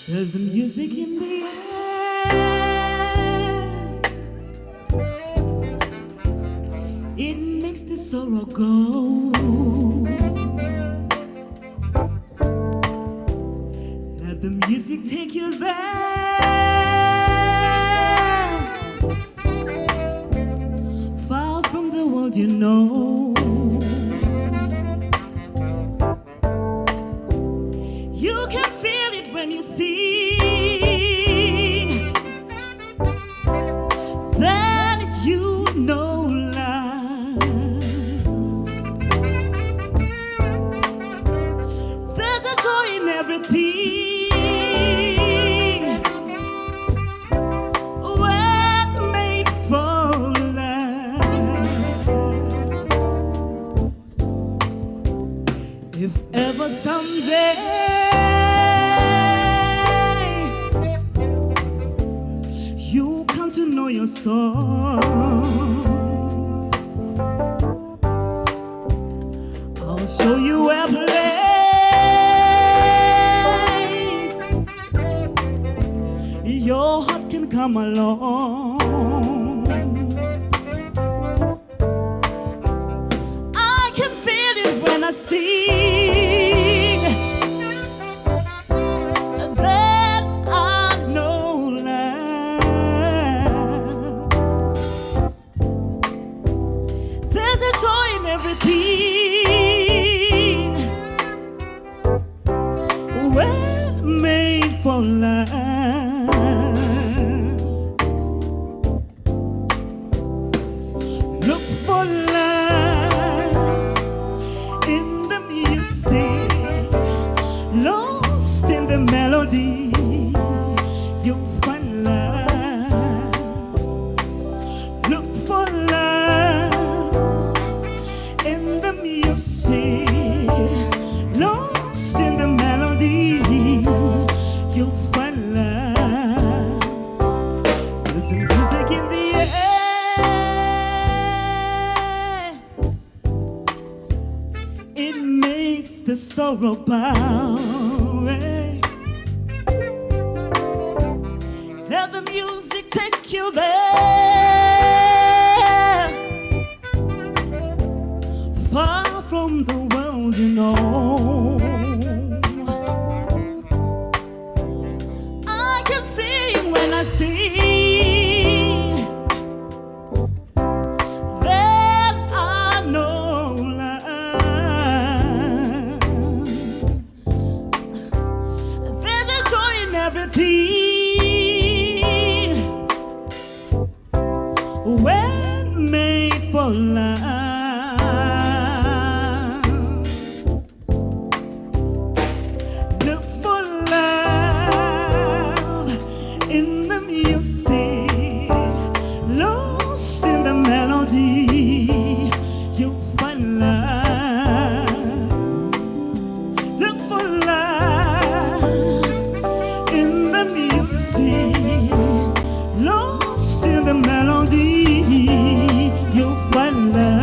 There's the music in the air. It makes the sorrow go. Let the music take you there, far from the world you know. You can feel it when you see that you know love. There's a joy in everything when made for love. If ever someday you come to know your song, I'll show you a place your heart can come along. I can feel it when I sing, that I know love. There's a joy in everything well made for love. Look for love in the music, lost in the melody. You'll find love. Look for love in the music, lost in the melody. You'll find love. There's some music in the air. It makes the sorrow bow. music take you there, far from the world, you know. I can sing when I sing. There are no lines. There's a joy in everything when made for love. Look for love in the music, lost in the melody. You'll find love. Look for love in the music, lost in the melody. You'll find love.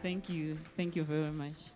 Thank you. Thank you very much.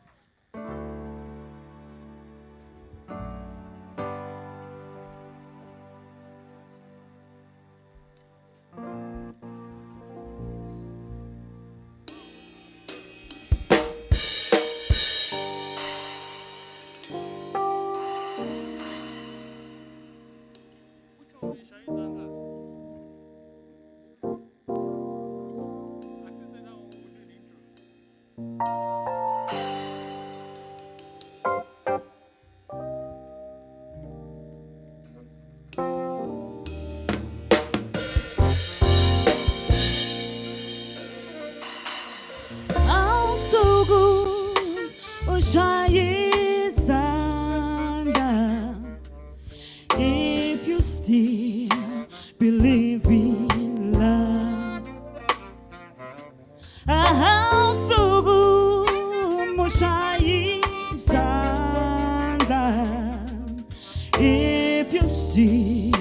If you still believe in love, how so good, if you still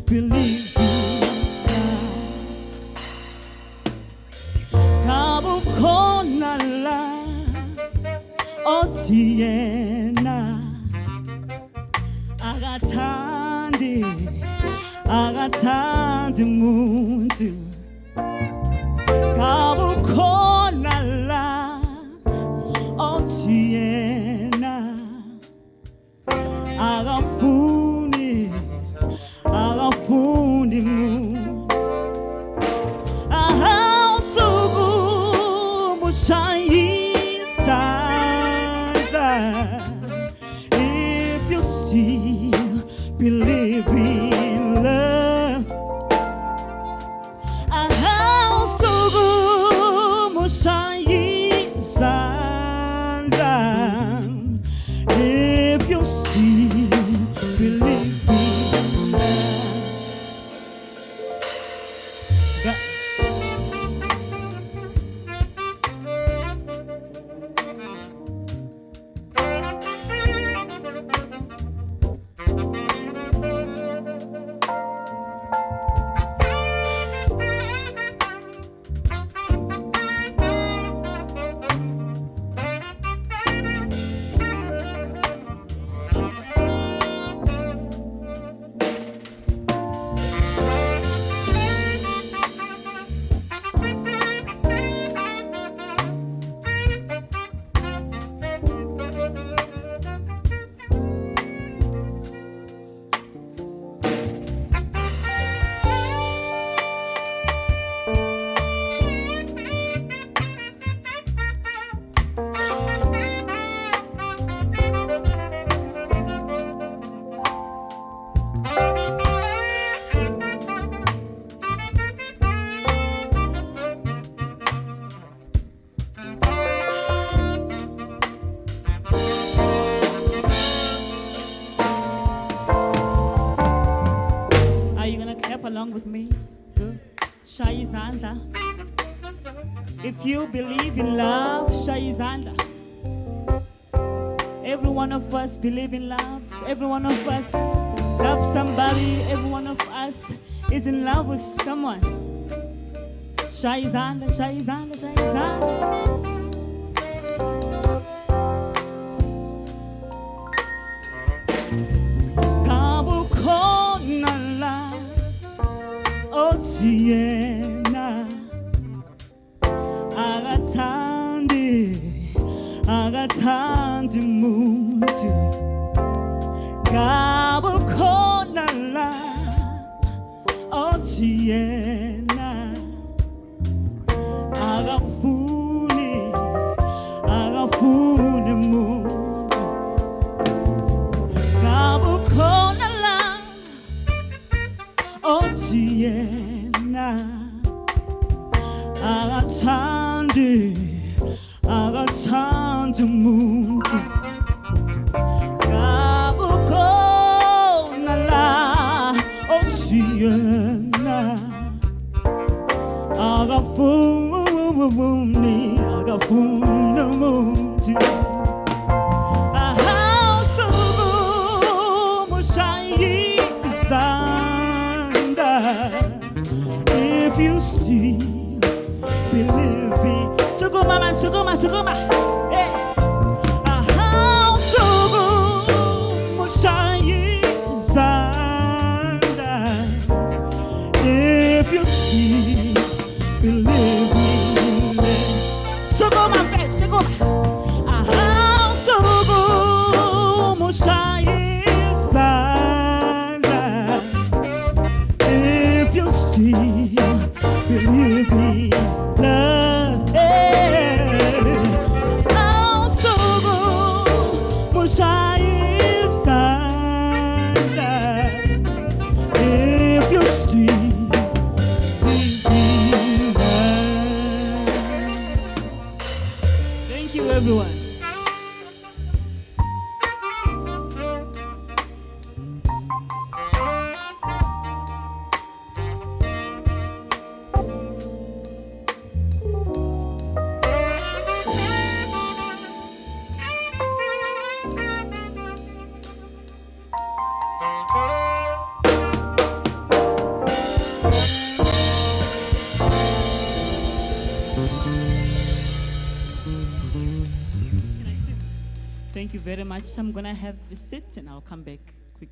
believe in love, 가부코날라 어찌에나 아가탄디 문득 가부코날라 어찌에나 아가푸니 문 아하우수구 무샤이사다 If you still believe in love 아하우수구 무샤이사다 If you still believe in love along with me. Shaizanda. If you believe in love, Shaizanda. Every one of us believe in love. Every one of us love somebody. Every one of us is in love with someone. Shaizanda, Shaizanda, Shaizanda. 어찌에나 아가탄디 문득 가부코날라 어찌에나 아가푸니 문득 가부코날라 어찌에나 아가탄디 문득 가부코날라 어찌에나 아가푸니 문득 If you still believe in 수고만 suguma. Eh. Aha, sugu shayizanda. If you see, believe me. Suguma, suguma. Aha, sugu shayizanda. If you see, believe me. Love. Oh, sugu shayizanda. If you see, believe me. Thank you, everyone. Thank you very much. I'm gonna have a sit and I'll come back quick.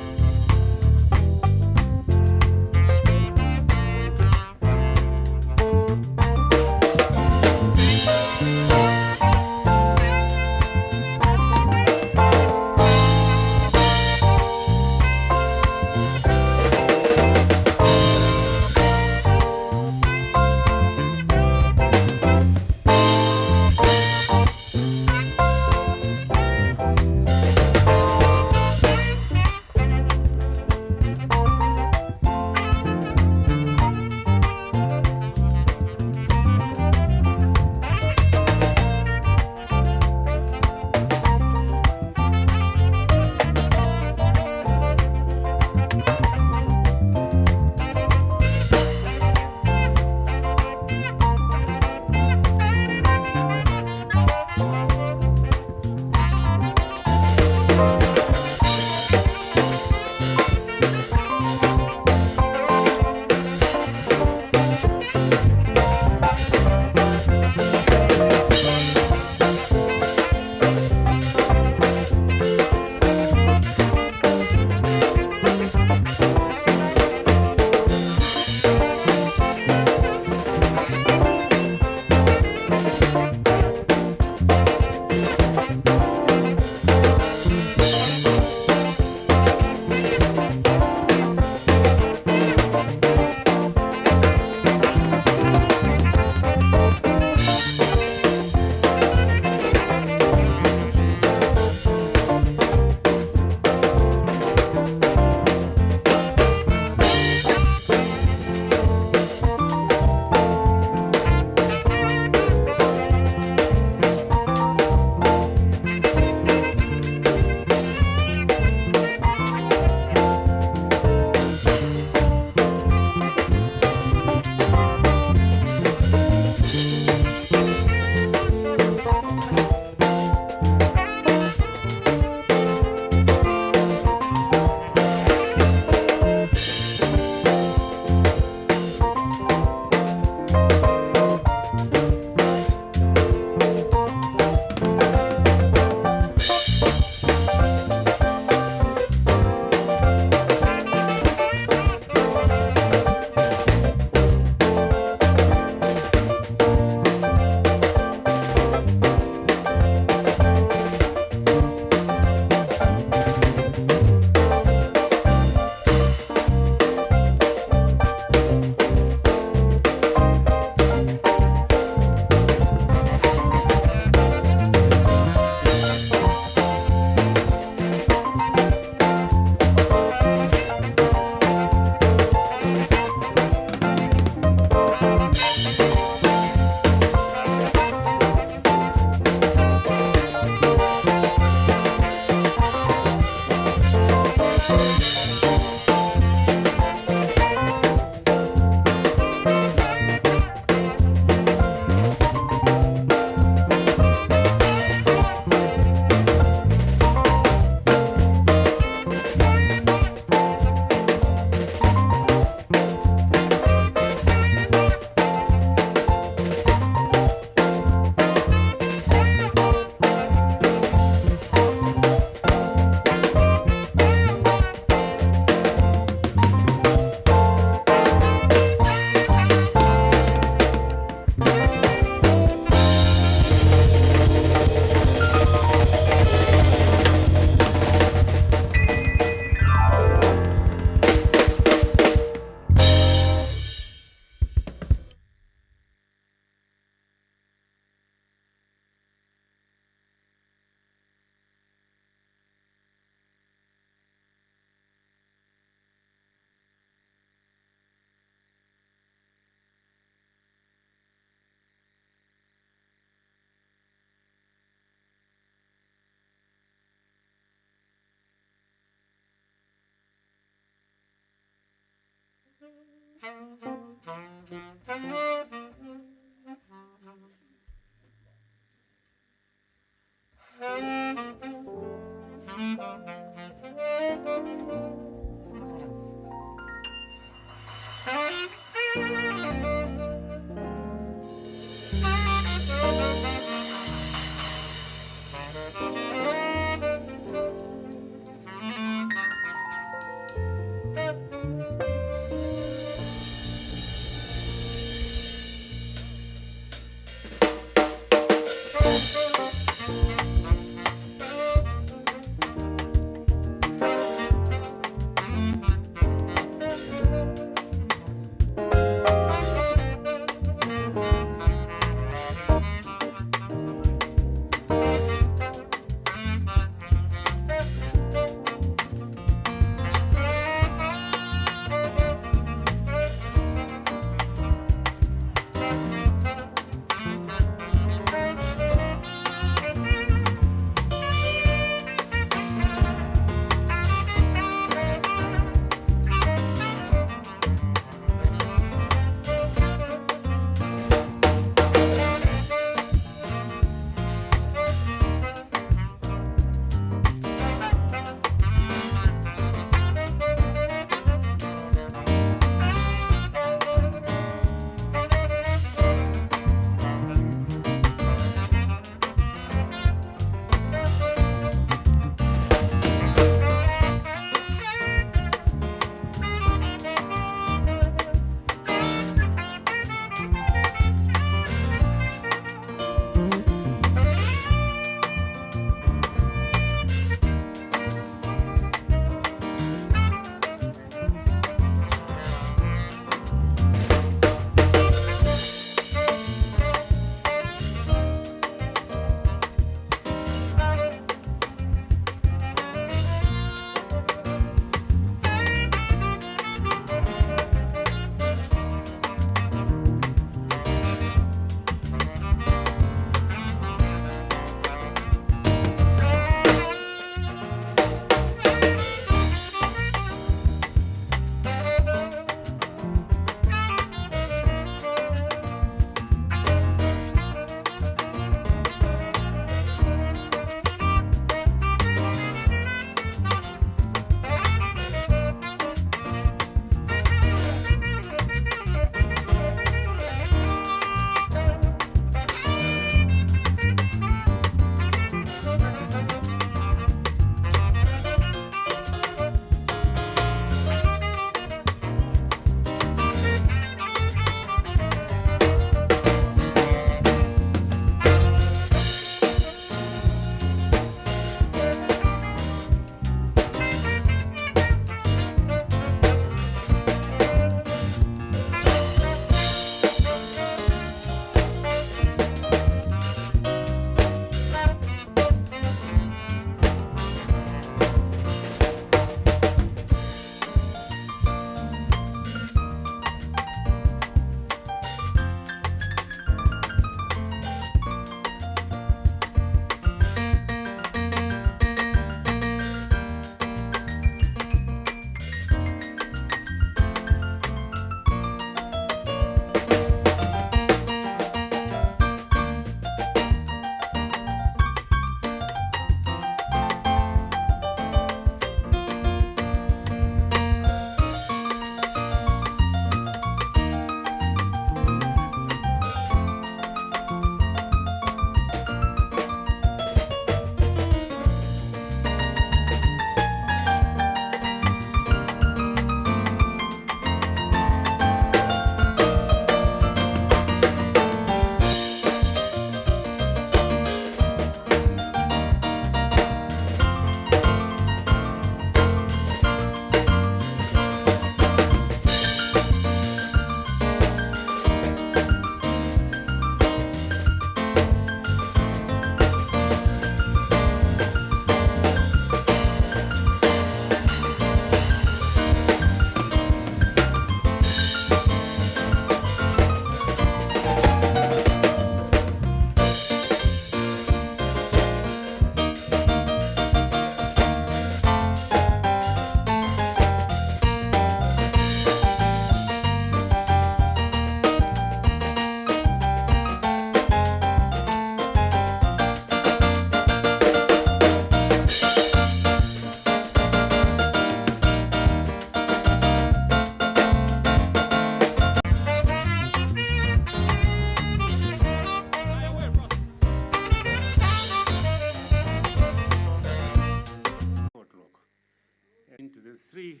three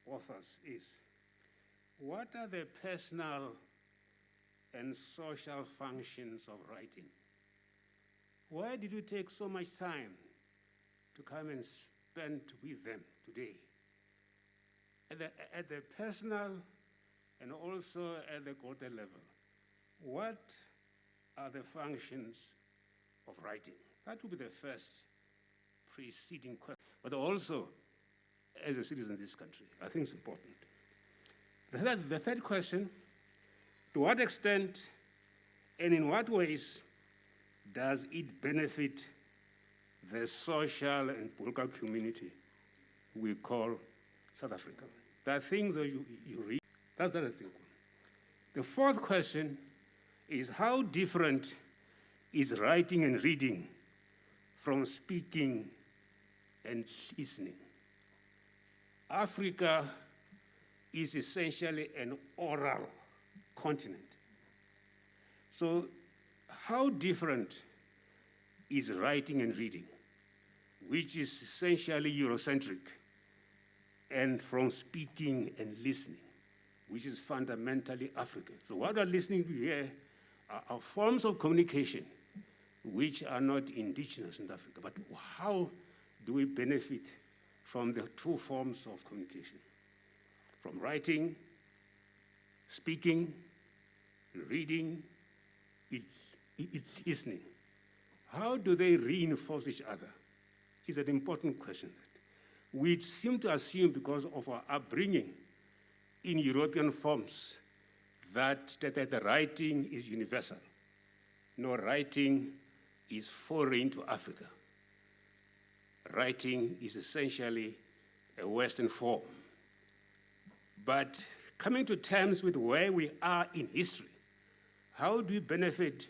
authors is, what are the personal and social functions of writing? Why did you take so much time to come and spend with them today? At the personal and also at the quarter level, what are the functions of writing? That would be the first preceding question. But also, as a citizen of this country, I think it's important. The third question, to what extent and in what ways does it benefit the social and political community we call South Africa? There are things that you read. That's the thing. The fourth question is, how different is writing and reading from speaking and listening? Africa is essentially an oral continent. So how different is writing and reading, which is essentially Eurocentric, and from speaking and listening, which is fundamentally African? So what we're listening to here are forms of communication which are not indigenous in Africa. But how do we benefit from the two forms of communication? From writing, speaking, reading, it's listening. How do they reinforce each other? Is an important question that we seem to assume, because of our upbringing in European forms, that the writing is universal. No, writing is foreign to Africa. Writing is essentially a Western form. But coming to terms with where we are in history, how do we benefit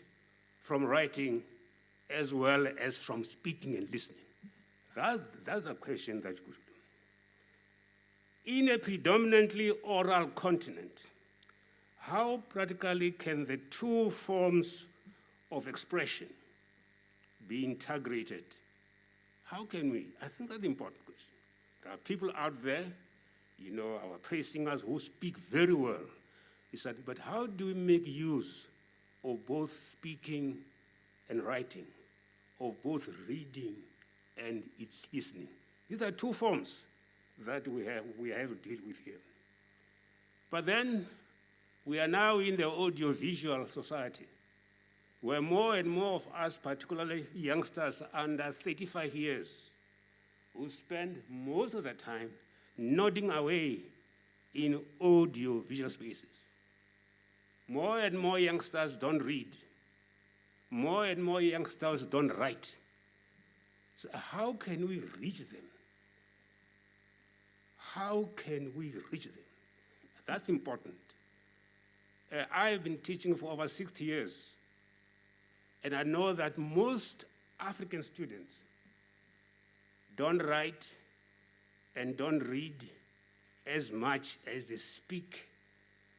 from writing as well as from speaking and listening? That's a question that you could do. In a predominantly oral continent, how practically can the two forms of expression be integrated? How can we? I think that's the important question. There are people out there, our praise singers who speak very well. But how do we make use of both speaking and writing, of both reading and listening? These are two forms that we have to deal with here. But then we are now in the audiovisual society, where more and more of us, particularly youngsters under 35 years, who spend most of the time nodding away in audiovisual spaces. More and more youngsters don't read. More and more youngsters don't write. So how can we reach them? How can we reach them? That's important. I've been teaching for over 60 years, and I know that most African students don't write and don't read as much as they speak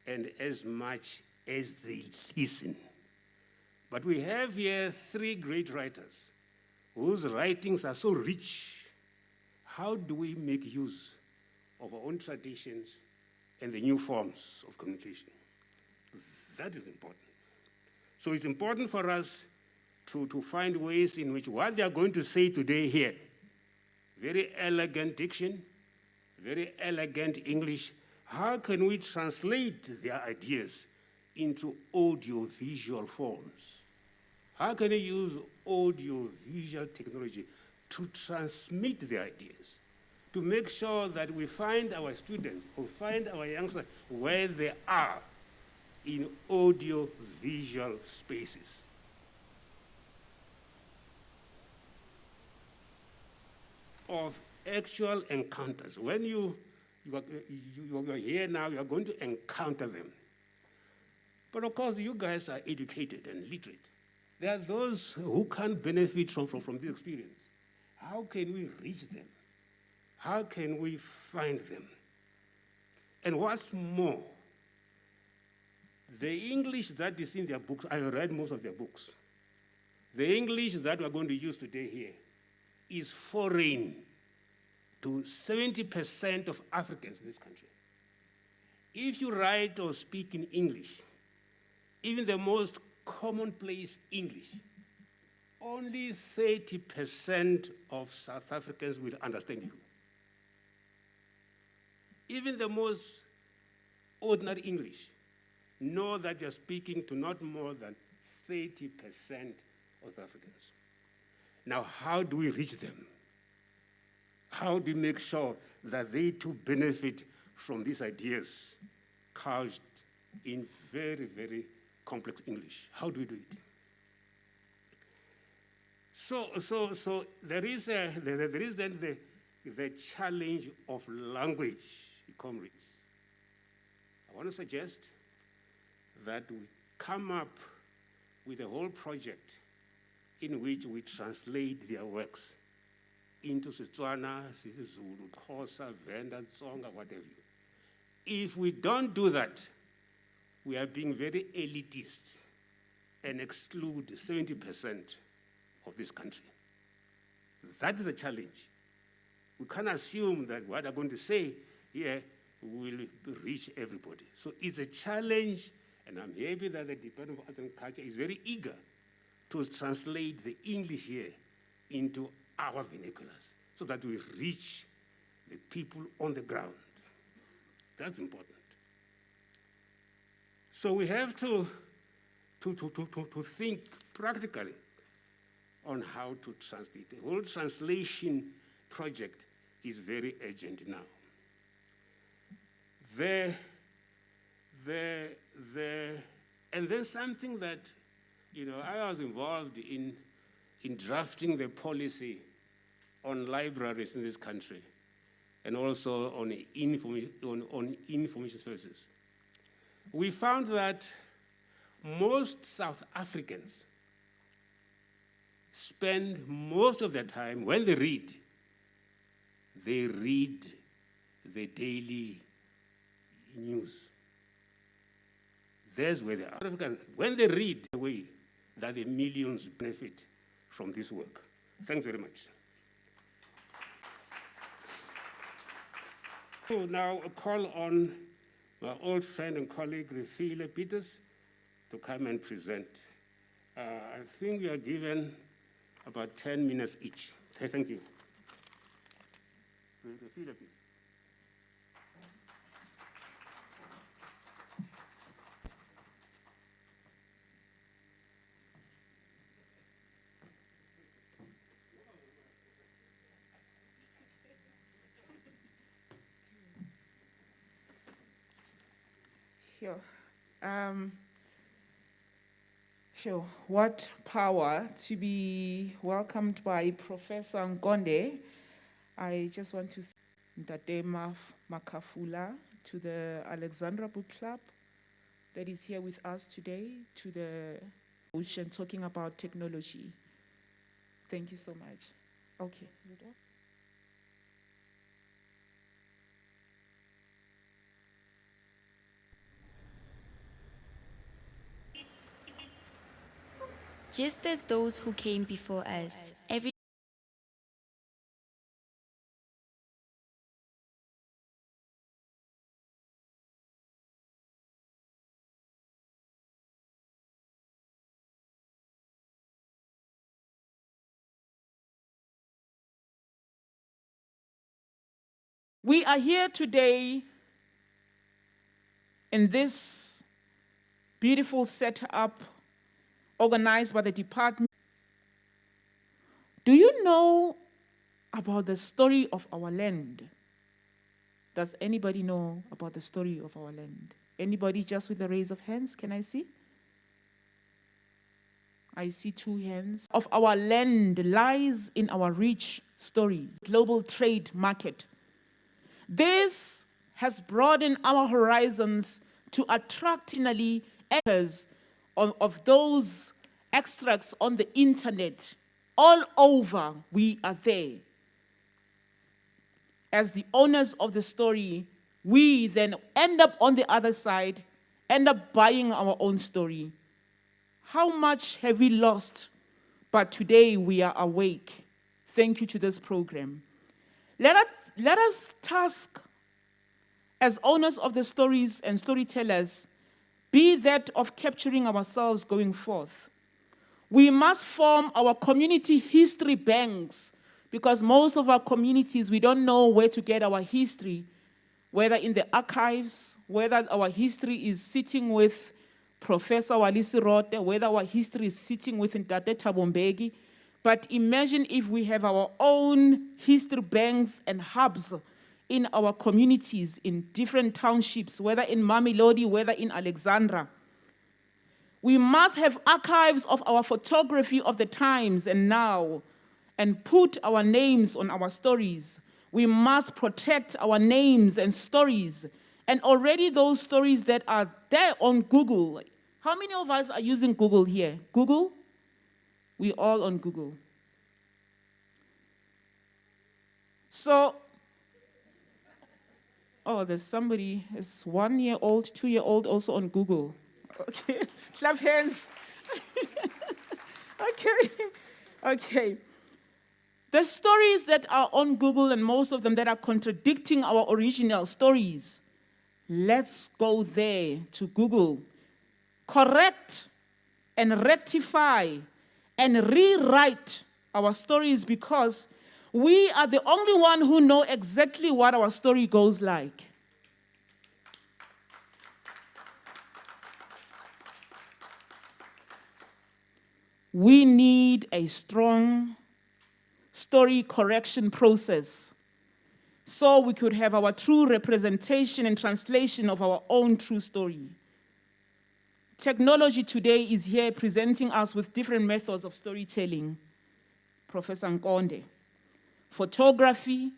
and as much as they listen. But we have here three great writers whose writings are so rich. How do we make use of our own traditions and the new forms of communication? That is important. So it's important for us to find ways in which what they are going to say today here, very elegant diction, very elegant English, how can we translate their ideas into audiovisual forms? How can we use audiovisual technology to transmit their ideas, to make sure that we find our students or find our youngsters where they are in audiovisual spaces? Of actual encounters. When you are here now, you are going to encounter them. But of course, you guys are educated and literate. There are those who can't benefit from this experience. How can we reach them? How can we find them? And what's more, the English that is in their books, I read most of their books. The English that we're going to use today here is foreign to 70% of Africans in this country. If you write or speak in English, even the most commonplace English, only 30% of South Africans will understand you. Even the most ordinary English, know that you're speaking to not more than 30% of Africans. Now, how do we reach them? How do we make sure that they too benefit from these ideas couched in very, very complex English? How do we do it? So there is then the challenge of language, comrades. I want to suggest that we come up with a whole project in which we translate their works into Setswana, Zulu, Xhosa, Venda, Tsonga, whatever. If we don't do that, we are being very elitist and exclude 70% of this country. That is the challenge. We can't assume that what I'm going to say here will reach everybody. So it's a challenge, and I'm happy that the Department of Arts and Culture is very eager to translate the English here into our vernaculars so that we reach the people on the ground. That's important. So we have to think practically on how to translate. The whole translation project is very urgent now. And then something that, I was involved in drafting the policy on libraries in this country and also on information services. We found that most South Africans spend most of their time, when they read the daily news. There's where the Africans, when they read the way that the millions benefit from this work. Thanks very much. So now a call on my old friend and colleague, Refila Peters, to come and present. I think we are given about 10 minutes each. Thank you. Refila, please. Sure. What power to be welcomed by Professor Nkonde. I just want to say Ntate Makafula to the Alexandra Book Club that is here with us today, to the ocean talking about technology. Thank you so much. Okay. Just as those who came before us, We are here today in this beautiful setup organized by the department. Do you know about the story of our land? Does anybody know about the story of our land? Anybody just with a raise of hands? Can I see? I see 2 hands. Of our land lies in our rich stories, global trade market. This has broadened our horizons to attract acres of those extracts on the internet. All over, we are there. As the owners of the story, we then end up on the other side, end up buying our own story. How much have we lost? But today we are awake. Thank you to this program. Let us task as owners of the stories and storytellers be that of capturing ourselves going forth. We must form our community history banks, because most of our communities, we don't know where to get our history, whether in the archives, whether our history is sitting with Professor Walisi Rote, whether our history is sitting with Ntate Thabo Mbeki. But imagine if we have our own history banks and hubs in our communities, in different townships, whether in Mamelodi, whether in Alexandra. We must have archives of our photography of the times and now, and put our names on our stories. We must protect our names and stories. And already those stories that are there on Google. How many of us are using Google here? Google? We all on Google. So, there's somebody, it's 1 year old, 2 year old also on Google. Okay, clap hands. Okay. The stories that are on Google, and most of them that are contradicting our original stories, let's go there to Google, correct and rectify and rewrite our stories, because we are the only one who know exactly what our story goes like. We need a strong story correction process so we could have our true representation and translation of our own true story. Technology today is here presenting us with different methods of storytelling. Professor Nkonde. Photography,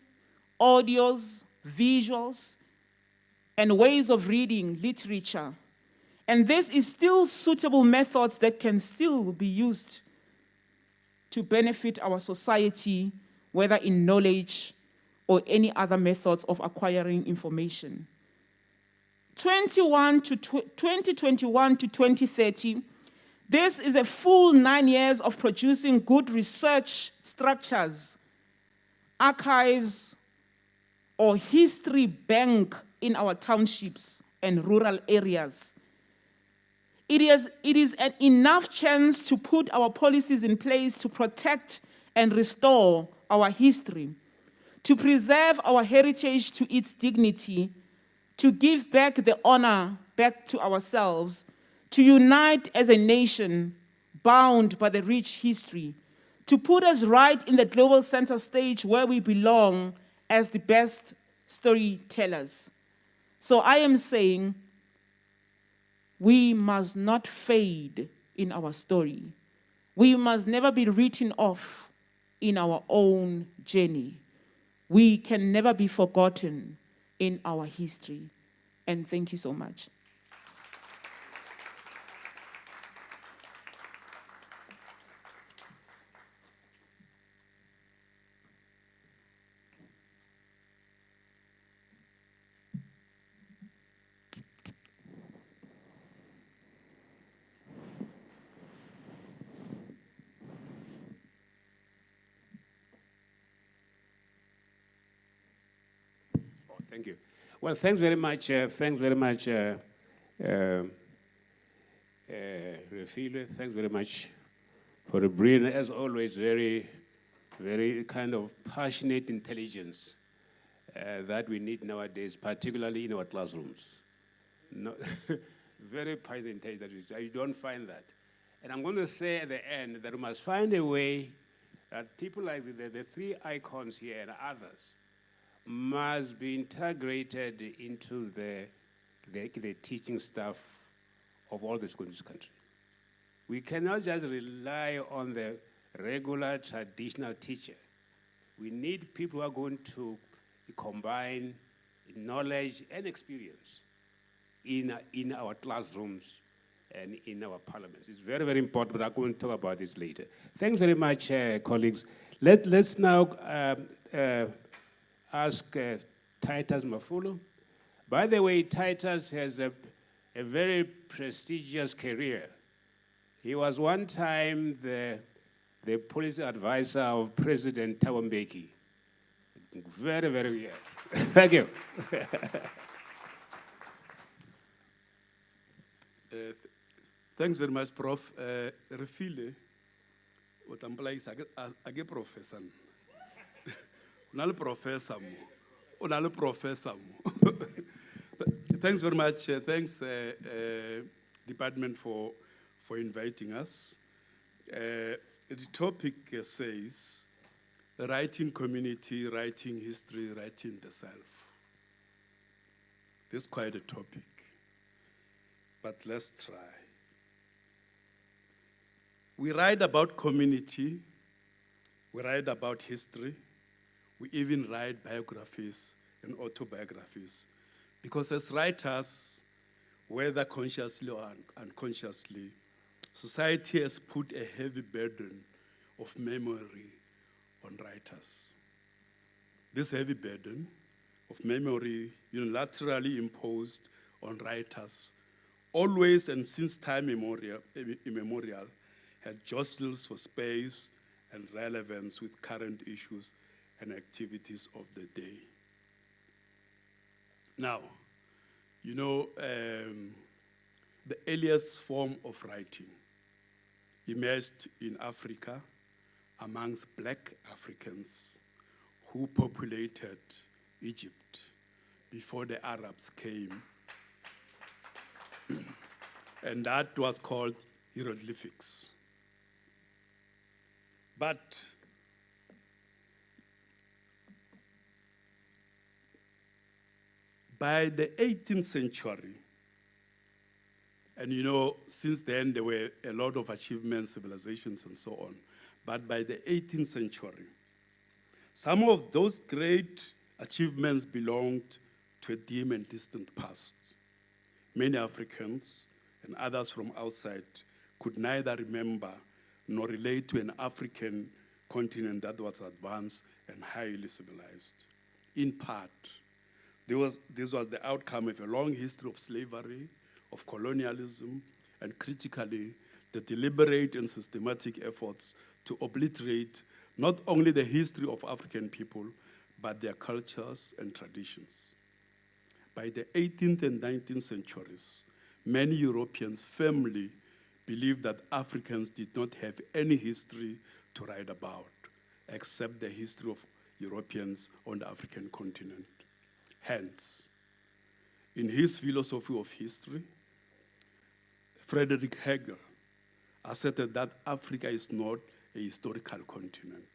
audios, visuals, and ways of reading literature. And this is still suitable methods that can still be used to benefit our society, whether in knowledge or any other methods of acquiring information. 2021 to 2030, this is a full 9 years of producing good research structures, archives, or history bank in our townships and rural areas. It is an enough chance to put our policies in place to protect and restore our history, to preserve our heritage to its dignity, to give back the honor back to ourselves, to unite as a nation bound by the rich history, to put us right in the global center stage where we belong as the best storytellers. So I am saying, we must not fade in our story. We must never be written off in our own journey. We can never be forgotten in our history. And thank you so much. Thank you. Well, thanks very much. Refilwe. Thanks very much for a brilliant, as always, very, very kind of passionate intelligence that we need nowadays, particularly in our classrooms. No, very passionate intelligence. You don't find that. And I'm going to say at the end that we must find a way that people like the three icons here and others must be integrated into the teaching staff of all the schools in this country. We cannot just rely on the regular traditional teacher. We need people who are going to combine knowledge and experience in our classrooms and in our parliaments. It's very, very important, but I'm going to talk about this later. Thanks very much, colleagues. Let's now ask Titus Mafulu. By the way, Titus has a very prestigious career. He was one time the policy advisor of President Thabo Mbeki, Very, very yes. Thank you. Thanks very much, Prof. Refile, what I'm like, I get professor. Unale professor mo. Unale professor mo. Thanks very much. Thanks, Department, for inviting us. The topic says, writing community, writing history, writing the self. This is quite a topic, but let's try. We write about community, we write about history, we even write biographies and autobiographies. Because as writers, whether consciously or unconsciously, society has put a heavy burden of memory on writers. This heavy burden of memory unilaterally imposed on writers, always and since time immemorial, had jostles for space and relevance with current issues and activities of the day. Now, the earliest form of writing emerged in Africa amongst black Africans who populated Egypt before the Arabs came. And that was called hieroglyphics. But by the 18th century, and since then there were a lot of achievements, civilizations, and so on. But by the 18th century, some of those great achievements belonged to a dim and distant past. Many Africans and others from outside could neither remember nor relate to an African continent that was advanced and highly civilized. In part, this was the outcome of a long history of slavery, of colonialism, and critically, the deliberate and systematic efforts to obliterate not only the history of African people, but their cultures and traditions. By the 18th and 19th centuries, many Europeans firmly believed that Africans did not have any history to write about, except the history of Europeans on the African continent. Hence, in his philosophy of history, Friedrich Hegel asserted that Africa is not a historical continent.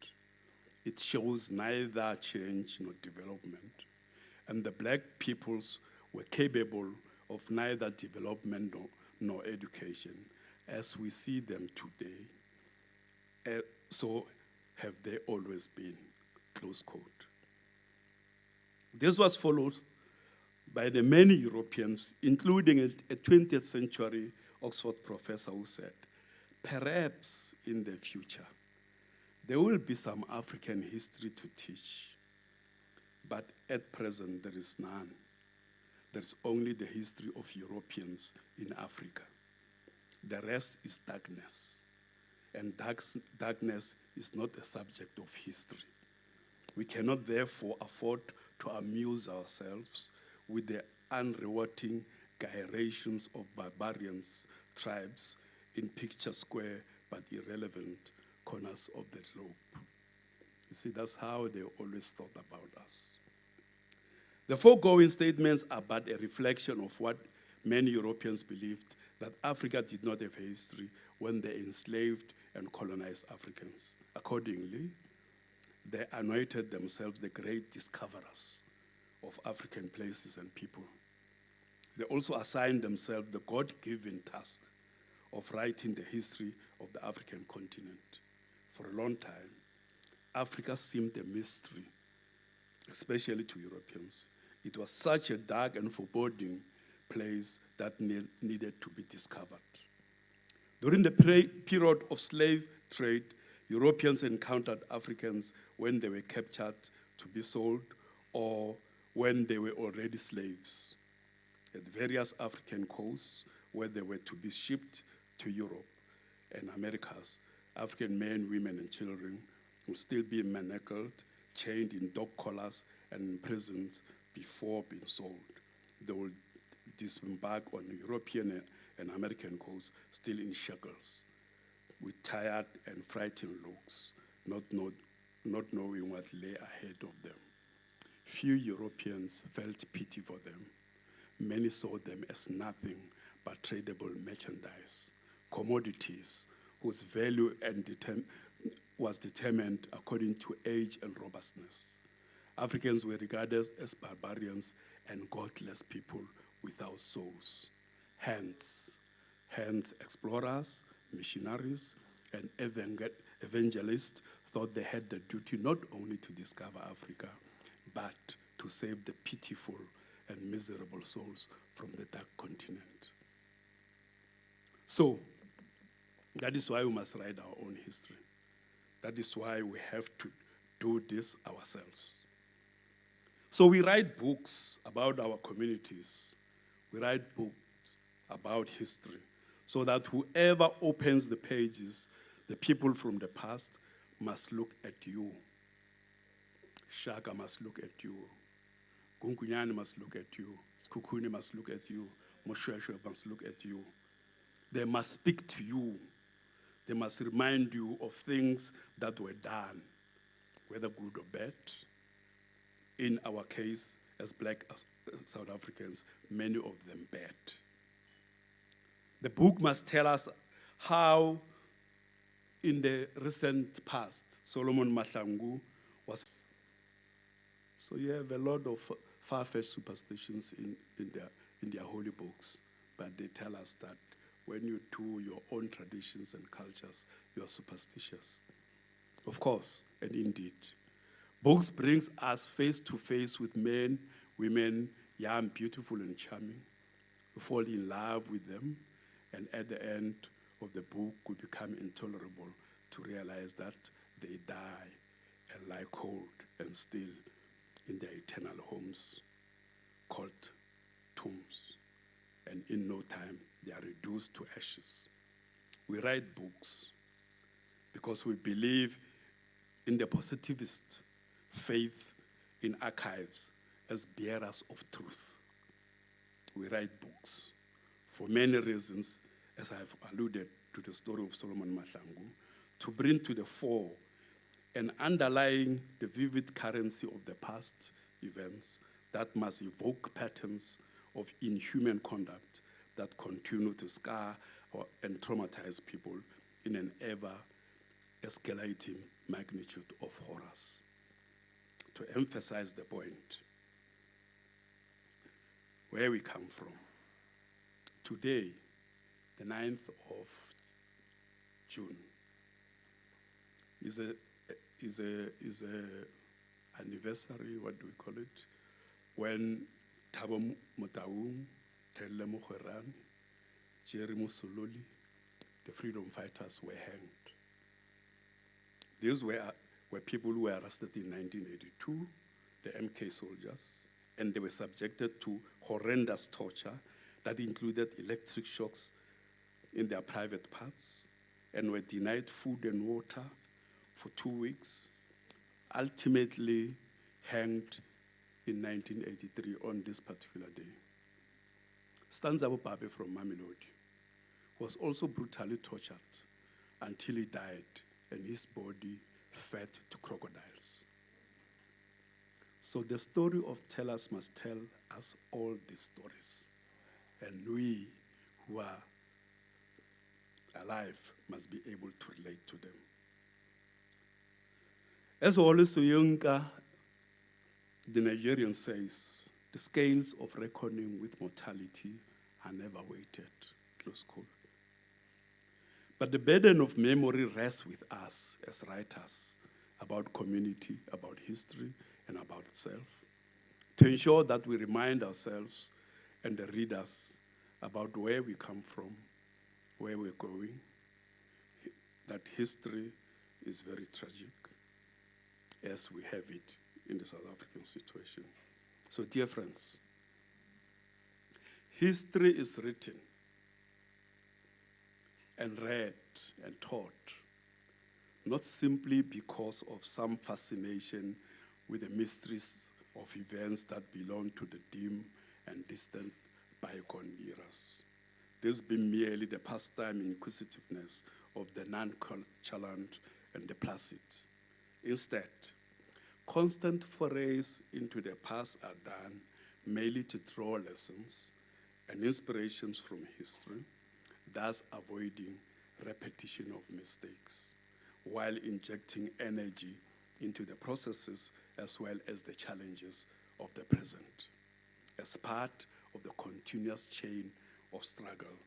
It shows neither change nor development, and the black peoples were capable of neither development nor education, as we see them today. So have they always been, close quote. This was followed by the many Europeans, including a 20th century Oxford professor who said, perhaps in the future, there will be some African history to teach, but at present there is none. There's only the history of Europeans in Africa. The rest is darkness, and darkness is not a subject of history. We cannot therefore afford to amuse ourselves with the unrewarding gyrations of barbarians, tribes in picture square but irrelevant corners of the globe. You see, that's how they always thought about us. The foregoing statements are but a reflection of what many Europeans believed, that Africa did not have a history when they enslaved and colonized Africans. Accordingly, they anointed themselves the great discoverers of African places and people. They also assigned themselves the God-given task of writing the history of the African continent. For a long time, Africa seemed a mystery, especially to Europeans. It was such a dark and foreboding place that needed to be discovered. During the period of slave trade, Europeans encountered Africans when they were captured to be sold or when they were already slaves. At various African coasts where they were to be shipped to Europe and Americas, African men, women, and children would still be manacled, chained in dog collars and imprisoned before being sold. They will disembark on European and American coasts, still in shackles, with tired and frightened looks, not knowing what lay ahead of them. Few Europeans felt pity for them. Many saw them as nothing but tradable merchandise, commodities whose value was determined according to age and robustness. Africans were regarded as barbarians and godless people without souls. Hence, explorers, missionaries, and evangelists thought they had the duty not only to discover Africa, but to save the pitiful and miserable souls from the dark continent. So, that is why we must write our own history. That is why we have to do this ourselves. So we write books about our communities. We write books about history, so that whoever opens the pages, the people from the past must look at you. Shaka must look at you. Gunkunyani must look at you. Skukuni must look at you. Moshweshwe must look at you. They must speak to you. They must remind you of things that were done, whether good or bad. In our case, as Black South Africans, many of them bad. The book must tell us how, in the recent past, Solomon Mahlangu was. So you have a lot of far-fetched superstitions in their holy books, but they tell us that when you do your own traditions and cultures, you are superstitious. Of course, and indeed. Books brings us face to face with men, women, young, beautiful, and charming. We fall in love with them, and at the end of the book, we become intolerable to realize that they die and lie cold and still in their eternal homes called tombs. And in no time, they are reduced to ashes. We write books because we believe in the positivist faith in archives as bearers of truth. We write books for many reasons, as I have alluded to the story of Solomon Mahlangu, to bring to the fore and underlying the vivid currency of the past events that must evoke patterns of inhuman conduct that continue to scar and traumatize people in an ever-escalating magnitude of horrors. To emphasize the point, where we come from. Today, the 9th of June, is a anniversary, what do we call it, when Thabo Motaung, Telle Mokgwerane, Jerry Musololi, the freedom fighters were hanged. These were people who were arrested in 1982, the MK soldiers, and they were subjected to horrendous torture that included electric shocks in their private parts and were denied food and water for 2 weeks, ultimately hanged in 1983 on this particular day. Stanzabo Babe from Mamelodi was also brutally tortured until he died and his body fed to crocodiles. So the story of tellers must tell us all these stories. And we who are alive must be able to relate to them. As Ole Soyinka, the Nigerian says, the scales of reckoning with mortality are never weighted, close quote. But the burden of memory rests with us as writers about community, about history, and about self, to ensure that we remind ourselves and the readers about where we come from, where we're going, that history is very tragic, as we have it in the South African situation. So, dear friends, history is written and read and taught, not simply because of some fascination with the mysteries of events that belong to the dim and distant bygone eras. This being merely the pastime inquisitiveness of the nonchalant and the placid. Instead, constant forays into the past are done merely to draw lessons and inspirations from history, thus avoiding repetition of mistakes, while injecting energy into the processes as well as the challenges of the present, as part of the continuous chain of struggle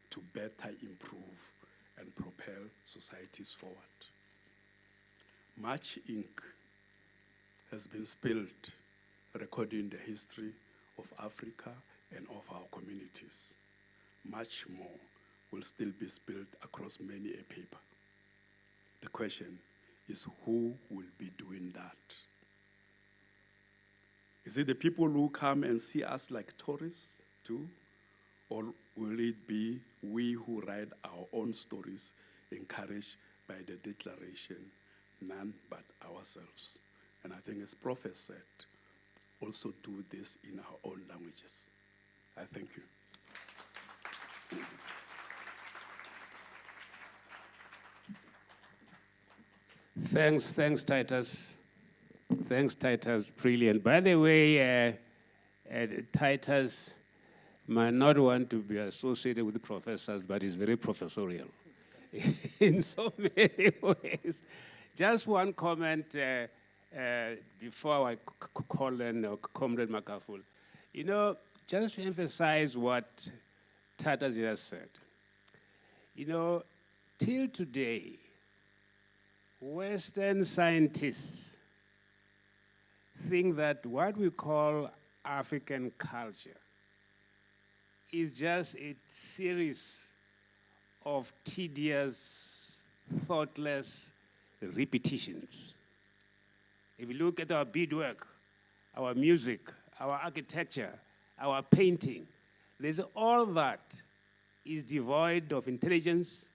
to better improve and propel societies forward. Much ink has been spilled recording the history of Africa and of our communities. Much more will still be spilled across many a paper. The question is, who will be doing that? Is it the people who come and see us like tourists too? Or will it be we who write our own stories, encouraged by the declaration, none but ourselves? And I think as Prophet said, also do this in our own languages. I thank you. Thanks, Titus. Thanks, Titus. Brilliant. By the way, Titus might not want to be associated with the professors, but he's very professorial in so many ways. Just one comment before I call in Comrade Makaful. You know, just to emphasize what Titus has said. You know, till today, Western scientists think that what we call African culture is just a series of tedious, thoughtless repetitions. If you look at our beadwork, our music, our architecture, our painting, there's all that is devoid of intelligence,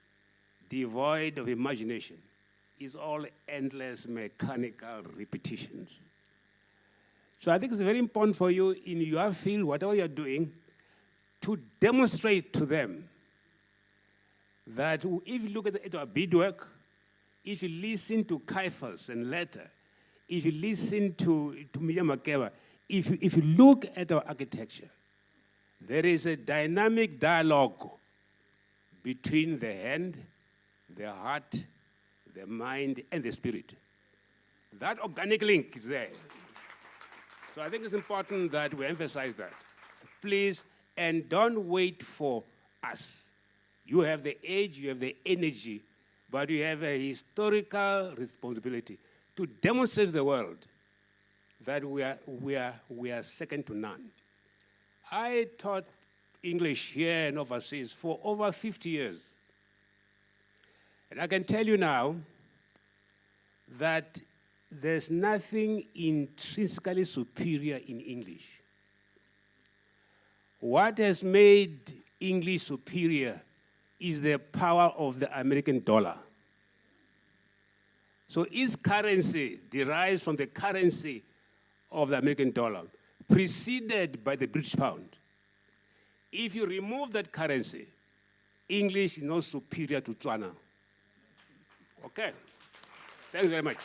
devoid of imagination. It's all endless mechanical repetitions. So I think it's very important for you in your field, whatever you're doing, to demonstrate to them that if you look at our beadwork, if you listen to Caiaphas and Letter, if you listen to Miriam Makeba, if you look at our architecture, there is a dynamic dialogue between the hand, the heart, the mind, and the spirit. That organic link is there. So I think it's important that we emphasize that. Please, and don't wait for us. You have the age, you have the energy, but you have a historical responsibility to demonstrate to the world that we are second to none. I taught English here and overseas for over 50 years. And I can tell you now that there's nothing intrinsically superior in English. What has made English superior is the power of the American dollar. So its currency derives from the currency of the American dollar, preceded by the British pound. If you remove that currency, English is not superior to Tswana. Okay. Thank you very much.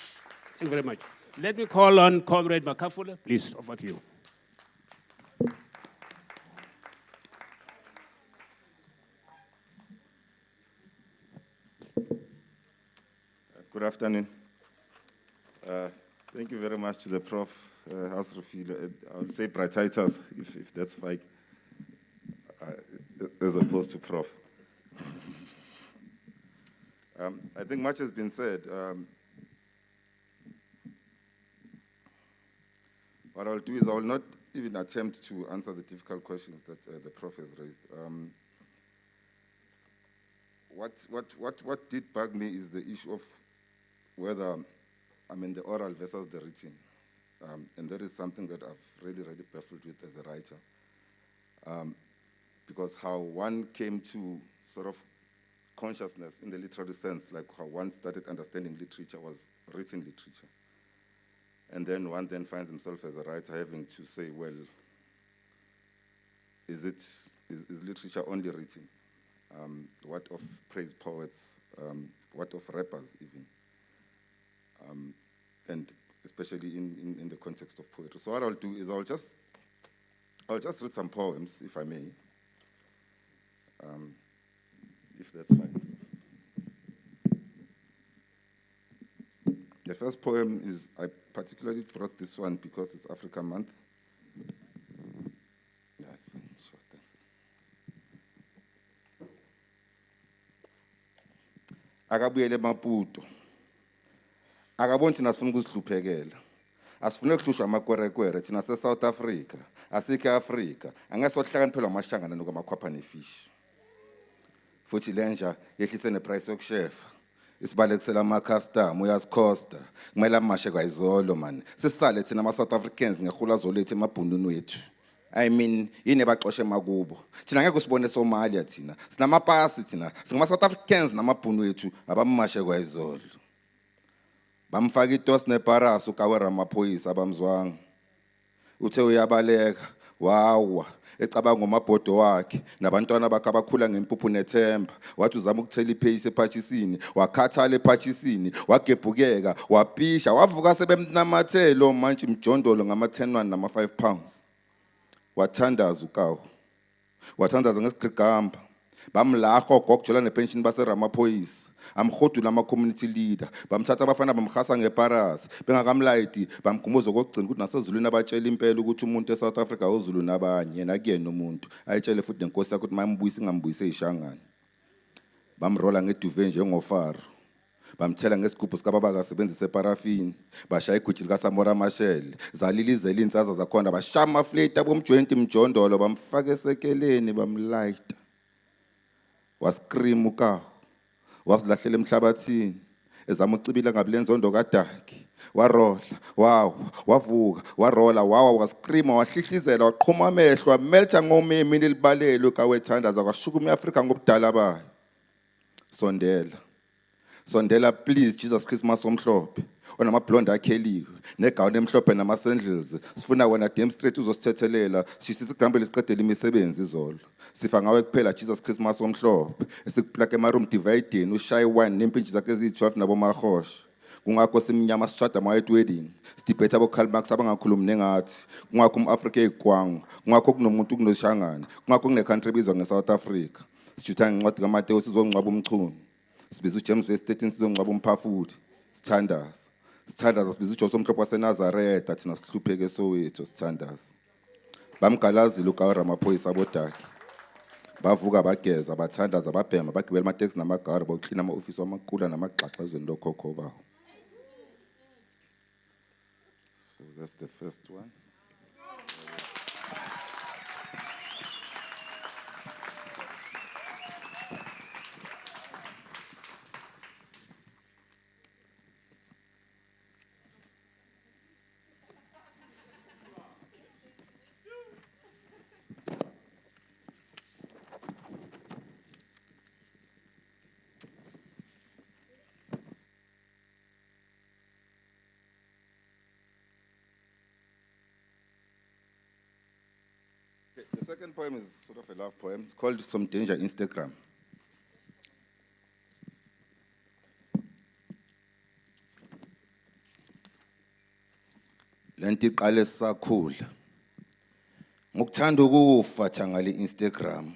Thank you very much. Let me call on Comrade Makafula. Please, over to you. Good afternoon. Thank you very much to the Prof. Hasrafil. I would say Bratitas, if that's fine, as opposed to Prof. I think much has been said. What I'll do is I will not even attempt to answer the difficult questions that the Prof has raised. What did bug me is the issue of whether, the oral versus the written. And that is something that I've really baffled with as a writer. Because how one came to sort of consciousness in the literary sense, like how one started understanding literature was written literature. And then one then finds himself as a writer having to say, well, is literature only written? What of praise poets? What of rappers even? And especially in the context of poetry. So what I'll do is I'll just read some poems, if I may, if that's fine. The first poem is, I particularly brought this one because it's Africa Month. Yeah, it's fine. Sure, thanks. Akabuyele Maputo. Akaboni thina sifuna ukuzihluphekela. Asifune kuhlushwa amakwerekwere thina se-South Africa. Asikho e-Africa. Angeke sohlakaniphela amashangana nokwamakhwapha nefish. Futhi lenja yehlise neprice yokushefa. Isibalekisela ama-custom uyazikhosta. Kumele amashe kwayizolo man. Sisale thina ama-South Africans ngehula zolethu emabhununu wethu. I mean, yini baxoshe makubo. Thina ngeke usibone Somalia thina. Sinamapasi thina. Singama-South Africans namabhunu wethu abamashe kwayizolo. Bamfaka itos nebharas ukawera amaphoyisa abamzwanga. Uthe uyabaleka, wawa, ecabanga ngomabhodo wakhe, nabantwana bakhe abakhula ngempuphu nethemba. Wathi uzama ukuthela ipheyisi ephathisini, wakhathala ephathisini, wagebhukeka, wapisha, wavuka sebemnamathelo manje imjondolo ngama-10 nama-5 pounds. Wathandaza ukawo. Wathandaza ngesigrigamba. Bamlaha ogogjola nepension baseramaphoyisa. Amhodula ama-community leader. Bamthatha abafana bamhasa ngeparasi. Bengakamlayiti bamgumuza kokugcina ukuthi nasezulwini abatshela impela ukuthi umuntu eSouth Africa uZulu nabanye yena kuyena umuntu. Ayitshele futhi nenkosi yakhe ukuthi mayembuyise ingambuyise eyishangane. Bamrola ngeduve njengofaro. Bamthela ngesigubhu sikababa kasebenzisa eparafini. Bashaya igwiji likaSamora Machel. Zalilizela insaza zakhona bashama amaflate abomjointi imjondolo bamfaka esekeleni bamlayita. Wascream ukawo. Wasilahlela emhlabathini. Ezama ucibila ngabulenzondo kadaki. Warola, wavuka, warola, wascreama, wahlihlizela, waqhuma amehlo, wameltha ngomemi nilibalelo kawethandaza kwashukuma eAfrika ngobudala bayo. Sondela please Jesus Christmas omhlophe. Onamablonde akheliwe, negawuni emhlophe nama-sandals. Sifuna wena demonstrate uzosithethelela, sishisa isigrambele siqedele imisebenzi izolo. Sifa ngawe kuphela Jesus Christmas omhlophe. Esikuplaka emaroom dividing, ushaye wine nempintshi zakhe eziyi-12 nabomahosha. Kungakho simnyama sishada ama-white wedding. Sidibhethe abo-Karl Marx abangakhulumi nengathi. Kungakho umAfrika eyigwanga. Kungakho kunomuntu kunoshangana. Kungakho kune-country ebizwa nge-South Africa. Sijutha ngencwadi kaMateyu sizongcwaba umchunu. Sibiza uJames verse 13 sizongcwaba umphafudi. Sithandaza. Sibiza uJohn Mhlophe waseNazaretha thina sihlupheke Soweto sithandaza. Bamgalazile ukawera amaphoyisa abodaki. Bavuka bageza bathandaza babhema bagibela amateksi namagari bokuclean ama-ofisi wamaqula namagxaxa ezweni lokhokho bawo. So that's the first one. The second poem is sort of a love poem. It's called Some Danger Instagram. Lenti qale sakhula. Ngokuthanda ukufa thangale Instagram.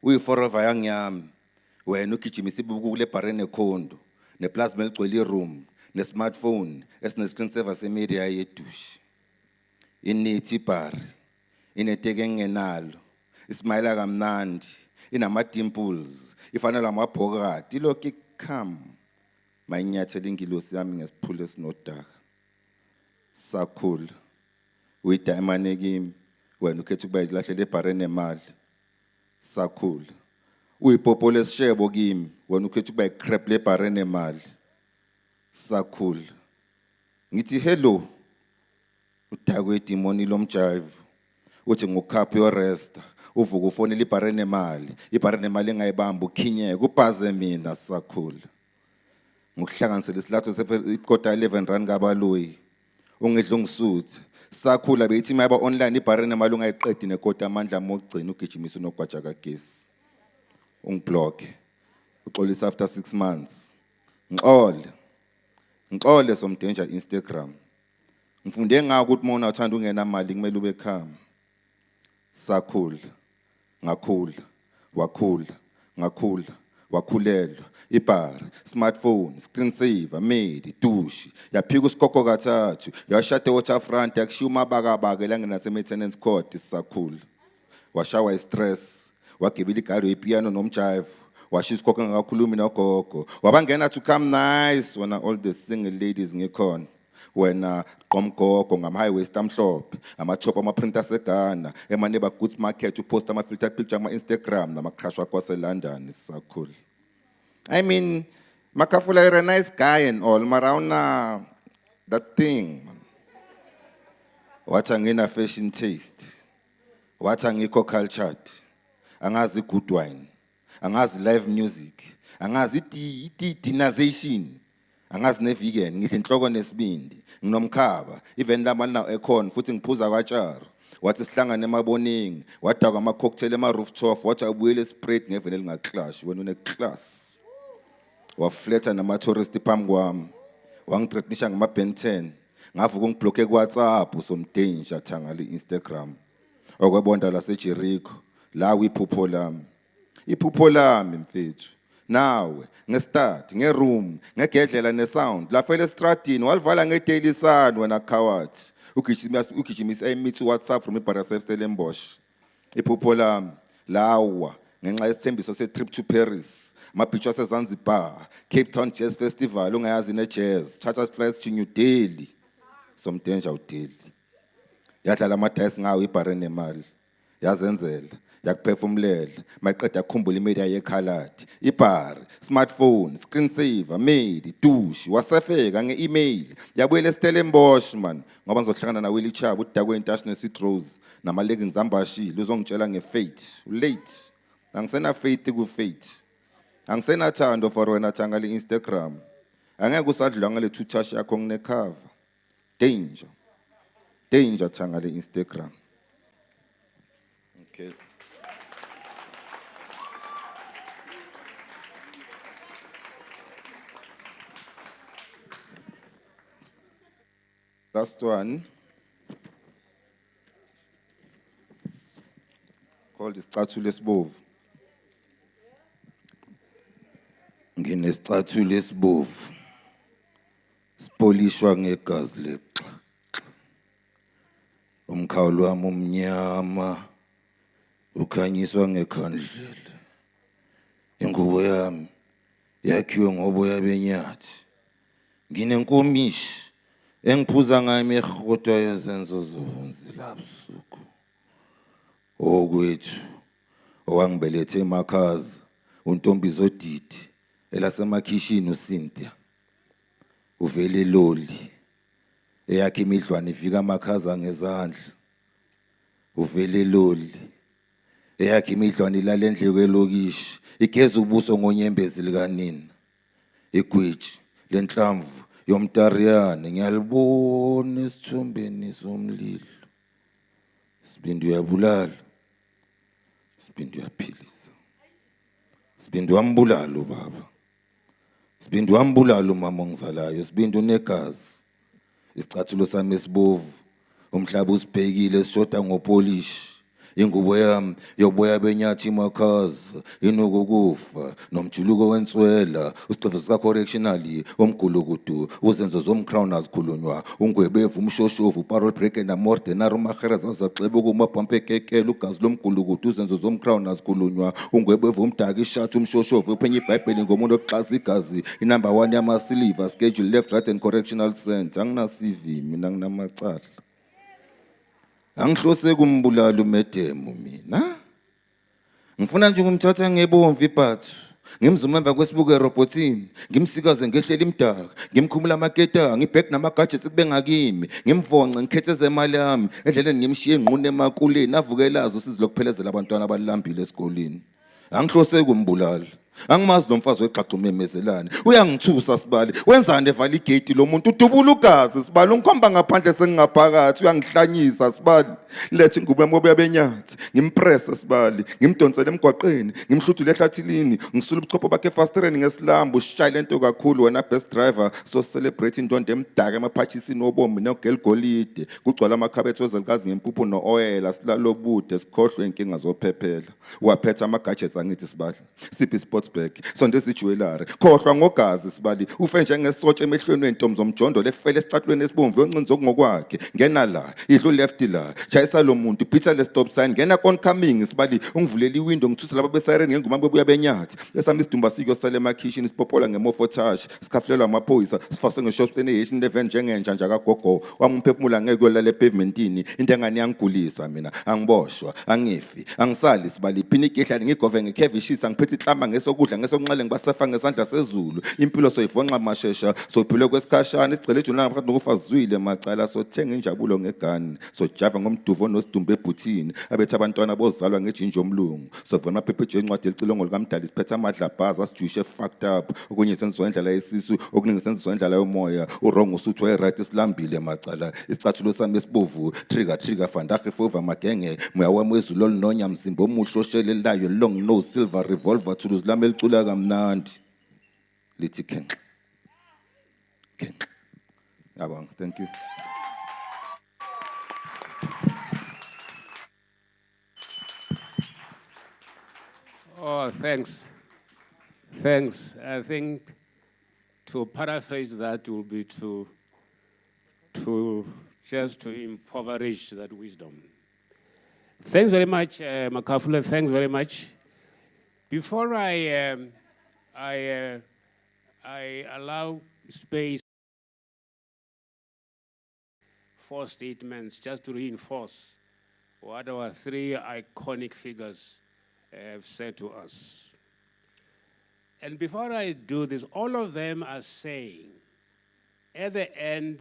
Uyi-forever yangiyami. Wena ugijimisa ibubuku kule barren ekhondo, neplasma eligcwele iroom, ne-smartphone esine-screen saver semedia yedushi. Inithi bar. Ineteke engenalo, ismayila kamnandi, inama-dimples, ifanele amabhokati, ilokhu ikham. Mayinyathela ingilosi yami ngesiphule esinodaka. Sakhula, uyidayimane kimi, wena ukhetha ukuba ilahlela ebhareni nemali. Sakhula, uyipopo lesishebo kimi, wena ukhetha ukuba ikrep lebhareni nemali. Sakhula, ngithi hello, udakwe idimoni lomjive. Uthi ngokukhapha yoresta, uvuka ufonela ibhareni nemali, ibhareni nemali engayibamba ukhinyeke, ubhaze mina sakhula. Ngokuhlanganisela isilatho ikota 11 rand kabaloyi, ungidla ungisuthe. Sakhula beyithi mayaba online ibhareni nemali ungayiqedi nekota amandla amogcina ugijimisa unogwaja kagesi. Ungiblock. Uxolisa after 6 months. Ngixole somdenja Instagram. Ngifunde ngako ukuthi mona uthanda ungena mali kumele ube calm. Sakhula. Ngakhula. Wakhulelwa. Ibhari, smartphone, screensaver, medi, dushi. Yaphika usikoko kathathu. Yashade waterfront yakushiya umabaka langena maintenance court isakhula. Washawa stress. Wagibela igari yepiano nomjive. Washiya isikoko ngakakhulumi nogogo. Wabangena to come nice when all the single ladies ngikhona. Wena qomgogo ngama-high waist amhlophe, ama-chop ama-print aseGhana, ema-neighbor goods market, upost ama-filtered picture ama-Instagram, nama-crush wakho waseLondon, isakhula. I mean, Makafula, you're a nice guy and all, marauna that thing. What angina fashion taste, what angiko cultured, angazi good wine, angazi live music, angazi dinazation, angazi ne-vegan, ngithi inhloko nesibindi, nginomkhaba, even lamali now ekhona, futhi ngiphuza kwatsharo. Wathi sihlangane emaboningi, wadakwa ama-cocktail ema-rooftop, wathi abuyele espread ngevele lingaclash, wena une-class. Wafleta nama-tourist phambi kwami, wangithreatenisha ngama-Ben 10, ngavuka ungibhlokhe ku-WhatsApp, usomdanger thanga le-Instagram. Okwebonda laseJericho, la iphupho lami. Iphupho lami mfethu. Nawe, ngestart, ngeroom, ngegedlela nesound, lafela estradini, walivala ngedaily sun wena khawathi. Ugijimisa imithi WhatsApp from iBarasel Stellenbosch. Iphupho lami, lawa, ngenxa yesithembiso se-trip to Paris. Mapicture aseZanzibar, Cape Town Jazz Festival, ungayazi ne-jazz, charter flights to New Delhi. Somdenja uDelhi. Yadlala amadayisi ngawo ibhareni nemali. Yazenzela, yakuphefumulela, mayiqeda yakhumbula imedia yekhalathi. Ibhari, smartphone, screensaver, medi, dushi, wasefeka nge-email. Yabuyela eStellenbosch man, ngoba ngizohlangana naWillie Chaba, udakwe intashi neSweet Rose, nama-leggings ambashile, uzongitshela nge-fate. Late, angisena faith ku-fate. Angisenathando for wena thanga le-Instagram. Angeke usadlula ngale toothbrush yakho nginecover. Danger thanga le-Instagram. Okay. Last one. It's called isicathulo esibovu. Nginesicathulo esibovu. Sipolishwa ngegazi lexa. Umkhawulo wami umnyama ukhanyiswa ngekhandlela. Ingubo yami yakhiwe ngoboya benyathi. Nginenkomishi engiphuza ngayo imihodwa yezenzo zobunzi labusuku. Okwethu owangibelethe emakhaza untombi zodidi elasemakishini uCynthia. Uvele loli eyakhe imidlwane ifika amakhaza ngezandla. Uvele loli eyakhe imidlwane ilale endleko elokishi igeza ubuso ngonyembezi likanina. Igwiji lenhlamvu yomtariyane ngiyalibona esithombeni somlilo. Sibindi uyabulala, sibindi uyaphilisa. Sibindi wambulala ubaba. Sibindi wambulala umama ongizalayo, sibindi unegazi. Isicathulo sami esibovu, umhlaba usibhekile sishoda ngopolish. Ingubo yami yoboya benyathi imakhaza, inokukufa, nomjuluko wenswela, usiqevu sika-correctionally, omgulukudu, uzenzo zomcrown azikhulunywa, ungwebevu, umshoshovu, parole break namordenari, umahereza zaxebuka, umabhampe ekekela, ugazi lomgulukudu, uzenzo zomcrown azikhulunywa, ungwebevu, umdaka, ishathi, umshoshovu, uphenye ibhayibheli ngomuntu okuxhasa igazi, inumber 1 yamasiliva, schedule left, right and correctional center. Angina-CV, mina nginamacala. Angihlose kumbulala umedemu mina. Ngifuna nje ukumthatha ngebomvu ibhathu. Ngimzuma emva kwesibuko erobotini, ngimsikaze ngehlela imdaka, ngimkhumula amaketa, ngibhek nama-gadgets kube ngakimi, ngimvonce ngikhetheze imali yami, endleleni ngimshiye enqune emakuleni, avukelazo usizi lokuphelezela abantwana abalambile esikoleni. Angihlose kumbulala. Angimazi lo mfazi weqaqa umemezelane. Uyangithusa Sibali. Wenzani evala igate lo muntu udubula ugazi Sibali. Ungikhomba ngaphandle sengingaphakathi uyangihlanyisa Sibali. Lethi ingubo emobe yabenyathi. Ngimpress Sibali. Ngimdonsela emgwaqeni. Ngimhluthule ehlathilini. Ngisula ubuchopho bakhe fastereni ngesilambu. Ushaye lento kakhulu wena best driver. So celebrate indondo emdaka emaphathisini obomi nogelgolide. Kugcwala amakhabethe ozelikazi ngempuphu no-oil. Asilalo bude sikhohlwe inkinga zophephela. Waphetha ama-gadgets angithi Sibali. Siphi sports bag. Sondeza ijewelry. Khohlwa ngogazi Sibali. Ufe njengesotshe emehlweni wentombi zomjondo lefele esicatulweni esibomvu yoncinza okungokwakhe. Ngena la, idlu left la. Chayisa lo muntu, pizza le stop sign. Ngena oncoming Sibali. Ungivulela iwindow ngithusa laba besireni ngengoma bebuya benyathi. Esami isidumba sikho sale emakhishini sipopola ngemofotash. Sikhafulelwa amaphoyisa. Sifase ngeshopsteni ehishini leven njengenja nje akagogo. Wangumphefumula ngeke uyolala epavementini. Into engani yangigulisa mina. Angiboshwa, angifi, angisali Sibali. Phini ikehla ngigove ngekevishisa ngiphethe ihlamba ngesokudla ngesokunxele ngibasefa ngesandla sezulu. Impilo soyivonqa mashesha. Soyiphile kwesikhashana isigcele ejulana phakathi nokufazwile macala sothenga injabulo ngegani. Sojava ngomduvo nosidumbu ebhuthini. Abethe abantwana bozalwa ngejinja omlungu. Sovona amaphepheje encwadi elicilongo likamdali siphethe amadlabhaza sijuyishe fucked up. Okunye senziwa indlela yesisu, okuningi senziwa indlela yomoya. Urongo usuthu wayeright isilambile macala. Isicathulo sami esibovu, trigger fandache fova magenge. Moya wami wezulu olunonya mzimba omuhle oshelelayo long nose silver revolver thuluzi lami elicula kamnandi. Lithi kenxe. Kenxe. Yabonga, thank you. Oh, thanks. Thanks. I think to paraphrase that will be to just to impoverish that wisdom. Thanks very much, Makafula. Thanks very much. Before I allow space for statements, just to reinforce what our three iconic figures have said to us. And before I do this, all of them are saying, at the end,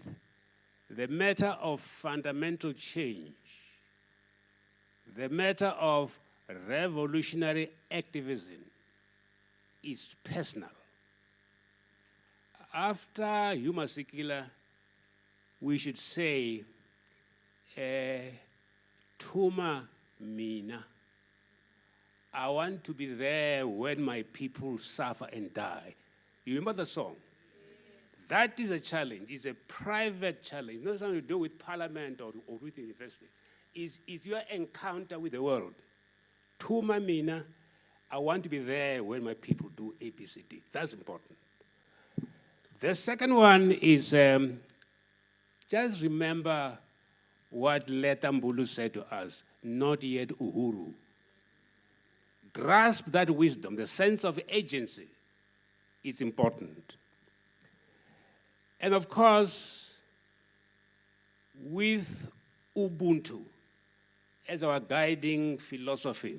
the matter of fundamental change, the matter of revolutionary activism is personal. After Huma Sikila, we should say, Tuma Mina. I want to be there when my people suffer and die. You remember the song? That is a challenge. It's a private challenge. Not something to do with parliament or with the university. It's your encounter with the world. Tuma Mina, I want to be there when my people do ABCD. That's important. The second one is just remember what Letambulu said to us, not yet Uhuru. Grasp that wisdom, the sense of agency is important. And of course, with Ubuntu as our guiding philosophy,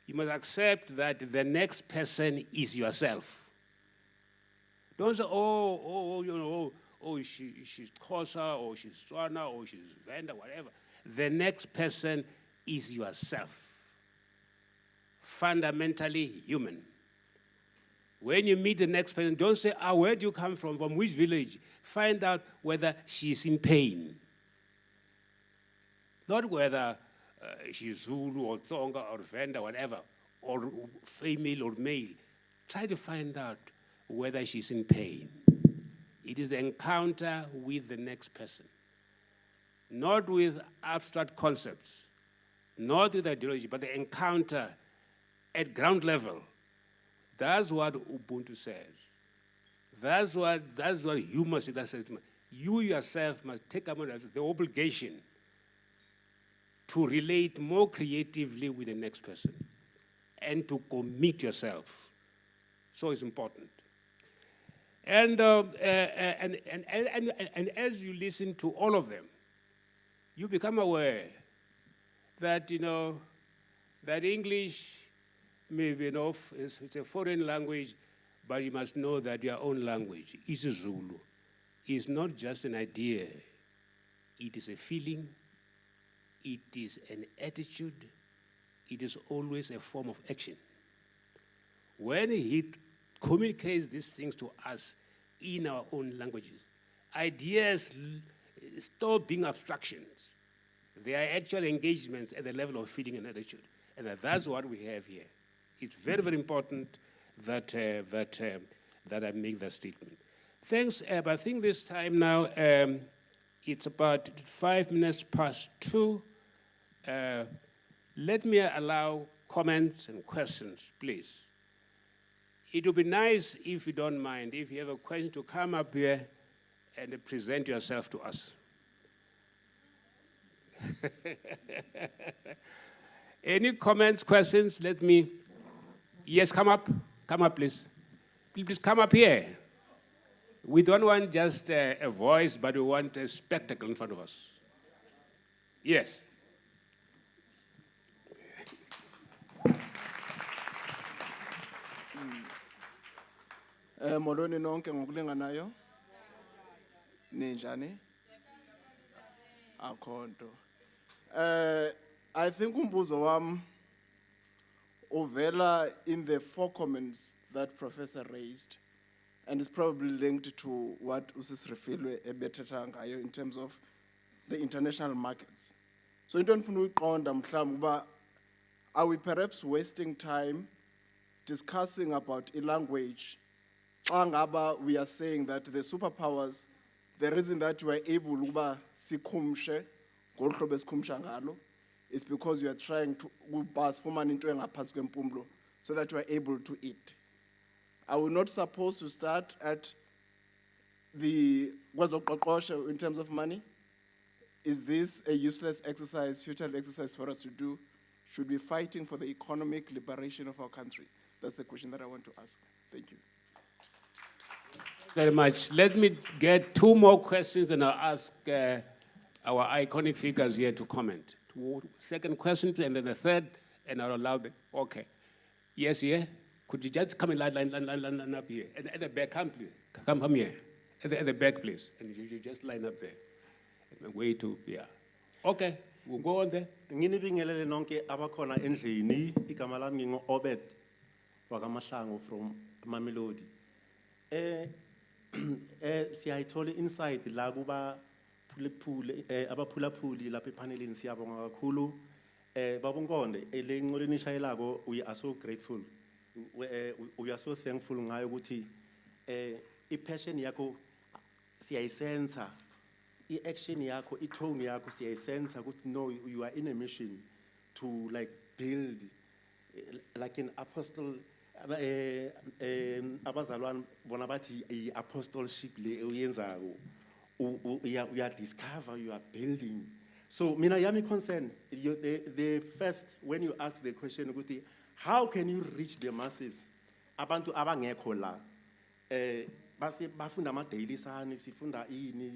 you must accept that the next person is yourself. Don't say, she's Xhosa, or she's Tswana, or she's Venda, whatever. The next person is yourself. Fundamentally human. When you meet the next person, don't say, where do you come from which village? Find out whether she's in pain. Not whether she's Zulu or Tsonga or Venda, whatever, or female or male. Try to find out whether she's in pain. It is the encounter with the next person. Not with abstract concepts, not with ideology, but the encounter at ground level. That's what Ubuntu says. That's what Huma says. You yourself must take upon the obligation to relate more creatively with the next person and to commit yourself. So it's important. And as you listen to all of them, you become aware that, that English maybe it's a foreign language, but you must know that your own language is Zulu. It's not just an idea. It is a feeling. It is an attitude. It is always a form of action. when he communicates these things to us in our own languages, ideas stop being abstractions. They are actual engagements at the level of feeling and attitude. And that's what we have here. It's very, very important that, that I make that statement. Thanks, Eb. I think this time now, it's about 5 minutes past 2. Let me allow comments and questions, please. It would be nice, if you don't mind, if you have a question, to come up here and present yourself to us. Any comments, questions? Let me. Yes, come up, please. Please come up here. We don't want just a voice, but we want a spectacle in front of us. Yes. Molweni nonke ngokulinganayo. Ninjani? Akho nto. I think umbuzo wam uvela in the 4 comments that Professor raised, and it's probably linked to what Usis Refilwe ebethetha ngayo in terms of the international markets. So into endifuna uyiqonda mhlawumbi uba, are we perhaps wasting time discussing about a language xa ngaba we are saying that the superpowers, the reason that we are able uba sikhumshe ngolu hlobo esikhumsha ngalo is because you are trying to sifumane into engaphantsi kwempumlo so that you are able to eat. Are we not supposed to start at the kwezoqoqosho in terms of money? Is this a useless exercise, futile exercise for us to do? Should we be fighting for the economic liberation of our country? That's the question that I want to ask. Thank you. Very much. Let me get 2 more questions, and I'll ask our iconic figures here to comment. 2nd question, and then the 3rd, and I'll allow the. Okay. Yes, yeah. Could you just come and line up here at the back? Come here. At the back, please, and you just line up there. And way to Okay, we'll go on there. Nginibingelele nonke abakhona endlini, igama lami ngingo-Obed wakamahlangu from Mamelodi. Siyayithola insight la kuba abaphulaphuli lapha epanelini, siyabonga kakhulu. Babonkonde le nqoleni ishayelako, we are so grateful. We are so thankful ngayo ukuthi i-passion yakho siyayisensa, i-action yakho, i-tone yakho siyayisensa ukuthi no, you are in a mission to like build like an apostle. Abazalwane bona bathi i-apostleship le uyenzako, you are discover, you are building. So mina yami concern, the first, when you ask the question ukuthi how can you reach the masses, abantu abangekho la, base bafunda ama daily sani, sifunda ini,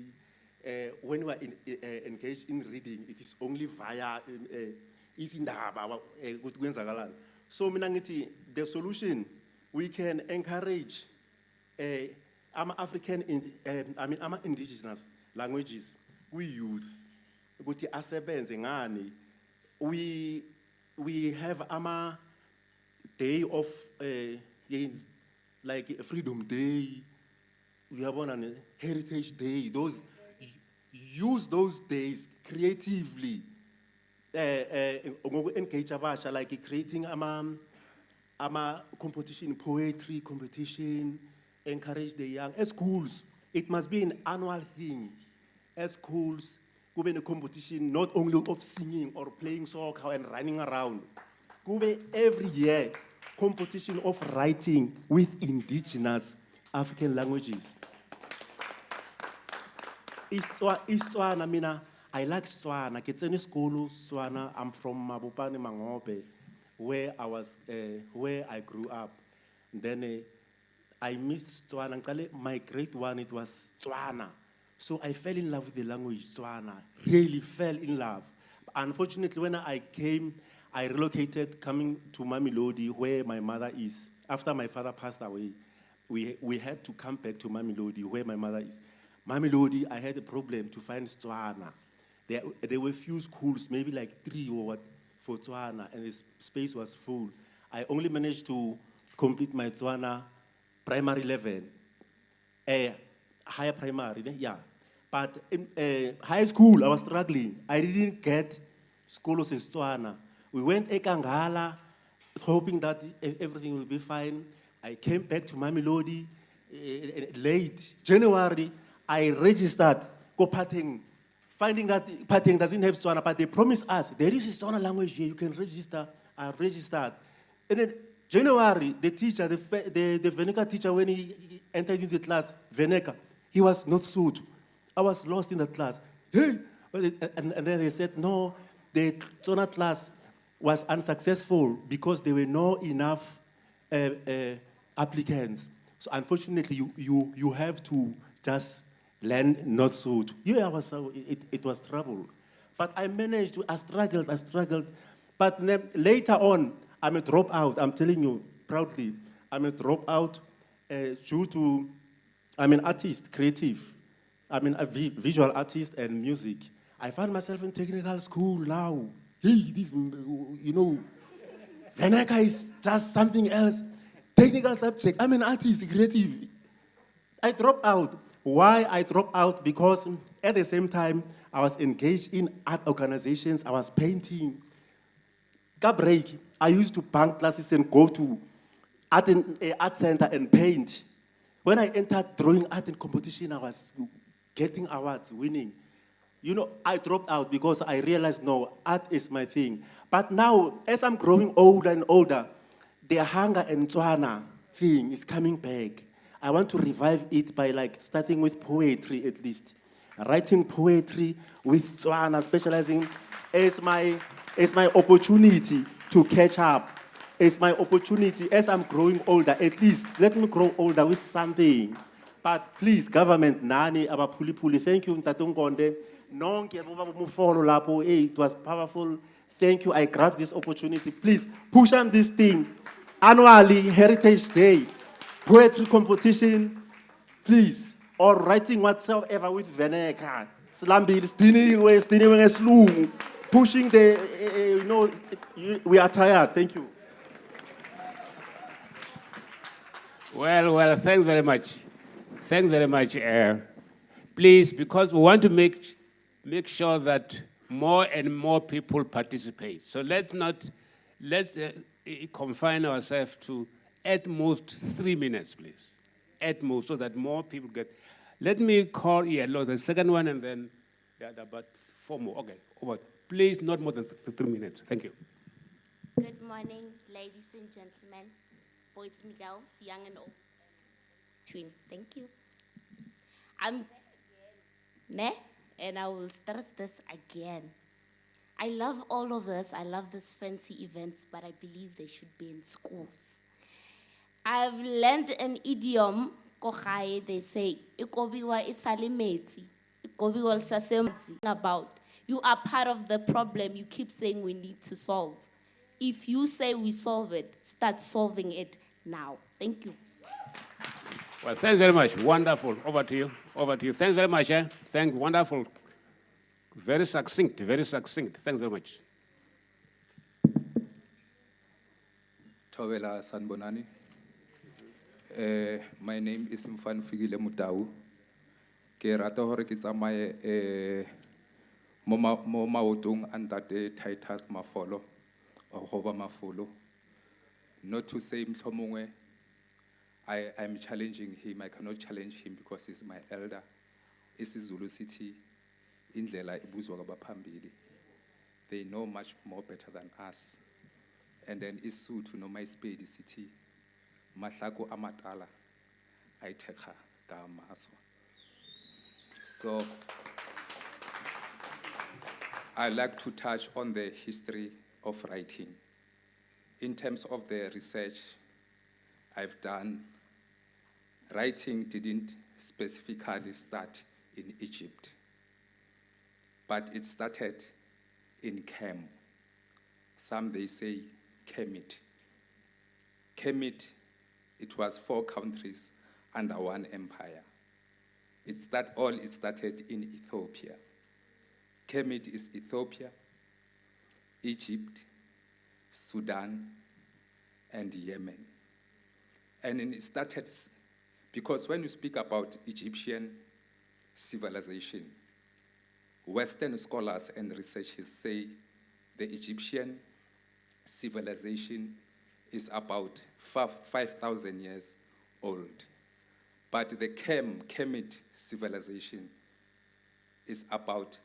when we are engaged in reading, it is only via izindaba ukuthi kwenzakalani. So mina ngithi the solution, we can encourage African, indigenous languages, we youth, ukuthi asebenze ngani. We have a day of like Freedom Day, we have on Heritage Day. Use those days creatively. Engage abasha, like creating a competition, poetry competition, encourage the young. At schools, it must be an annual thing. At schools, go be a competition not only of singing or playing soccer and running around. Go be every year competition of writing with indigenous African languages. Istswana, mina, I like Swana. Ketseni skolu Swana. I'm from Mabopane Mangope, where I grew up. Then I missed Swana. My grade 1, it was Swana. So I fell in love with the language Swana. Really fell in love. Unfortunately, when I came, I relocated, coming to Mamelodi, where my mother is. After my father passed away, we had to come back to Mamelodi, where my mother is. Mamelodi, I had a problem to find Swana. There were few schools, maybe like 3 or what, for Tswana, and the space was full. I only managed to complete my Tswana primary level. Higher primary, yeah. But in high school, I was struggling. I didn't get scholos in Tswana. We went Ekangala, hoping that everything will be fine. I came back to Mamelodi late January. I registered go Pateng, finding that Pateng doesn't have Tswana, but they promised us there is a Tswana language here. You can register. I registered, and then January, the teacher, the Veneka teacher, when he entered into the class, Veneka, he was not suit. I was lost in the class. Hey! And then they said, no, the Tswana class was unsuccessful because there were not enough applicants. So unfortunately, you have to just learn not suit. Yeah, it was trouble. But I managed to, I struggled. But then later on, I'm a dropout. I'm telling you proudly, I'm a dropout due to, I'm an artist, creative. I'm a visual artist and music. I found myself in technical school now. Hey, this, you know, Veneka is just something else. Technical subjects, I'm an artist, creative. I dropped out. Why I dropped out? Because at the same time, I was engaged in art organizations. I was painting. Got break. I used to bunk classes and go to art center and paint. When I entered drawing art and competition, I was getting awards, winning. You know, I dropped out because I realized, no, art is my thing. But now, as I'm growing older and older, the hunger and Tswana thing is coming back. I want to revive it by like starting with poetry at least. Writing poetry with Tswana, specializing as my opportunity to catch up. It's my opportunity as I'm growing older, at least let me grow older with something. But please, government, nani, abapuli, thank you, Ntatungonde. Nonke, mufolo lapo, it was powerful. Thank you, I grabbed this opportunity. Please, push on this thing. Annually, Heritage Day, poetry competition, please, or writing whatsoever with Veneka. Slambil, Slung, pushing the, you know, we are tired. Thank you. Well, thanks very much. Thanks very much. Please, because we want to make sure that more and more people participate. So let's confine ourselves to at most 3 minutes, please. At most, so that more people get. Let me call Yellow, the second one, and then the other, about 4 more. Okay, over. Please, not more than 3 minutes. Thank you. Good morning, ladies and gentlemen, boys and girls, young and old. Twin, thank you. I'm back again, and I will stress this again. I love all of this. I love these fancy events, but I believe they should be in schools. I've learned an idiom, kogae, they say, "Ikobiwa isale metsi, ikobiwa lisase metsi." About you are part of the problem you keep saying we need to solve. If you say we solve it, start solving it now. Thank you. Well, thanks very much. Wonderful. Over to you. Over to you. Thanks very much. Thank you. Wonderful. Very succinct. Very succinct. Thanks very much. Thobela Sanbonani. My name is Mfan Figile Mutau. Ke rata hore ke tsamaye mo maotong Ntate Titus Mafolo or Hoba Mafolo. Not to say mhlomongwe I'm challenging him. I cannot challenge him because he's my elder. IsiZulu sithi indlela ibuzwa kwabaphambili. They know much more better than us. And then iSuthu noma iSpedi sithi mahlako amatala ayithekha kamaswa. So I'd like to touch on the history of writing. In terms of the research I've done, writing didn't specifically start in Egypt, but it started in Kem. Some they say Kemet. Kemet, it was 4 countries under one empire. It started in Ethiopia. Kemet is Ethiopia, Egypt, Sudan, and Yemen. And then it started, because when you speak about Egyptian civilization, Western scholars and researchers say the Egyptian civilization is about 5,000 years old. But the Kemet civilization is about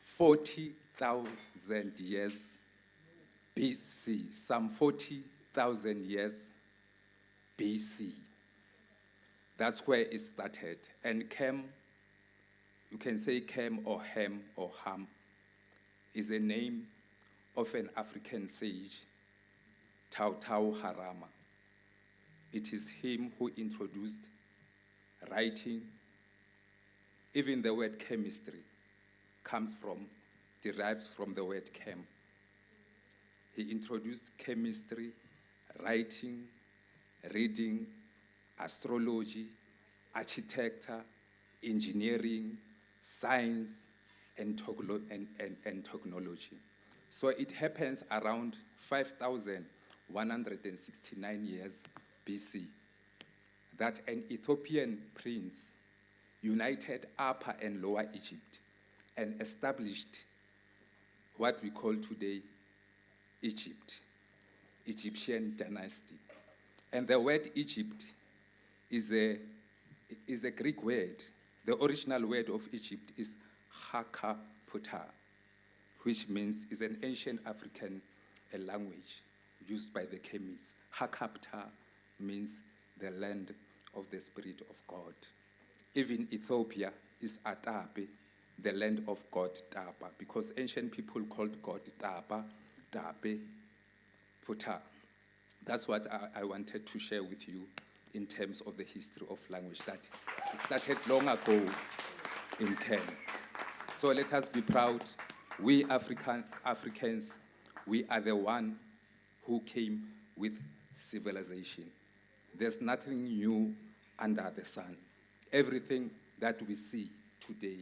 40,000 years BC, some 40,000 years BC. That's where it started. And Kem, you can say Kem or Hem or Ham, is a name of an African sage, Tau Tau Harama. It is him who introduced writing. Even the word chemistry derives from the word chem. He introduced chemistry, writing, reading, astrology, architecture, engineering, science, and technology. So it happens around 5,169 years BC that an Ethiopian prince united Upper and Lower Egypt and established what we call today Egypt, Egyptian dynasty. And the word Egypt is a Greek word. The original word of Egypt is Hakaputa, which means is an ancient African language used by the chemists. Hakaputa means the land of the Spirit of God. Even Ethiopia is Atape, the land of God Tapa, because ancient people called God Tapa, Tape, Puta. That's what I wanted to share with you in terms of the history of language that started long ago in Kem. So let us be proud. We Africans, we are the one who came with civilization. There's nothing new under the sun. Everything that we see today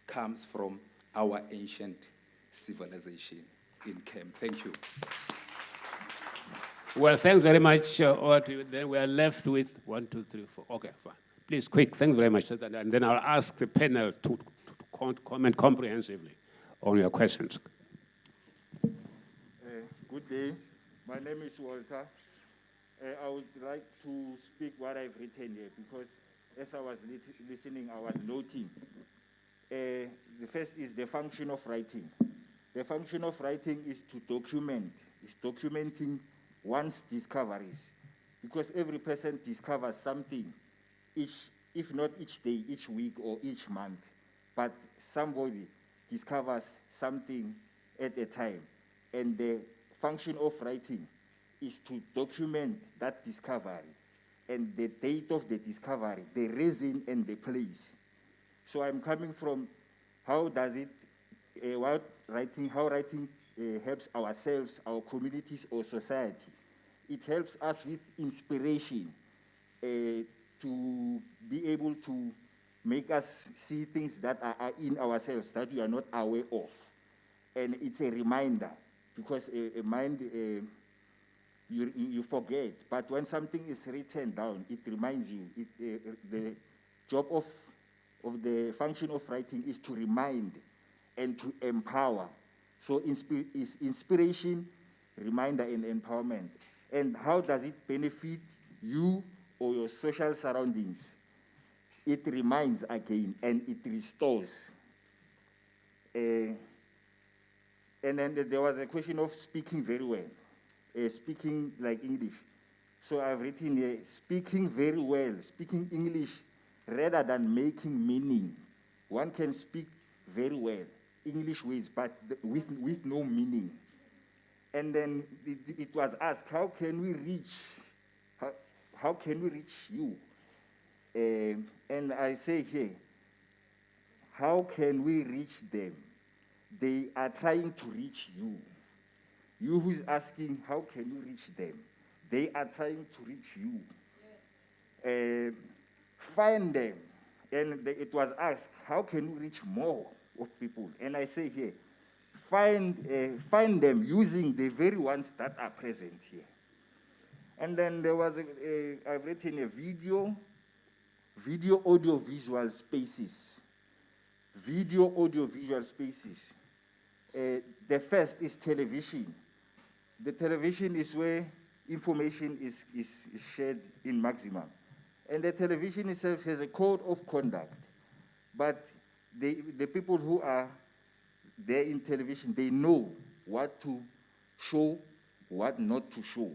comes from our ancient civilization in Kem. Thank you. Well, thanks very much. All to you. Then we are left with 1, 2, 3, 4. Okay, fine. Please, quick. Thanks very much. And then I'll ask the panel to comment comprehensively on your questions. Good day. My name is Walter. I would like to speak what I've written here because as I was listening, I was noting. The first is the function of writing. The function of writing is to document. It's documenting one's discoveries, because every person discovers something, if not each day, each week, or each month, but somebody discovers something at a time. And the function of writing is to document that discovery and the date of the discovery, the reason and the place. So I'm coming from how writing helps ourselves, our communities, or society. It helps us with inspiration to be able to make us see things that are in ourselves that we are not aware of. And it's a reminder, because a mind, you forget. But when something is written down, it reminds you. The job of the function of writing is to remind and to empower. So is inspiration, reminder, and empowerment. And how does it benefit you or your social surroundings? It reminds again, and it restores. And then there was a question of speaking very well, speaking like English. So I've written here, speaking very well, speaking English rather than making meaning. One can speak very well English words, but with no meaning. And then it was asked, how can we reach you? And I say here, how can we reach them? They are trying to reach you. You who's asking, how can you reach them? They are trying to reach you. Yes. Find them. And it was asked, how can we reach more of people? And I say here, find them using the very ones that are present here. And then there was, I've written a video, audio-visual spaces. Video, audio-visual spaces. The first is television. The television is where information is shared in maximum. And the television itself has a code of conduct. But the people who are there in television, they know what to show, what not to show.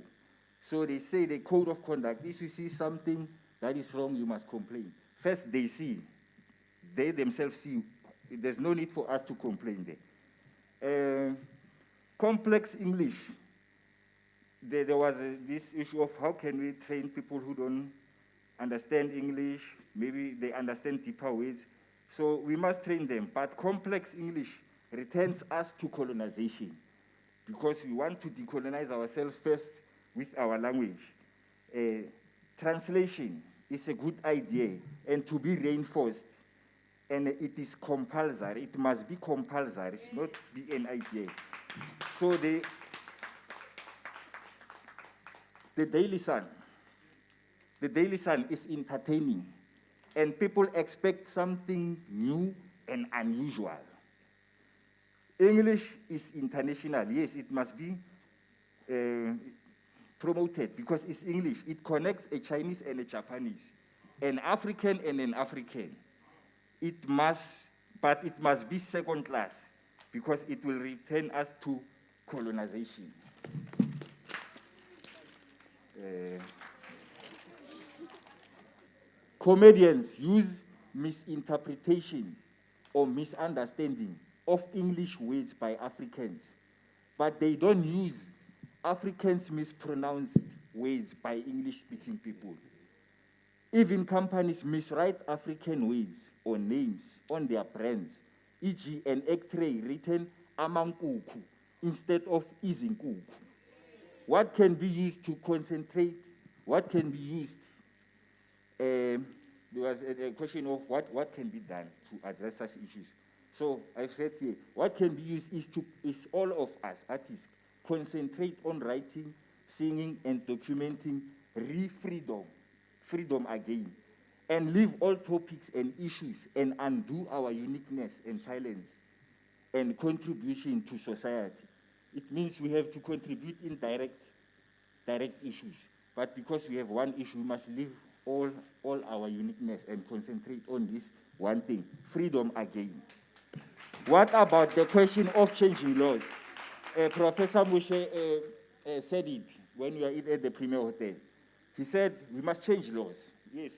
So they say the code of conduct, if you see something that is wrong, you must complain. First, they see. They themselves see. There's no need for us to complain there. Complex English. There was this issue of how can we train people who don't understand English, maybe they understand deeper ways. So we must train them. But complex English returns us to colonization because we want to decolonize ourselves first with our language. Translation is a good idea and to be reinforced. And it is compulsory. It must be compulsory. It's not be an idea. So the Daily Sun. The Daily Sun is entertaining, and people expect something new and unusual. English is international. Yes, it must be promoted because it's English. It connects a Chinese and a Japanese, an African and an African. But it must be second class because it will return us to colonization. Comedians use misinterpretation or misunderstanding of English words by Africans, but they don't use Africans' mispronounced words by English-speaking people. Even companies miswrite African words or names on their brands, e.g. an X-ray written Amankuku instead of Izinkuku. What can be used to concentrate? What can be used? There was a question of what can be done to address such issues. So I've said here, what can be used is all of us, artists, concentrate on writing, singing, and documenting freedom again, and leave all topics and issues and undo our uniqueness and talents and contribution to society. It means we have to contribute in direct issues. But because we have one issue, we must leave all our uniqueness and concentrate on this one thing, freedom again. What about the question of changing laws? Professor Moshe said it when we were at the Premier Hotel. He said we must change laws. Yes,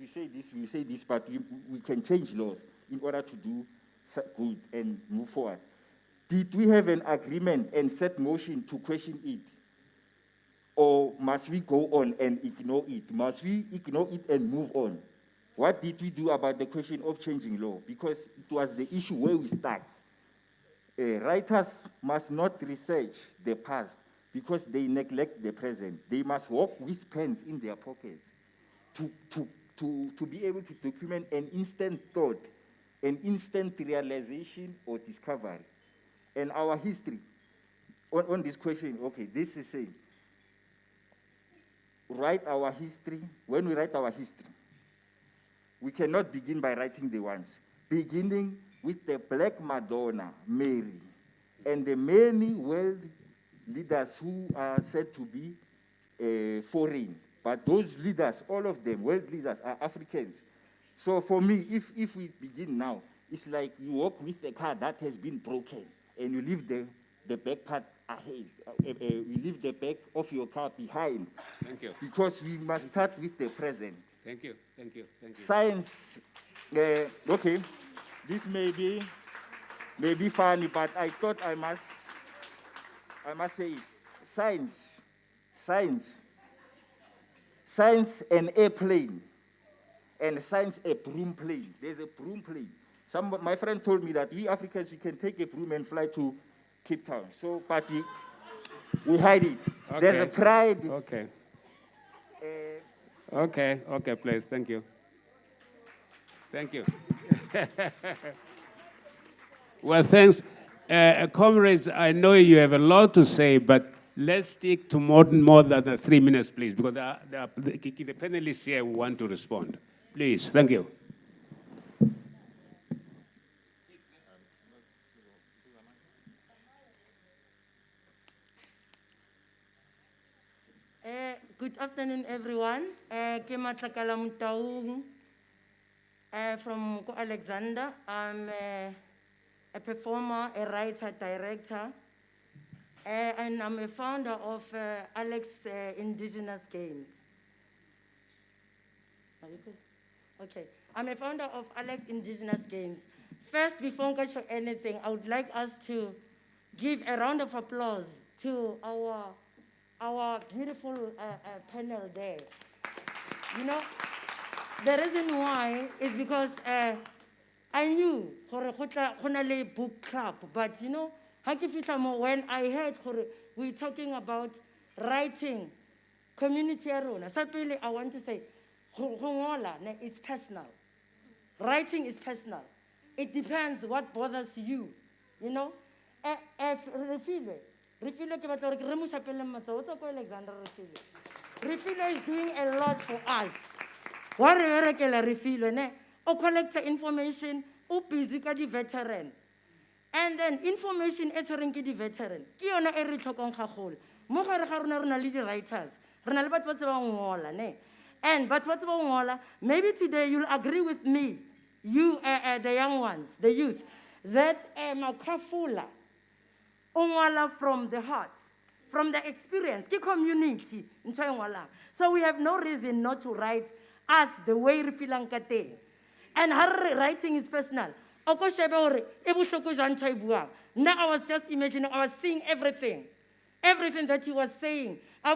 we say this, but we can change laws in order to do good and move forward. Did we have an agreement and set motion to question it? Or must we go on and ignore it? Must we ignore it and move on? What did we do about the question of changing law? Because it was the issue where we start. Writers must not research the past because they neglect the present. They must walk with pens in their pockets to be able to document an instant thought, an instant realization or discovery. And our history, on this question, okay, this is saying, write our history. When we write our history, we cannot begin by writing the ones. Beginning with the Black Madonna, Mary, and the many world leaders who are said to be foreign. But those leaders, all of them, world leaders, are Africans. So for me, if we begin now, it's like you walk with a car that has been broken, and you leave the back part ahead. You leave the back of your car behind. Thank you. Because we must start with the present. Thank you. Science, okay, this may be funny, but I thought I must say it. Science an airplane, and science a broom plane. There's a broom plane. My friend told me that we Africans, we can take a broom and fly to Cape Town. So, but we hide it. Okay. There's a pride. Okay. Okay, please. Thank you. Well, thanks. Comrades, I know you have a lot to say, but let's stick to more than the 3 minutes, please, because the panelists here want to respond. Please, thank you. Good afternoon, everyone. Ke Matlakala Mutaung, from Alexander. I'm a performer, a writer, director, and I'm a founder of Alex Indigenous Games. Are you good? Okay. I'm a founder of Alex Indigenous Games. First, before I show anything, I would like us to give a round of applause to our beautiful panel there. You know, the reason why is because I knew a book club, but you know, when I heard we're talking about writing, community arena, so I want to say, it's personal. Writing is personal. It depends what bothers you, you know. Refilo ke batla gore ke re mo shapelle matsogo tsa ko Alexander Refilo. Refilo is doing a lot for us. Wa re berekela Refilo ne o collect information o busy ka di veteran. And then information e tshwereng ke di veteran ke yona e re tlhokang gagolo. Mo gare ga rona le di writers. Rena le batho ba tsebang ngola ne. And batho ba tsebang ngola, maybe today you'll agree with me, you the young ones, the youth, that Makafula Ongwala from the heart, from the experience, the community. So we have no reason not to write us the way we feel. And her writing is personal. Now I was just imagining, I was seeing everything that he was saying. I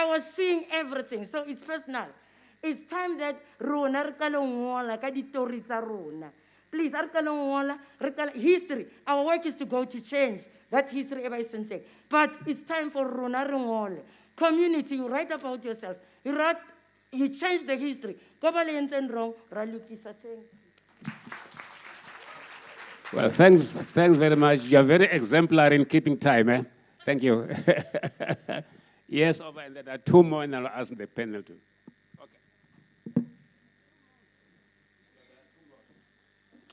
was seeing everything. So it's personal. It's time that please, history. Our work is to go to change that history ever isn't. But it's time for Rona. Community, you write about yourself. You change the history. Well, thanks very much. You are very exemplary in keeping time. Eh? Thank you. Yes, over, and there are two more, and I'll ask the panel to.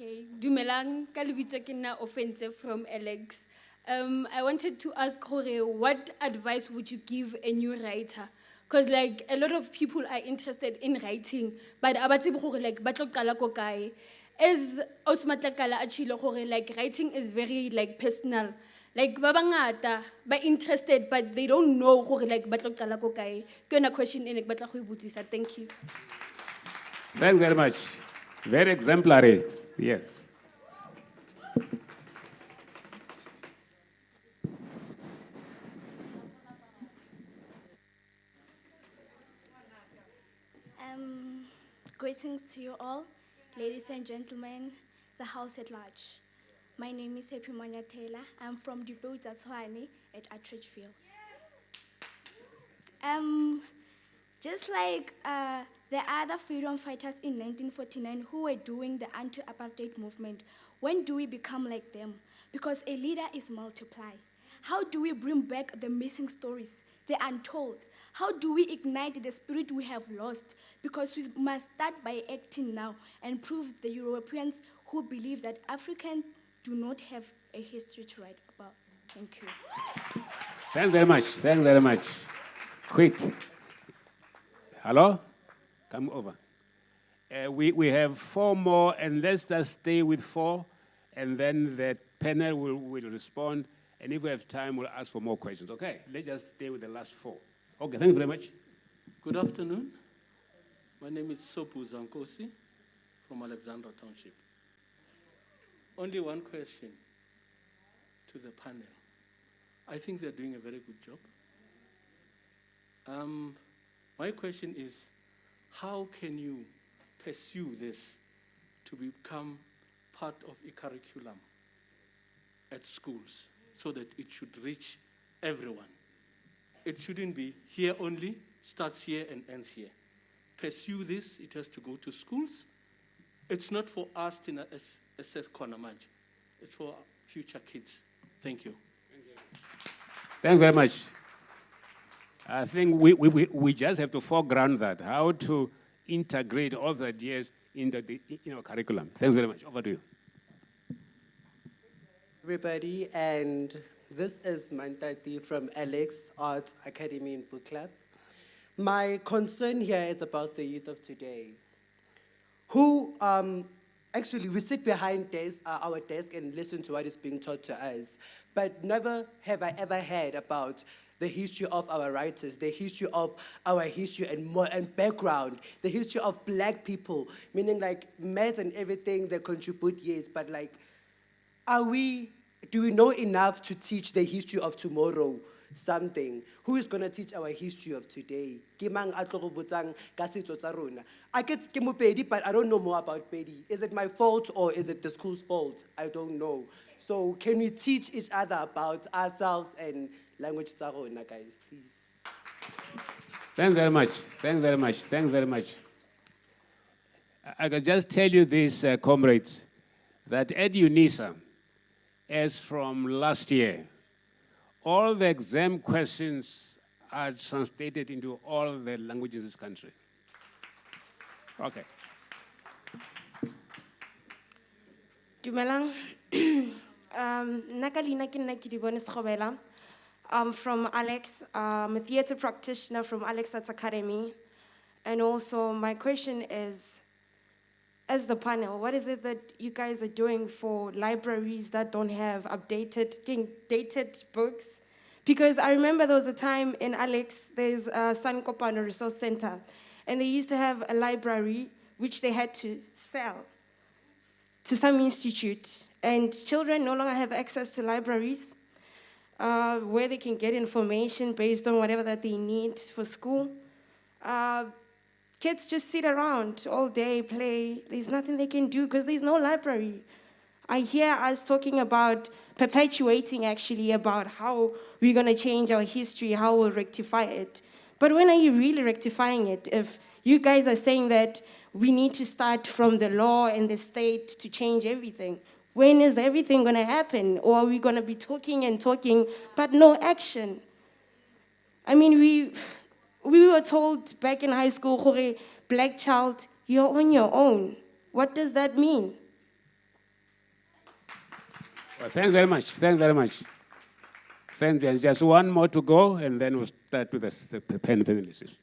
Okay, dumelang ka lebitso ke nna offensive from Alex. I wanted to ask Jorge, what advice would you give a new writer? Because like a lot of people are interested in writing, but abatsebe gore like ba tlo qala ko kae. As Osmatlakala achilo gore like writing is very like personal. Like ba bangata ba interested, but they don't know gore like ba tlo qala ko kae. Ke yona question e ne ke batla go e botsisa. Thank you. Thanks very much. Very exemplary. Yes. Greetings to you all, ladies and gentlemen, the house at large. My name is Happy Manya Taylor. I'm from Dibouta Tshwane at Atteridgeville. Just like the other freedom fighters in 1949 who were doing the anti-apartheid movement, when do we become like them? Because a leader is multiply. How do we bring back the missing stories, the untold? How do we ignite the spirit we have lost? Because we must start by acting now and prove the Europeans who believe that Africans do not have a history to write about. Thank you. Thanks very much. Thanks very much. Quick. Hello? Come over. We have 4 more, and let's just stay with 4, and then the panel will respond, and if we have time, we'll ask for more questions. Okay, let's just stay with the last 4. Okay, thanks very much. Good afternoon. My name is Sopu Zankosi from Alexandra Township. Only one question to the panel. I think they're doing a very good job. My question is, how can you pursue this to become part of a curriculum at schools so that it should reach everyone? It shouldn't be here only, starts here and ends here. Pursue this, it has to go to schools. It's not for us, Tina, as Konamaj. It's for future kids. Thank you. Thank you. Thanks very much. I think we just have to foreground that, how to integrate all the ideas into the curriculum. Thanks very much. Over to you. Everybody, and this is Mantati from Alex Arts Academy and Book Club. My concern here is about the youth of today, who actually we sit behind our desk and listen to what is being taught to us, but never have I ever heard about the history of our writers, the history of our history and background, the history of black people, meaning like maths and everything they contribute, yes, but like, do we know enough to teach the history of tomorrow something? Who is going to teach our history of today? Ke mang a tlo go botsang ka setso tsa rona? I get ke Mopedi, but I don't know more about Pedi. Is it my fault or is it the school's fault? I don't know. So can we teach each other about ourselves and language tsa rona, guys, please? Thanks very much. Thanks very much. Thanks very much. I can just tell you this, comrades, that at UNISA, as from last year, all the exam questions are translated into all the languages in this country. Okay. Dumelang. Nakalina kinaki dibone Schobela. I'm from Alex. I'm a theater practitioner from Alex Arts Academy. And also my question is, as the panel, what is it that you guys are doing for libraries that don't have dated books? Because I remember there was a time in Alex, there's a San Kopano Resource Center, and they used to have a library which they had to sell to some institute. And children no longer have access to libraries where they can get information based on whatever that they need for school. Kids just sit around all day, play. There's nothing they can do because there's no library. I hear us talking about perpetuating, actually, about how we're going to change our history, how we'll rectify it. But when are you really rectifying it? If you guys are saying that we need to start from the law and the state to change everything, when is everything going to happen? Or are we going to be talking and talking, but no action? I mean, we were told back in high school, black child, you're on your own. What does that mean? Well, thanks very much. Thanks very much. Thanks. There's just one more to go, and then we'll start with the panelists.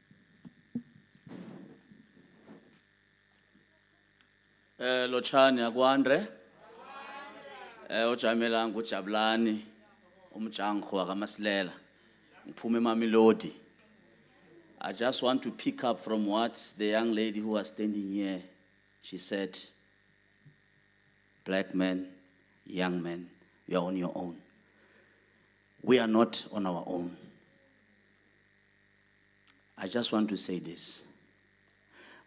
Lochani akwandre. Ojamela ngujabulani umjangho wakaMasilela. Ngiphume eMamelodi. I just want to pick up from what the young lady who was standing here, she said, black men, young men, you are on your own. We are not on our own. I just want to say this.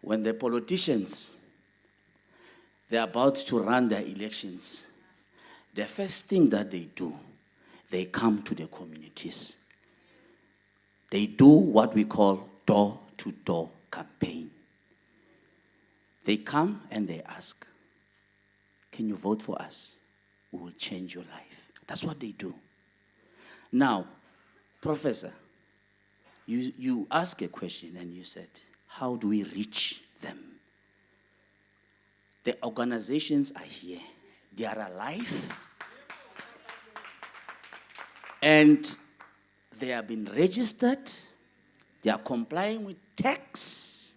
When the politicians, they're about to run their elections, the first thing that they do, they come to the communities. They do what we call door-to-door campaign. They come and they ask, can you vote for us? We will change your life. That's what they do. Now, Professor, you asked a question and you said, how do we reach them? The organizations are here. They are alive. And they have been registered. They are complying with tax.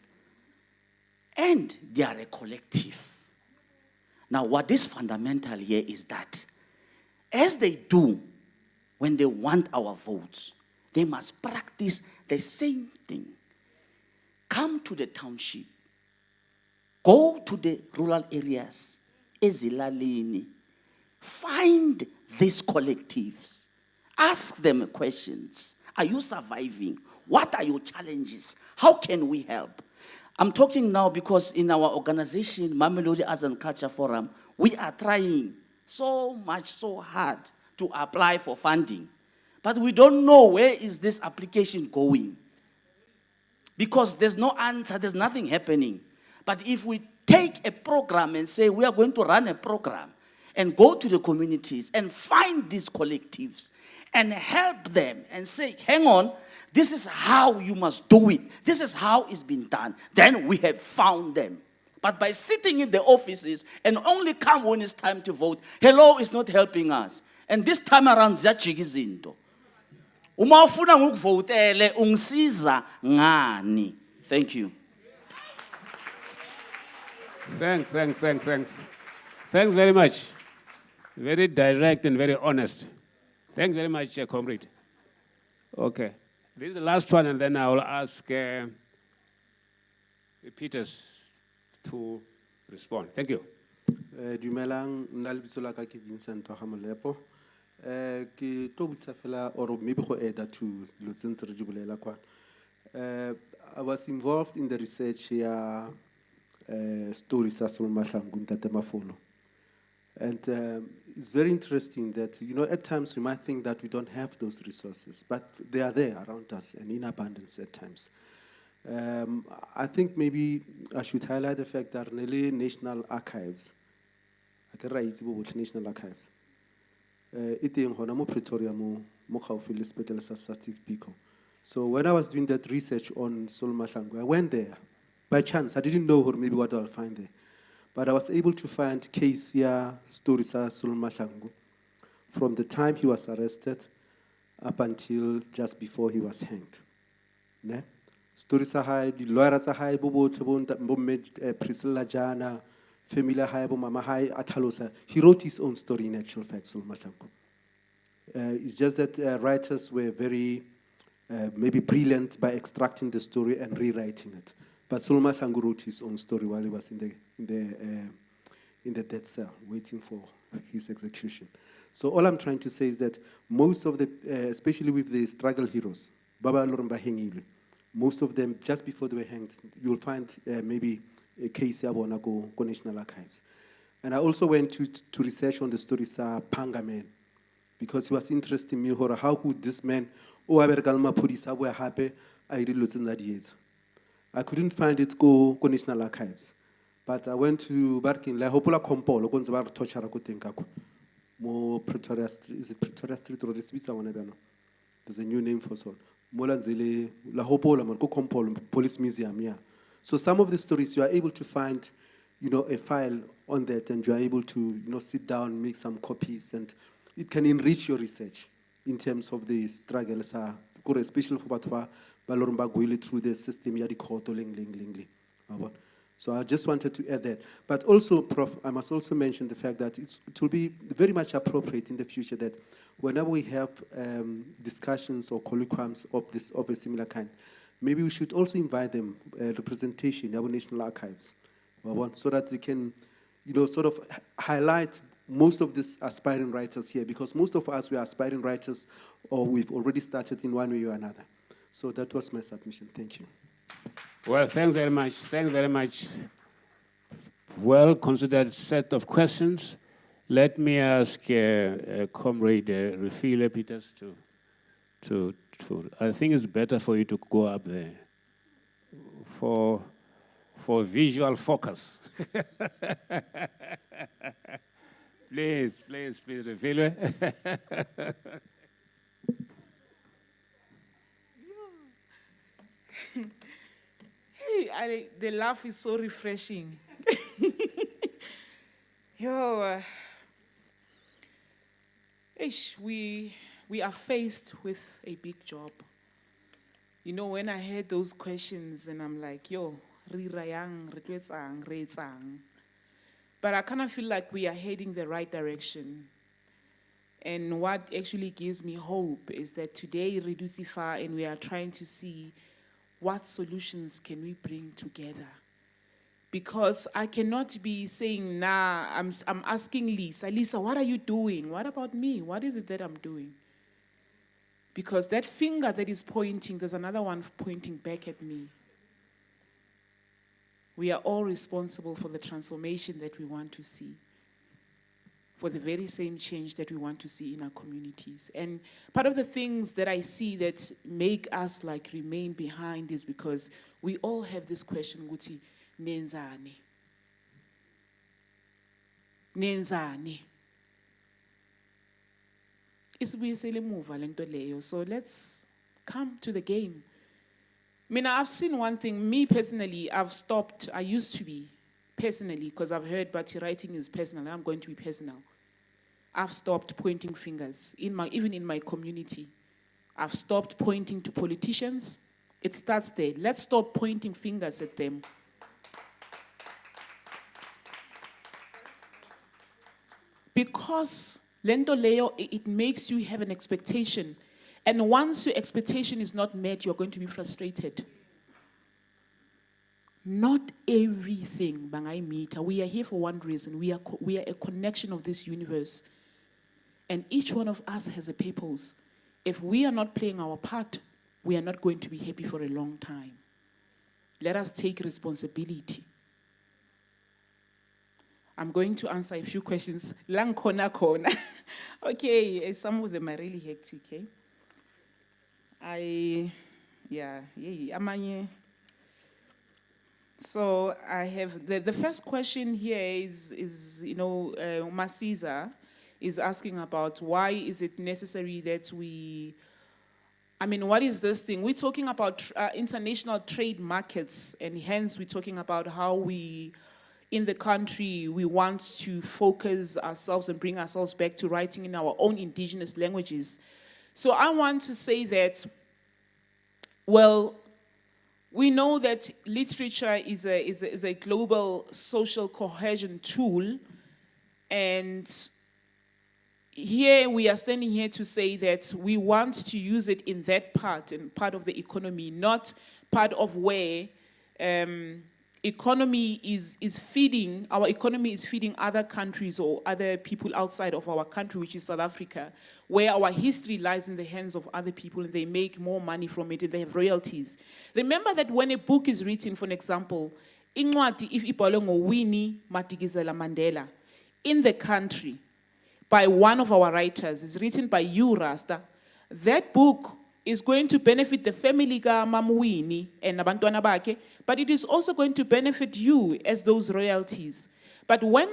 And they are a collective. Now, what is fundamental here is that, as they do when they want our votes, they must practice the same thing. Come to the township. Go to the rural areas. Ezilalini. Find these collectives. Ask them questions. Are you surviving? What are your challenges? How can we help? I'm talking now because in our organization, Mamelodi Arts and Culture Forum, we are trying so much, so hard to apply for funding. But we don't know where is this application going. Because there's no answer, there's nothing happening. But if we take a program and say we are going to run a program and go to the communities and find these collectives and help them and say, hang on, this is how you must do it. This is how it's been done. Then we have found them. But by sitting in the offices and only come when it's time to vote, hello is not helping us. And this time around, ziyajika izinto. Uma ufuna ngikuvotele ungisiza ngani? Thank you. Thanks. Thanks very much. Very direct and very honest. Thanks very much, comrade. Okay. This is the last one, and then I will ask Peters to respond. Thank you. Dumelang, nna lebitso la ka ke Vincent wa Gamolepo. Ke tlo botsa fela or maybe go add to dilo tse ntse re di bolela kwana. I was involved in the research ya stories sa Sol Mahlangu Ntate Mafolo. And it's very interesting that, you know, at times we might think that we don't have those resources, but they are there around us and in abundance at times. I think maybe I should highlight the fact that Nele National Archives, National Archives, iteng hona mo Pretoria mo gaufi le sepetlele sa Steve Biko. So when I was doing that research on Sol Mahlangu, I went there by chance. I didn't know maybe what I'll find there. But I was able to find case here, stories of Sol Mahlangu, from the time he was arrested up until just before he was hanged. Ne? Stories of the lawyers of Priscilla Jana, family of Mama Hai Atalosa. He wrote his own story in actual fact, Sol Mahlangu. It's just that writers were very maybe brilliant by extracting the story and rewriting it. But Sol Mahlangu wrote his own story while he was in the death cell, waiting for his execution. So all I'm trying to say is that most of the, especially with the struggle heroes, Baba Lorumba Hengile, most of them, just before they were hanged, you'll find maybe a case Yabona go National Archives. And I also went to research on the stories of Panga Man, because it was interesting me, how could this man, were happy, I really losing that years. I couldn't find it go National Archives. But I went to Barking, La Hopola Compol, Gonzabar Tochara Kutenkaku. More Pretoria Street, is it Pretoria Street or the Switzer? There's a new name for Sol. Molanzele, La Hopola, Marco Compol, Police Museum, yeah. So some of the stories you are able to find, you know, a file on that, and you are able to, you know, sit down, make some copies, and it can enrich your research in terms of the struggle, especially for Batwa. Through the system, so I just wanted to add that. But also, Prof, I must also mention the fact that it will be very much appropriate in the future that whenever we have discussions or colloquiums of a similar kind, maybe we should also invite them representation in our national archives, so that they can, you know, sort of highlight most of these aspiring writers here, because most of us, we are aspiring writers, or we've already started in one way or another. So that was my submission. Thank you. Well, thanks very much. Thanks very much. Well considered set of questions. Let me ask Comrade Refile Peters to. I think it's better for you to go up there for visual focus. Please, Refile. Hey, the laugh is so refreshing. We are faced with a big job. You know, when I heard those questions, and I'm like, but I kind of feel like we are heading the right direction. And what actually gives me hope is that today, Reducify, and we are trying to see what solutions can we bring together? Because I cannot be saying, nah, I'm asking Lisa, what are you doing? What about me? What is it that I'm doing? Because that finger that is pointing, there's another one pointing back at me. We are all responsible for the transformation that we want to see, for the very same change that we want to see in our communities. And part of the things that I see that make us like remain behind is because we all have this question, Guti, nenzani? Nenzani? isibuyisele emuva lento leyo. So let's come to the game. I mean, I've seen one thing. Me personally, I've stopped. I used to be personally, because I've heard, but writing is personal. I'm going to be personal. I've stopped pointing fingers even in my community. I've stopped pointing to politicians. It starts there. Let's stop pointing fingers at them. Because lento leyo, it makes you have an expectation. And once your expectation is not met, you're going to be frustrated. Not everything, Bangai Mita. We are here for one reason. We are a connection of this universe. And each one of us has a purpose. If we are not playing our part, we are not going to be happy for a long time. Let us take responsibility. I'm going to answer a few questions. Lang kona kona. Okay, some of them are really hectic, okay? Amanye. So I have, the first question here is Masiza is asking about why is it necessary that what is this thing? We're talking about international trade markets, and hence we're talking about how we, in the country, we want to focus ourselves and bring ourselves back to writing in our own indigenous languages. So I want to say that, well, we know that literature is a global social cohesion tool, and here we are standing here to say that we want to use it in that part, in part of the economy, not part of where economy is feeding, our economy is feeding other countries or other people outside of our country, which is South Africa, where our history lies in the hands of other people and they make more money from it and they have royalties. Remember that when a book is written, for an example, incwadi if ibhalwe ngoWinnie Madikizela Mandela, in the country, by one of our writers, is written by you, Rasta, that book is going to benefit the family ka Mam Winnie and abantwana bakhe, but it is also going to benefit you as those royalties. But when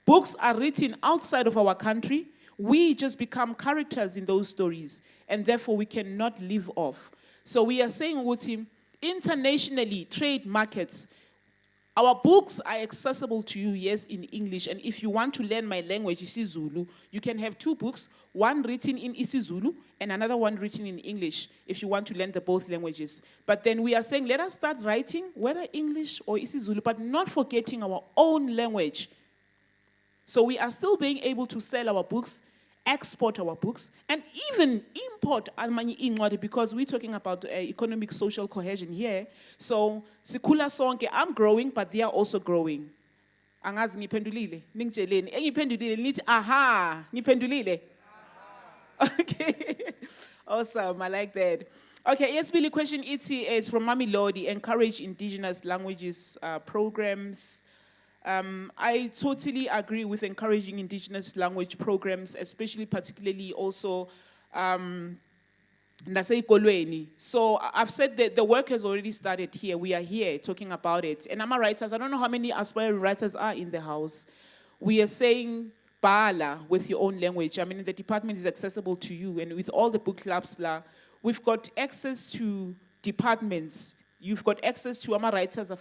books are written outside of our country, we just become characters in those stories, and therefore we cannot live off. So we are saying, Uti, internationally, trade markets, our books are accessible to you, yes, in English. And if you want to learn my language, isiZulu, you can have two books, one written in isiZulu and another one written in English, if you want to learn the both languages. But then we are saying, let us start writing, whether English or isiZulu, but not forgetting our own language. So we are still being able to sell our books, export our books, and even import amanye incwadi, because we're talking about economic social cohesion here. So sikula sonke, I'm growing, but they are also growing. Angazi ngiphendulile, ningitsheleni. Engiphendulile nithi aha, ngiphendulile. Okay. Awesome, I like that. Okay, yes, Billy, question is from Mami Lodi, encourage indigenous languages programs. I totally agree with encouraging indigenous language programs, especially particularly also Naseikolweni. So I've said that the work has already started here. We are here talking about it. And I'm a writers. I don't know how many aspiring writers are in the house. We are saying Bala with your own language. I mean, the department is accessible to you. And with all the book clubs, we've got access to departments. You've got access to our writers,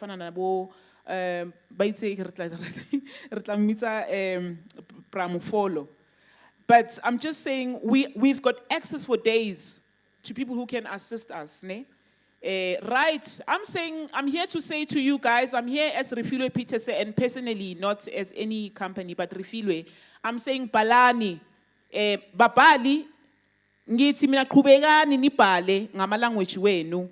but I'm just saying we've got access for days to people who can assist us. Right, I'm here to say to you guys, I'm here as Refilwe Peterson, and personally, not as any company, but Refilwe. I'm saying Balani, Babali, ngithi mina qhubekani nibhale ngama-language wenu.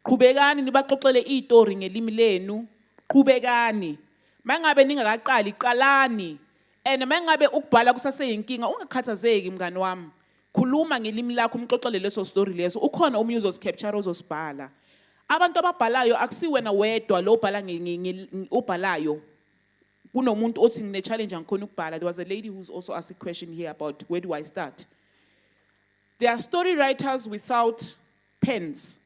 Qhubekani nibaxoxele izitori ngelimi lenu. Qhubekani. Mangabe ningakaqali qalani. And mangabe ukubhala kusaseyinkinga ungakhathazeki mngani wami. Khuluma ngelimi lakho umxoxele leso story leso. Ukhona omunye uzosicapture uzosibhala. Abantu ababhalayo akusiwena wedwa lo bhala obhalayo. Kunomuntu othi ngine challenge angikhona ukubhala. There was a lady who's also asked a question here about where do I start. There are story writers without pens.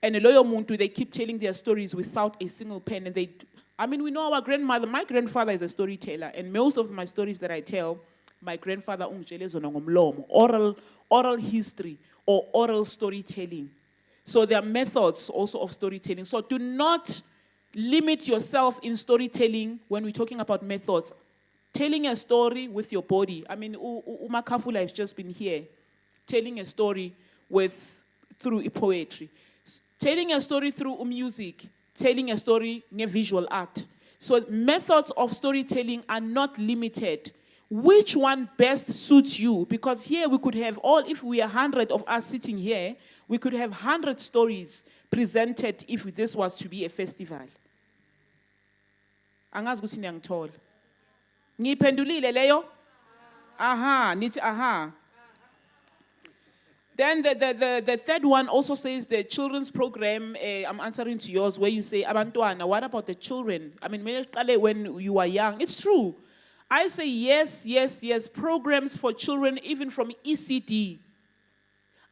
And a loyal muntu, they keep telling their stories without a single pen. And we know our grandmother, my grandfather is a storyteller. And most of my stories that I tell, my grandfather ungitshele zona ngomlomo, oral history or oral storytelling. So there are methods also of storytelling. So do not limit yourself in storytelling when we're talking about methods. Telling a story with your body. I mean, Umakafula has just been here, telling a story through poetry, telling a story through music, telling a story near visual art. So methods of storytelling are not limited. Which one best suits you? Because here we could have if we are 100 of us sitting here, we could have 100 stories presented if this was to be a festival. Angazi ukuthi niyangithola. Ngiphendulile leyo? Aha, nithi aha. Then the third one also says the children's program. I'm answering to yours where you say, Abantwana, what about the children? I mean, when you are young, it's true. I say yes, yes, yes. Programs for children, even from ECD.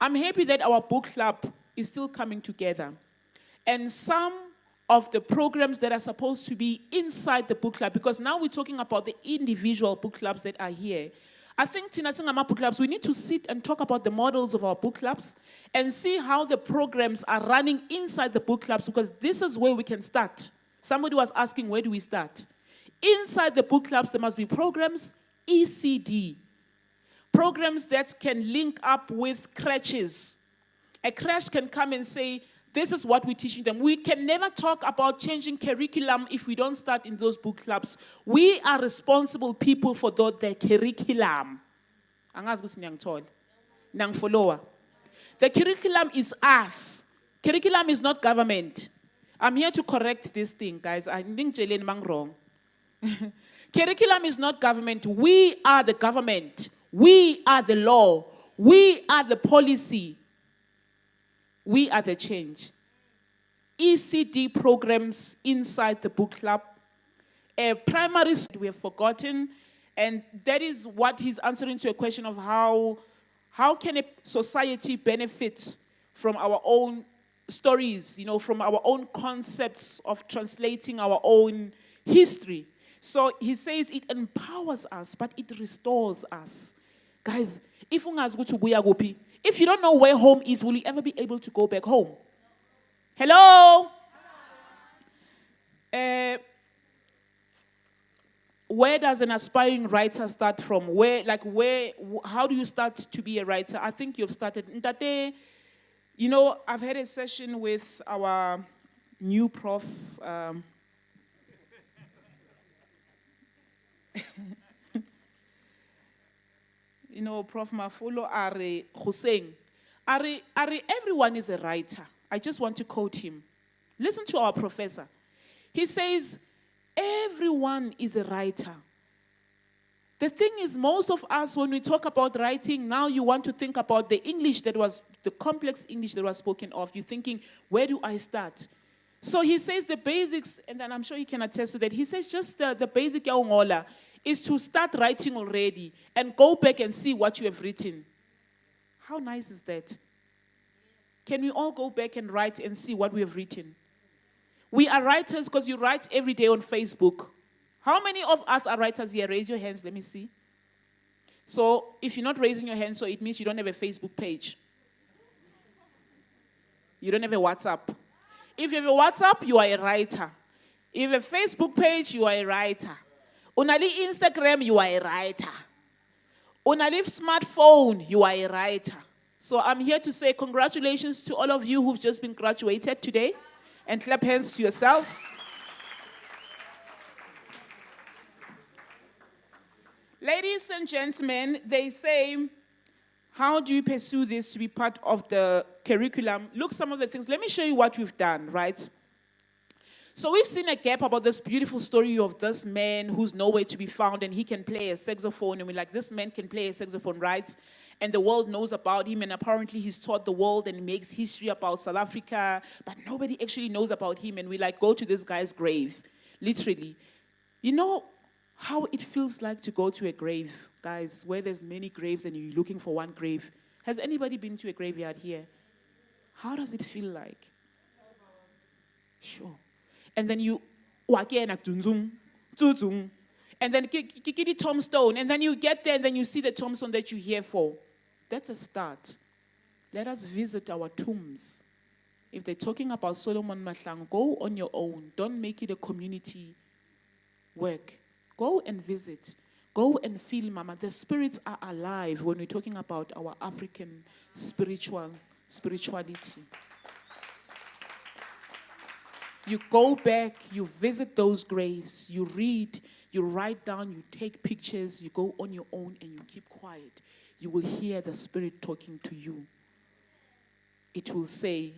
I'm happy that our book club is still coming together. And some of the programs that are supposed to be inside the book club, because now we're talking about the individual book clubs that are here. I think Tina Singama book clubs, we need to sit and talk about the models of our book clubs and see how the programs are running inside the book clubs, because this is where we can start. Somebody was asking, where do we start? Inside the book clubs, there must be programs, ECD. Programs that can link up with crèches. A crèche can come and say, this is what we're teaching them. We can never talk about changing curriculum if we don't start in those book clubs. We are responsible people for the curriculum. The curriculum is us. Curriculum is not government. I'm here to correct this thing, guys. I think Jalen Mang wrong. Curriculum is not government. We are the government. We are the law. We are the policy. We are the change. ECD programs inside the book club. Primary school we have forgotten. And that is what he's answering to a question of how can a society benefit from our own stories, from our own concepts of translating our own history. So he says it empowers us, but it restores us. Guys, if you don't know where home is, will you ever be able to go back home? Hello? Where does an aspiring writer start from? How do you start to be a writer? I think you've started. Ntate, I've had a session with our new prof. Prof Mafulo Are Hussein. Are everyone is a writer. I just want to quote him. Listen to our professor. He says, everyone is a writer. The thing is, most of us, when we talk about writing, now you want to think about the English the complex English that was spoken of. You're thinking, where do I start? So he says the basics, and then I'm sure you can attest to that. He says just the basic yaungola is to start writing already and go back and see what you have written. How nice is that? Can we all go back and write and see what we have written? We are writers because you write every day on Facebook. How many of us are writers here? Raise your hands, let me see. So if you're not raising your hand, so it means you don't have a Facebook page. You don't have a WhatsApp. If you have a WhatsApp, you are a writer. If you have a Facebook page, you are a writer. Unali Instagram, you are a writer. Unali smartphone, you are a writer. So I'm here to say congratulations to all of you who've just been graduated today. And clap hands to yourselves. Ladies and gentlemen, they say, how do you pursue this to be part of the curriculum? Look, some of the things. Let me show you what we've done, right? So we've seen a gap about this beautiful story of this man who's nowhere to be found, and he can play a saxophone. And we're like, this man can play a saxophone, right? And the world knows about him, and apparently he's taught the world and makes history about South Africa, but nobody actually knows about him. And we like, go to this guy's grave, literally. You know how it feels like to go to a grave, guys, where there's many graves and you're looking for one grave. Has anybody been to a graveyard here? How does it feel like? Sure. And then you, And then the tombstone. And then you get there and then you see the tombstone that you're here for. That's a start. Let us visit our tombs. If they're talking about Solomon Mahlang, go on your own. Don't make it a community work. Go and visit. Go and feel, Mama. The spirits are alive when we're talking about our African spirituality. You go back, you visit those graves, you read, you write down, you take pictures, you go on your own and you keep quiet. You will hear the Spirit talking to you. It will say,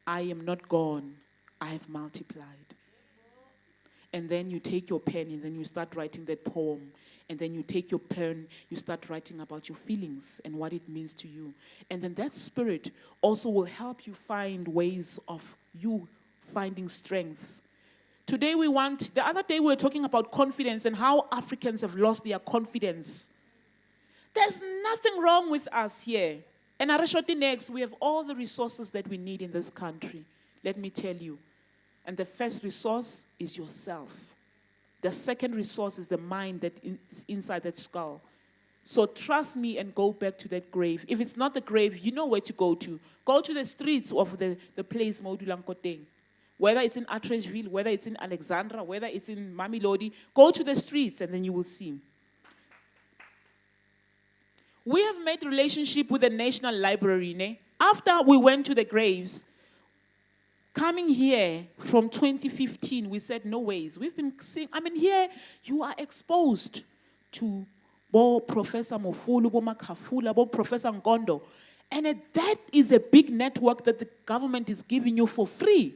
I am not gone, I have multiplied. And then you take your pen and then you start writing that poem. And then you take your pen, you start writing about your feelings and what it means to you. And then that Spirit also will help you find ways of you finding strength. The other day we were talking about confidence and how Africans have lost their confidence. There's nothing wrong with us here. And Arashoti next, we have all the resources that we need in this country. Let me tell you. And the first resource is yourself. The second resource is the mind that is inside that skull. So trust me and go back to that grave. If it's not the grave, you know where to go to. Go to the streets of the place Modulankote. Whether it's in Atteridgeville, whether it's in Alexandra, whether it's in Mamelodi, go to the streets and then you will see. We have made relationship with the National Library. Ne? After we went to the graves, coming here from 2015, we said, no ways. We've been seeing, here you are exposed to Bo Professor Mofulu, Bo Makafula, Bo Professor Ngondo. And that is a big network that the government is giving you for free.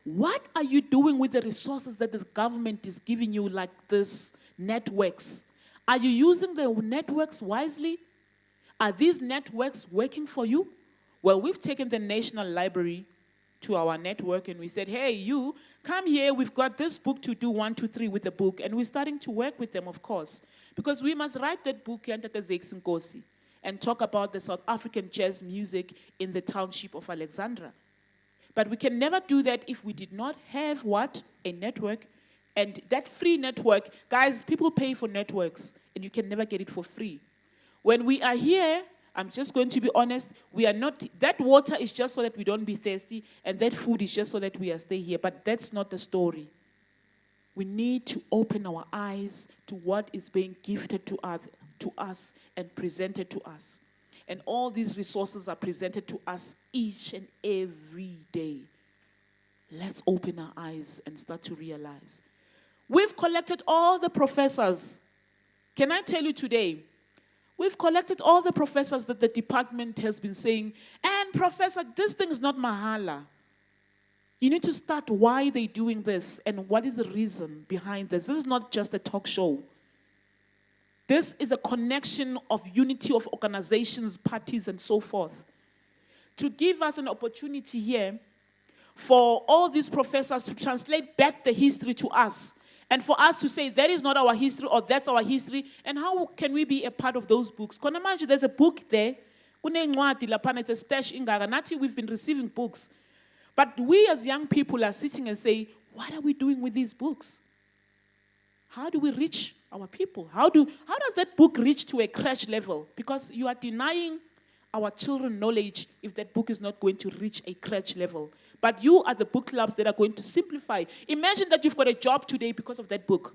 What are you doing with the resources that the government is giving you, like this networks? Are you using the networks wisely? Are these networks working for you? Well, we've taken the National Library to our network and we said, hey, you, come here, we've got this book to do 1, 2, 3 with the book. And we're starting to work with them, of course, because we must write that book and talk about the South African jazz music in the township of Alexandra. But we can never do that if we did not have what? A network. And that free network, guys, people pay for networks and you can never get it for free. When we are here, I'm just going to be honest, we are not, that water is just so that we don't be thirsty, and that food is just so that we are stay here, but that's not the story. We need to open our eyes to what is being gifted to us and presented to us. And all these resources are presented to us each and every day. Let's open our eyes and start to realize. We've collected all the professors. Can I tell you today, we've collected all the professors that the department has been saying, and professor, this thing is not mahala. You need to start why they're doing this and what is the reason behind this. This is not just a talk show. This is a connection of unity of organizations, parties, and so forth. To give us an opportunity here for all these professors to translate back the history to us. And for us to say, that is not our history or that's our history. And how can we be a part of those books? Can you imagine there's a book there. It's a stash in Gaganati. We've been receiving books. But we as young people are sitting and say, what are we doing with these books? How do we reach our people? How does that book reach to a crash level? Because you are denying our children knowledge if that book is not going to reach a crash level. But you are the book clubs that are going to simplify. Imagine that you've got a job today because of that book.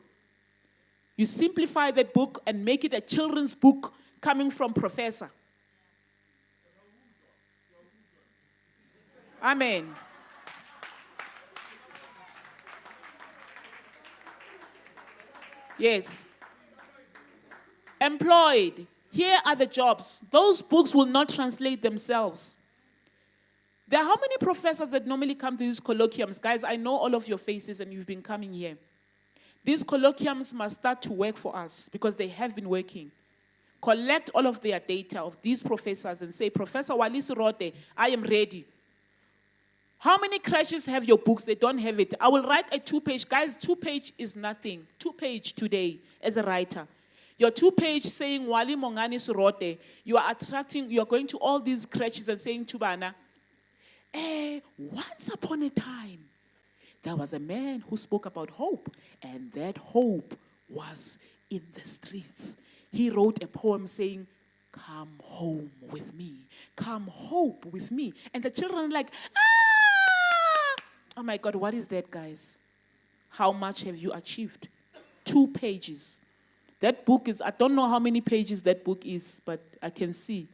You simplify that book and make it a children's book coming from professor. Amen. Yes. Employed. Here are the jobs. Those books will not translate themselves. There are how many professors that normally come to these colloquiums? Guys, I know all of your faces and you've been coming here. These colloquiums must start to work for us because they have been working. Collect all of their data of these professors and say, Professor Walisi Rote, I am ready. How many crashes have your books? They don't have it. I will write a 2-page. Guys, 2-page is nothing. 2-page today as a writer. Your 2-page saying Wali Mongani Surote, you are going to all these crashes and saying Tubana, once upon a time, there was a man who spoke about hope, and that hope was in the streets. He wrote a poem saying, "Come home with me, come home with me." And the children are like, "Ah!" Oh my God, what is that, guys? How much have you achieved? 2 pages. That book is, I don't know how many pages that book is, but I can see.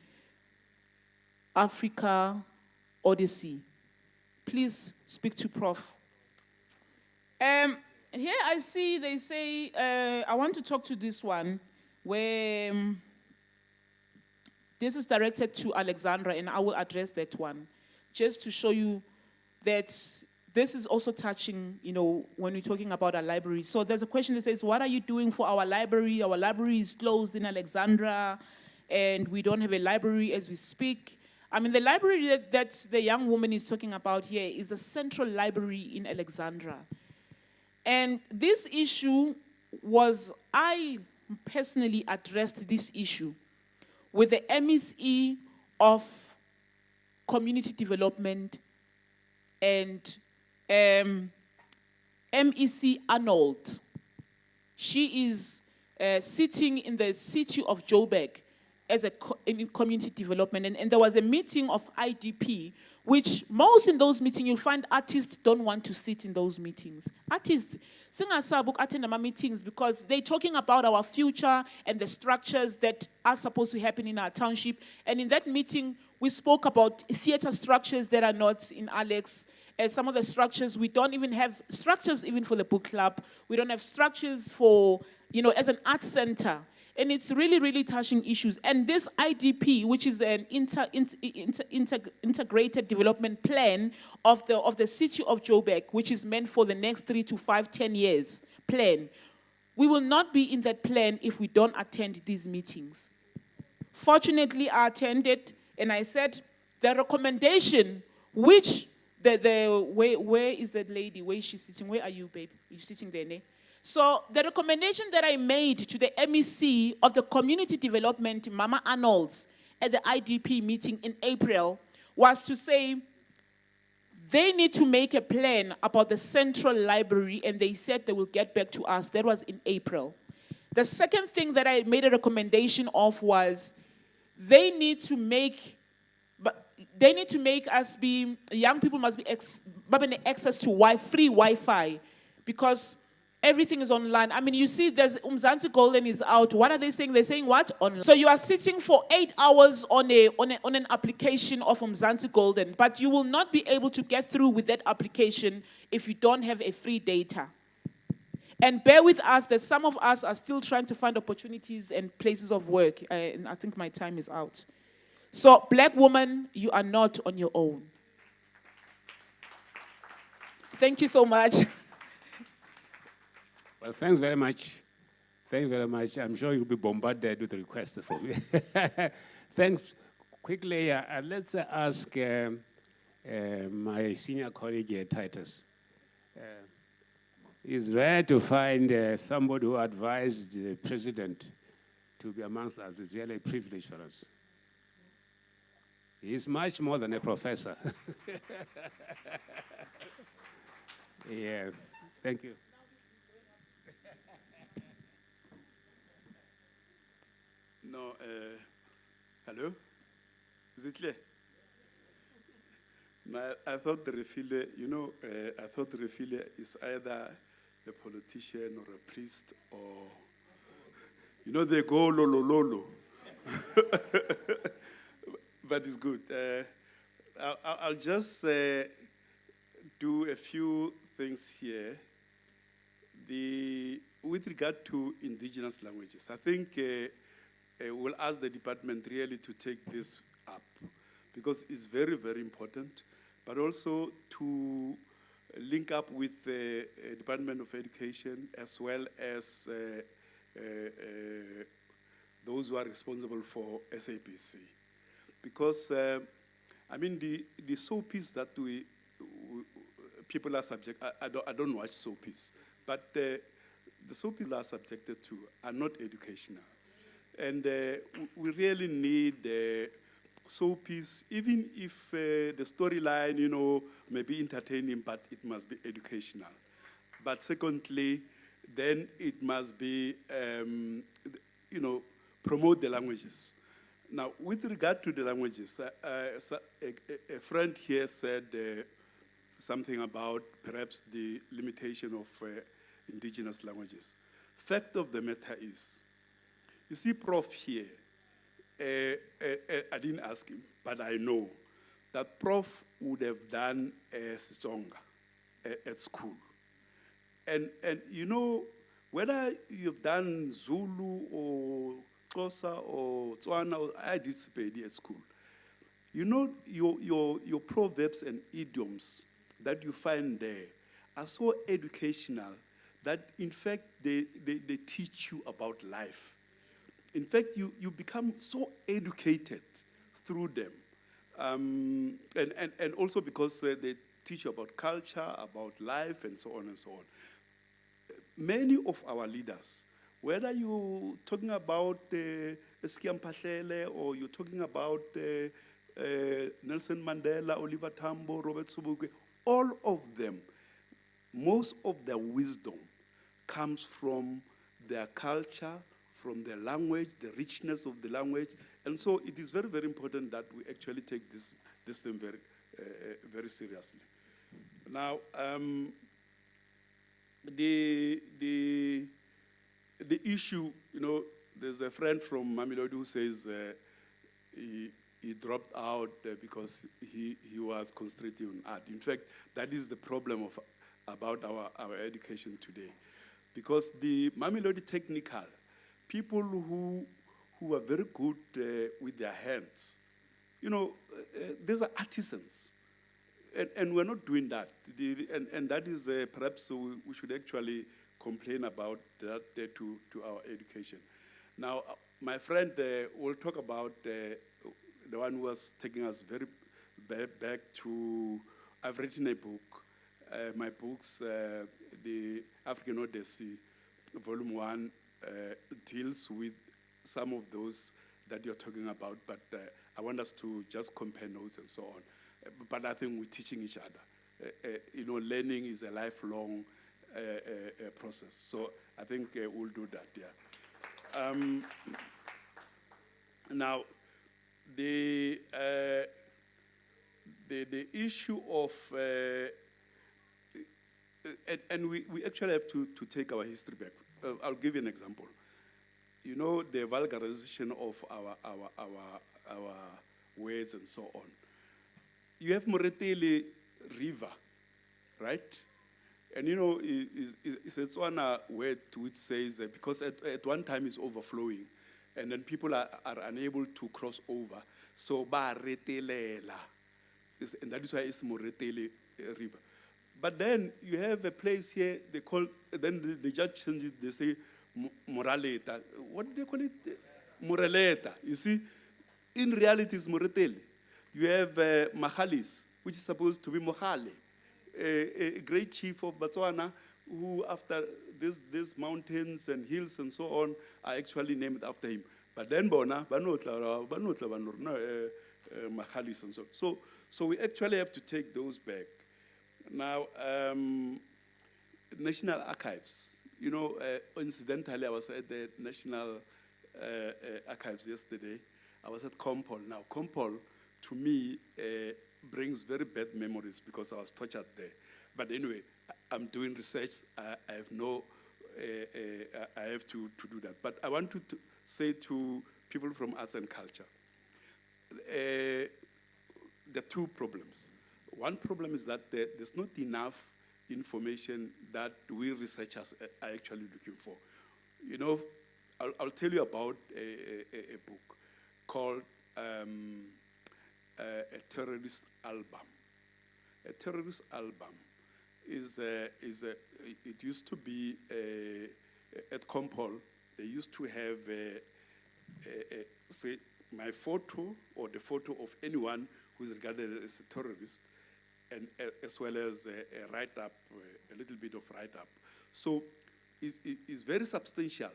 Africa Odyssey. Please speak to Prof. Here I see they say, I want to talk to this one, where this is directed to Alexandra, and I will address that one, just to show you that this is also touching, when we're talking about our library. So there's a question that says, what are you doing for our library? Our library is closed in Alexandra, and we don't have a library as we speak. I mean, the library that the young woman is talking about here is the central library in Alexandra. And this issue I personally addressed this issue with the MEC of Community Development and MEC Arnold. She is sitting in the city of Joburg as in community development. And there was a meeting of IDP, which most in those meetings, you'll find artists don't want to sit in those meetings. Artists, singasabuk attend our meetings because they're talking about our future and the structures that are supposed to happen in our township. And in that meeting, we spoke about theater structures that are not in Alex. Some of the structures, we don't even have structures even for the book club. We don't have structures for, as an art center. And it's really, really touching issues. And this IDP, which is an integrated development plan of the city of Joburg, which is meant for the next 3 to 5, 10 years plan, we will not be in that plan if we don't attend these meetings. Fortunately, I attended, and I said the recommendation, which where is that lady? Where is she sitting? Where are you, babe? You're sitting there, ne? So the recommendation that I made to the MEC of the Community Development, Mama Arnold's, at the IDP meeting in April, was to say they need to make a plan about the central library, and they said they will get back to us. That was in April. The second thing that I made a recommendation of was they need to make us be, young people must be having access to free Wi-Fi, because everything is online. I mean, you see, there's Umzansi Golden is out. What are they saying? They're saying what? Online. So you are sitting for 8 hours on an application of Umzansi Golden, but you will not be able to get through with that application if you don't have a free data. And bear with us that some of us are still trying to find opportunities and places of work. And I think my time is out. So, black woman, you are not on your own. Thank you so much. Well, thanks very much. Thank you very much. I'm sure you'll be bombarded with requests from me. Thanks. Quickly, let's ask my senior colleague, Titus. It's rare to find somebody who advised the president to be amongst us. It's really a privilege for us. He's much more than a professor. Yes, thank you. No, hello? Is it clear? I thought the refiller, I thought the refiller is either a politician or a priest, or, they go lo. But it's good. I'll just do a few things here. With regard to indigenous languages, I think we'll ask the department really to take this up, because it's very, very important, but also to link up with the Department of Education as well as those who are responsible for SABC. Because, the soapies that people are subject, I don't watch soapies, but the soapies are subjected to are not educational. And we really need soapies, even if the storyline, may be entertaining, but it must be educational. But secondly, then it must be, promote the languages. Now, with regard to the languages, a friend here said something about perhaps the limitation of indigenous languages. Fact of the matter is, you see Prof here, I didn't ask him, but I know that Prof would have done Sitsonga at school. And whether you've done Zulu or Xhosa or Tswana, or I did Sepedi at school, your proverbs and idioms that you find there are so educational that, in fact, they teach you about life. In fact, you become so educated through them. And also because they teach you about culture, about life, and so on and so on. Many of our leaders, whether you're talking about Eskiam Pahlele or you're talking about Nelson Mandela, Oliver Tambo, Robert Sobukwe, all of them, most of their wisdom comes from their culture, from their language, the richness of the language. And so it is very, very important that we actually take this thing very, very seriously. Now, the issue, there's a friend from Mamelodi who says he dropped out because he was concentrating on art. In fact, that is the problem about our education today. Because the Mamelodi Technical, people who are very good with their hands, these are artisans. And we're not doing that. And that is perhaps we should actually complain about that to our education. Now, my friend will talk about the one who was taking us very back to, I've written a book. My books, the African Odyssey, Volume 1, deals with some of those that you're talking about, but I want us to just compare notes and so on. But I think we're teaching each other. Learning is a lifelong process. So I think we'll do that, yeah. Now, the issue of, and we actually have to take our history back. I'll give you an example. The vulgarization of our words and so on. You have Moretele River, right? And it's a Tswana word which says, because at one time it's overflowing, and then people are unable to cross over. So, ba retelela. And that is why it's Moretele River. But then you have a place here, then they just change it, they say Moraleta. What do they call it? Moraleta. You see, in reality it's Moretele. You have Mahalis, which is supposed to be Mohale, a great chief of Botswana, who after these mountains and hills and so on are actually named after him. But then Mahalis and so on. So we actually have to take those back. Now, National Archives. Incidentally, I was at the National Archives yesterday. I was at Compol. Now, Compol, to me, brings very bad memories because I was tortured there. But anyway, I'm doing research. I have to do that. But I want to say to people from arts and culture, there are two problems. One problem is that there's not enough information that we researchers are actually looking for. I'll tell you about a book called A Terrorist Album. A terrorist album it used to be at Compol. They used to have say my photo or the photo of anyone who is regarded as a terrorist, and as well as a write-up, a little bit of write-up. So it's very substantial.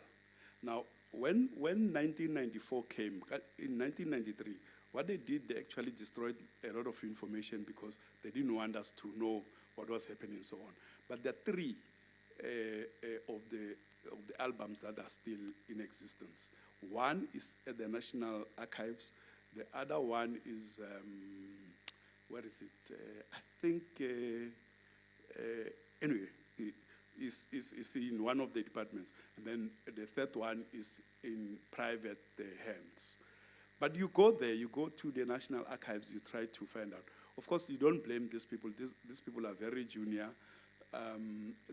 Now, when 1994 came, in 1993, what they did, they actually destroyed a lot of information because they didn't want us to know what was happening and so on. But there are three of the albums that are still in existence. One is at the National Archives. The other one is, where is it? I think, anyway, is in one of the departments. And then the third one is in private hands. But you go there, you go to the National Archives, you try to find out. Of course, you don't blame these people. These people are very junior.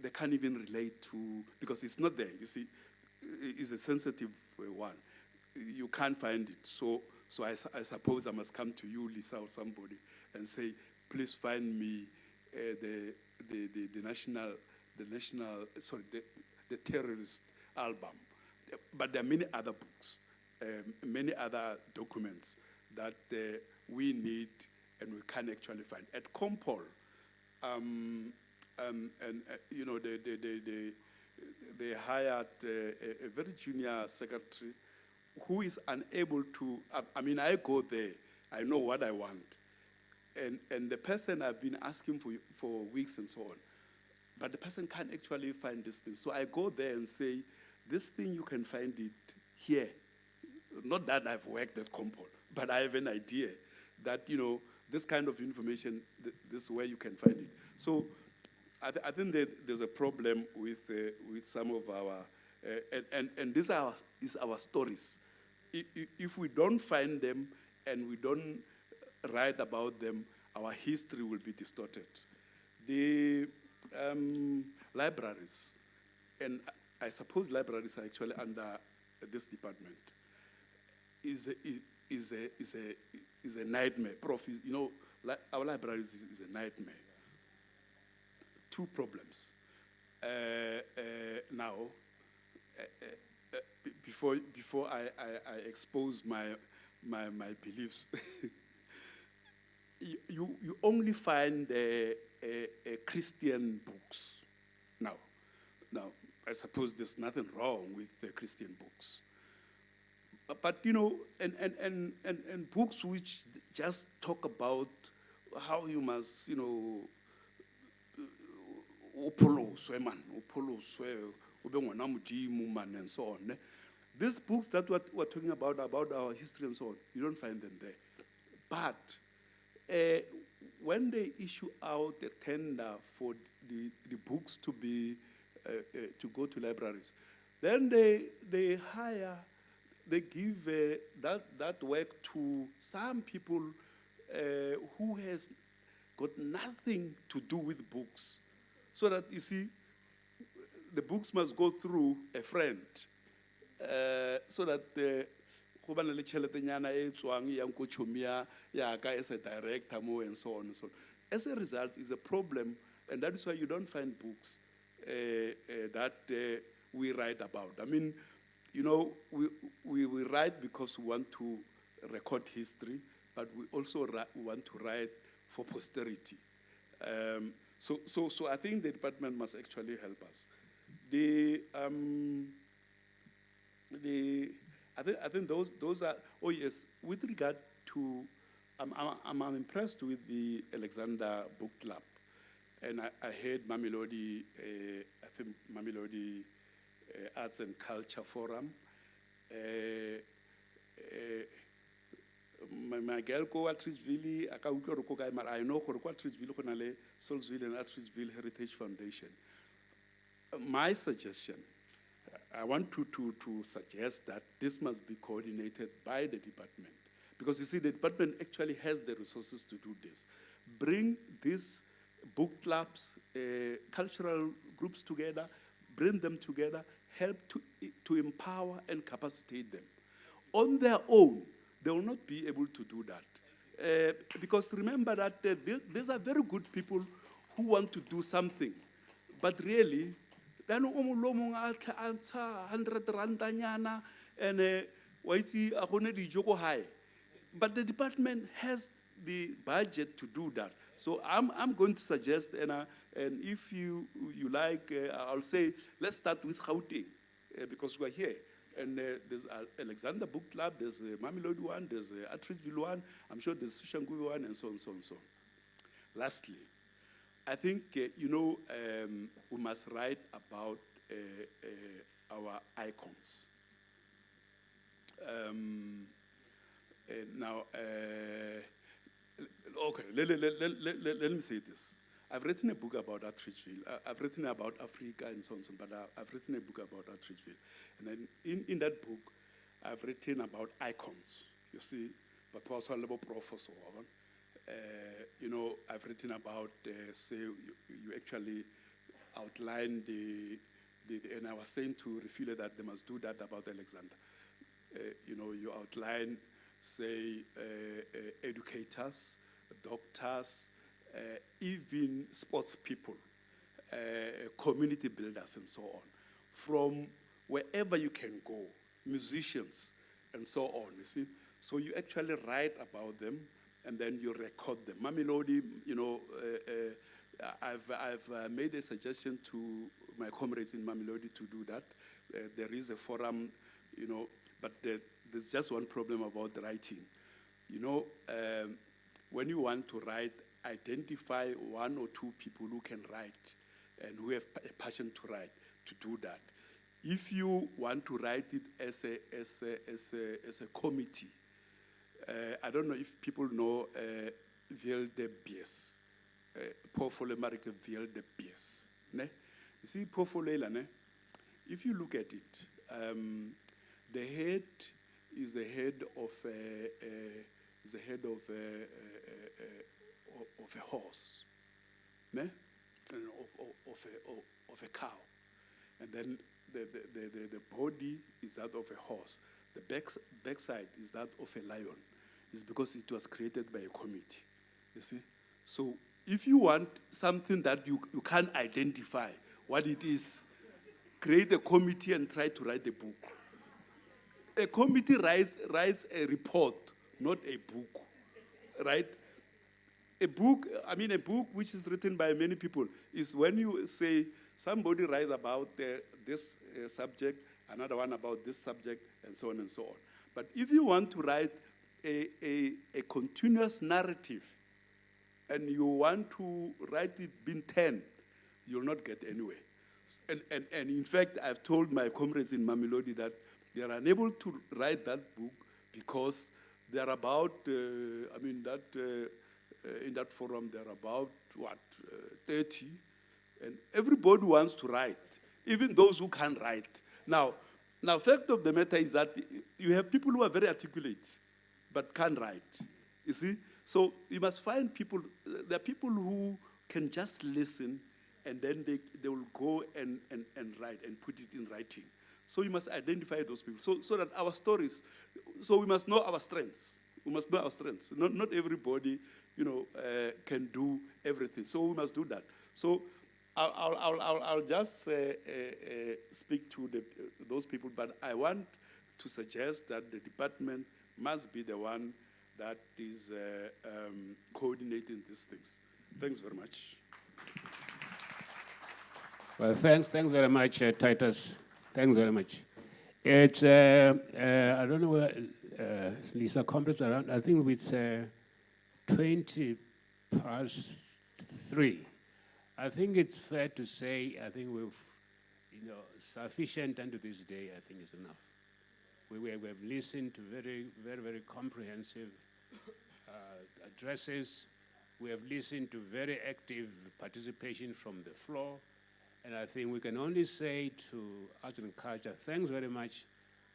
They can't even relate to, because it's not there. You see, it's a sensitive one. You can't find it. So I suppose I must come to you, Lisa, or somebody, and say, please find me the terrorist album. But there are many other books, many other documents that we need and we can actually find. At Compol, you know, they hired a very junior secretary who is unable to, I mean, I go there, I know what I want. And the person I've been asking for weeks and so on, but the person can't actually find this thing. So I go there and say, this thing, you can find it here. Not that I've worked at Compol, but I have an idea that, you know, this kind of information, this is where you can find it. So I think that there's a problem with some of our, and these are our stories. If we don't find them and we don't write about them, our history will be distorted. The libraries, and I suppose libraries are actually under this department, is a nightmare. Prof, you know, our libraries is a nightmare. Two problems. Now, before I expose my beliefs, you only find Christian books now. Now, I suppose there's nothing wrong with the Christian books. But, you know, and books which just talk about how you must, you know, and so on. These books that we're talking about our history and so on, you don't find them there. But when they issue out a tender for the books to be to go to libraries, then they hire, they give that work to some people who has got nothing to do with books. So that, you see, the books must go through a friend, so that go bana le tšheletenyana e tswang ya nkotšhomia ya ka as a director mo and so on and so on. As a result, it's a problem, and that is why you don't find books that we write about. I mean, you know, we write because we want to record history, but we also want to write for posterity. So I think the department must actually help us. I think those are, oh yes, with regard to, I'm impressed with the Alexander Book Club. And I heard Mamelodi, I think Mamelodi Arts and Culture Forum. My girl go Atteridgeville, I know Atteridgeville, Solsville and Atteridgeville Heritage Foundation. My suggestion, I want to suggest that this must be coordinated by the department. Because you see, the department actually has the resources to do this. Bring these book clubs, cultural groups together, bring them together, help to empower and capacitate them. On their own, they will not be able to do that. Because remember that these are very good people who want to do something. But really, then 100 randanyana and but the department has the budget to do that. So I'm going to suggest, and if you like, I'll say, let's start with Gauteng, because we're here. And there's Alexander Book Club, there's a Mamelodi one, there's a Atteridgeville one, I'm sure there's a Soshanguve one, and so on, so on, so on. Lastly, I think, we must write about our icons. Now, okay, let me say this. I've written a book about Outreachville. I've written about Africa and so on, but I've written a book about Outreachville. And then in that book, I've written about icons. You see, but also a little professor. I've written about, say, you actually outline and I was saying to Refile that they must do that about Alexander. You outline, say, educators, doctors, even sports people, community builders, and so on, from wherever you can go, musicians, and so on, you see. So you actually write about them, and then you record them. Mamelodi, I've made a suggestion to my comrades in Mamelodi to do that. There is a forum, but there's just one problem about the writing. When you want to write, identify one or two people who can write and who have a passion to write, to do that. If you want to write it as a committee, I don't know if people know Viel de Bies, Pofole Marike Viel de Bies. You see, Pofole, if you look at it, the head is the head of a horse, of a cow, and then the body is that of a horse. The backside is that of a lion. It's because it was created by a committee. You see, so if you want something that you can't identify what it is, create a committee and try to write a book. A committee writes a report, not a book, right? A book which is written by many people is when you say somebody writes about this subject, another one about this subject, and so on and so on. But if you want to write a continuous narrative and you want to write it in 10, you'll not get anywhere. And in fact, I've told my comrades in Mamelodi that they are unable to write that book because they're about, in that forum, there are about, 30, and everybody wants to write, even those who can't write. Now, fact of the matter is that you have people who are very articulate, but can't write, you see? So you must find people, there are people who can just listen, and then they will go and write and put it in writing. So you must identify those people, so that our stories, so we must know our strengths. We must know our strengths. Not everybody, can do everything. So we must do that. So I'll just speak to those people, but I want to suggest that the department must be the one that is coordinating these things. Thanks very much. Well, thanks very much, Titus. Thanks very much. It's, I don't know where Lisa comrades around. I think it's 20 past 3. I think it's fair to say, I think we've, sufficient unto this day, I think is enough. We have listened to very, very, very comprehensive addresses. We have listened to very active participation from the floor. And I think we can only say to Arts and Culture, thanks very much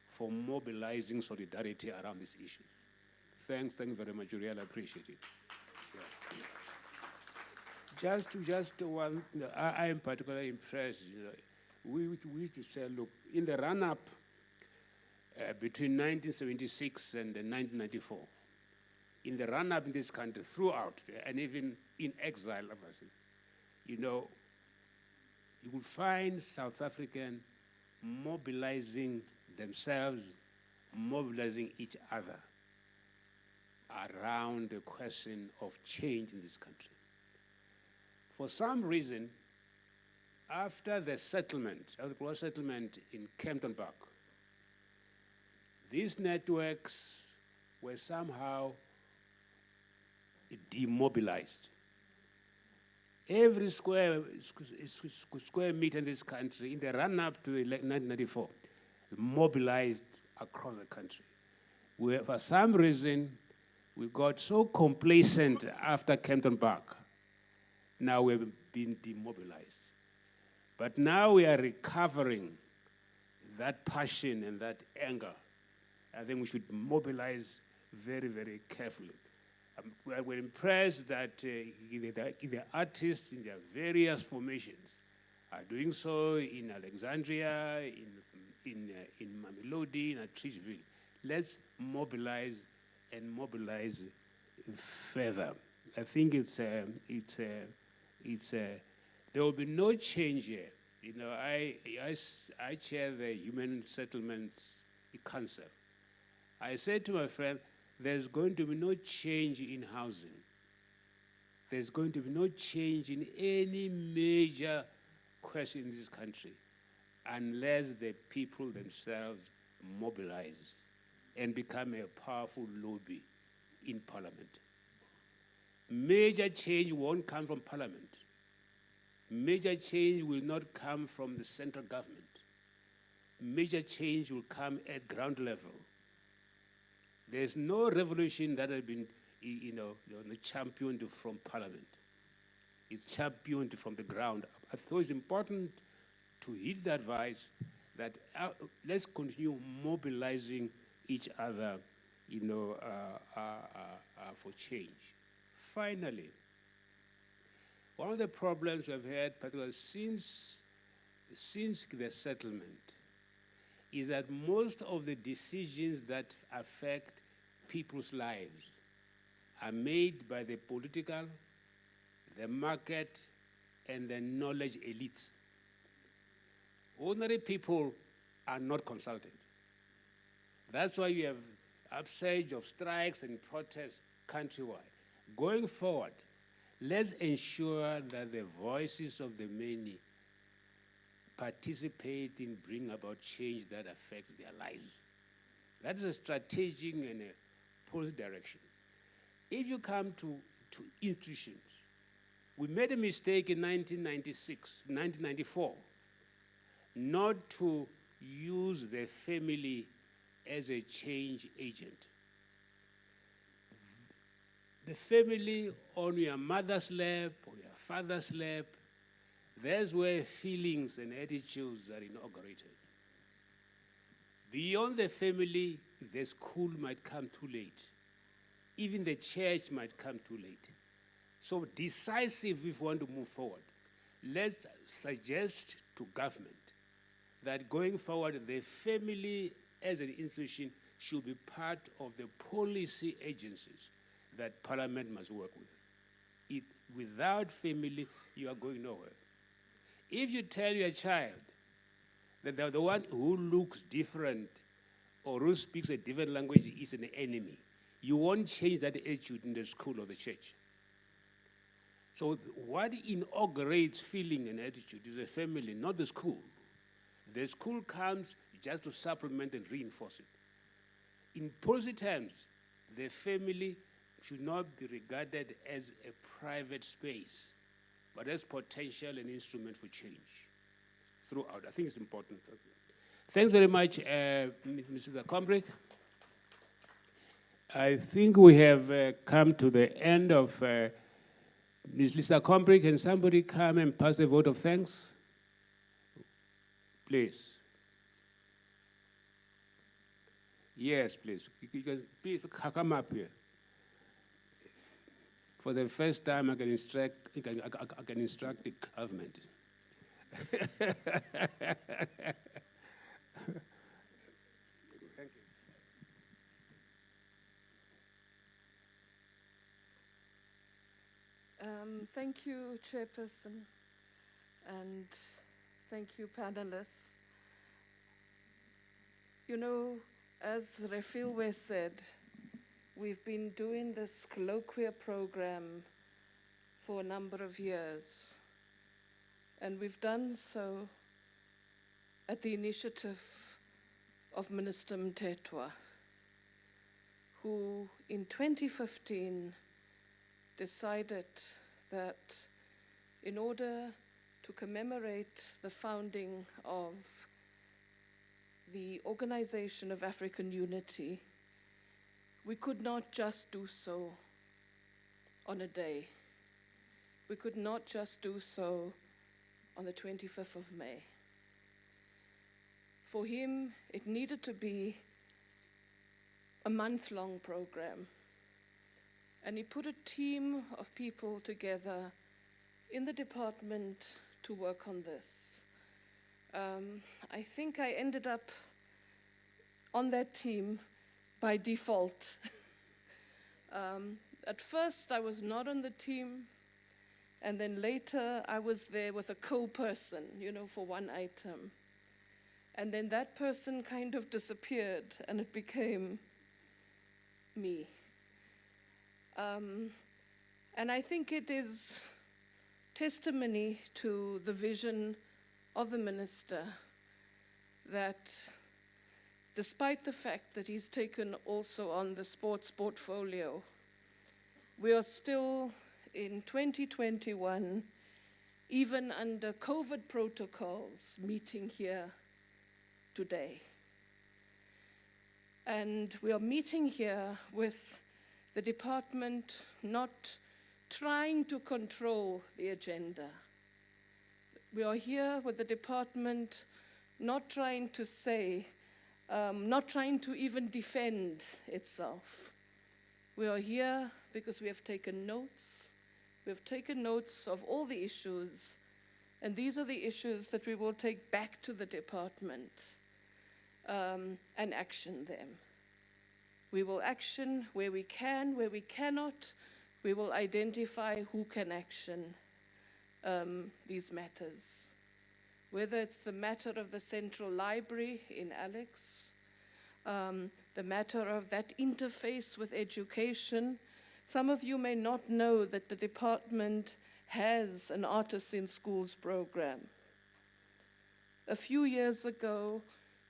for mobilizing solidarity around this issue. Thanks very much. We really appreciate it. Yeah. Just one, I am particularly impressed. We used to say, look, in the run-up between 1976 and 1994, in the run-up in this country throughout, and even in exile, you will find South African mobilizing themselves, mobilizing each other around the question of change in this country. For some reason, after the settlement, the close settlement in Kempton Park, these networks were somehow demobilized. Every square meter in this country, in the run-up to 1994, mobilized across the country. For some reason, we got so complacent after Kempton Park. Now we've been demobilized. But now we are recovering that passion and that anger. I think we should mobilize very, very carefully. We're impressed that the artists in their various formations are doing so in Alexandria, in Mamelodi, in Atteridgeville. Let's mobilize and mobilize further. I think there will be no change here. You know, I chair the Human Settlements Council. I said to my friend, there's going to be no change in housing. There's going to be no change in any major question in this country unless the people themselves mobilize and become a powerful lobby in parliament. Major change won't come from parliament. Major change will not come from the central government. Major change will come at ground level. There's no revolution that has been, championed from parliament. It's championed from the ground up. I thought it's important to heed the advice that let's continue mobilizing each other, for change. Finally, one of the problems we've had, particularly since the settlement, is that most of the decisions that affect people's lives are made by the political, the market, and the knowledge elite. Ordinary people are not consulted. That's why you have upsurge of strikes and protests countrywide. Going forward, let's ensure that the voices of the many participate in bringing about change that affects their lives. That is a strategic and a policy direction. If you come to institutions, we made a mistake in 1994, not to use the family as a change agent. The family on your mother's lap or your father's lap, that's where feelings and attitudes are inaugurated. Beyond the family, the school might come too late. Even the church might come too late. So decisive if we want to move forward. Let's suggest to government that going forward, the family as an institution should be part of the policy agencies that Parliament must work with. Without family, you are going nowhere. If you tell your child that the one who looks different or who speaks a different language is an enemy, you won't change that attitude in the school or the church. So what inaugurates feeling and attitude is the family, not the school. The school comes just to supplement and reinforce it. In policy terms, the family should not be regarded as a private space, but as potential and instrument for change throughout. I think it's important. Thanks very much, Mr. Combrick. I think we have come to the end of Ms. Lisa Combrick. Can somebody come and pass a vote of thanks? Please. Yes, please. You can please come up here. For the first time, I can instruct the government. Thank you. Thank you, Chairperson, and thank you, panelists. You know, as Refilwe said, we've been doing this Colloquium program for a number of years, and we've done so at the initiative of Minister Mthethwa, who in 2015 decided that in order to commemorate the founding of the Organization of African Unity, we could not just do so on a day. We could not just do so on the 25th of May. For him, it needed to be a month-long program. And he put a team of people together in the department to work on this. I think I ended up on that team by default. At first, I was not on the team, and then later I was there with a co-person, for one item. And then that person kind of disappeared, and it became me. And I think it is testimony to the vision of the minister that despite the fact that he's taken also on the sports portfolio, we are still in 2021, even under COVID protocols, meeting here today. And we are meeting here with the department not trying to control the agenda. We are here with the department not trying to say, not trying to even defend itself. We are here because we have taken notes. We have taken notes of all the issues, and these are the issues that we will take back to the department and action them. We will action where we can, where we cannot. We will identify who can action these matters. Whether it's the matter of the Central Library in Alex, the matter of that interface with education. Some of you may not know that the department has an Artists in Schools program. A few years ago,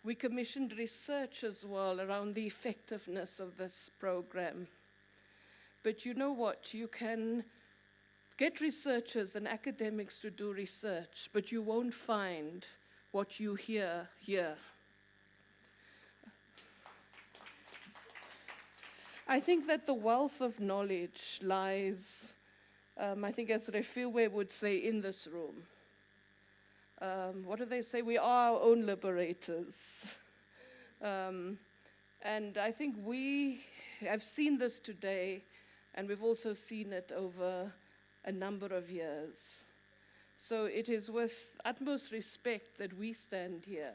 we commissioned research as well around the effectiveness of this program. But you know what? You can get researchers and academics to do research, but you won't find what you hear here. I think that the wealth of knowledge lies, I think as Refilwe would say, in this room. What do they say? We are our own liberators. And I think we have seen this today, and we've also seen it over a number of years. So it is with utmost respect that we stand here,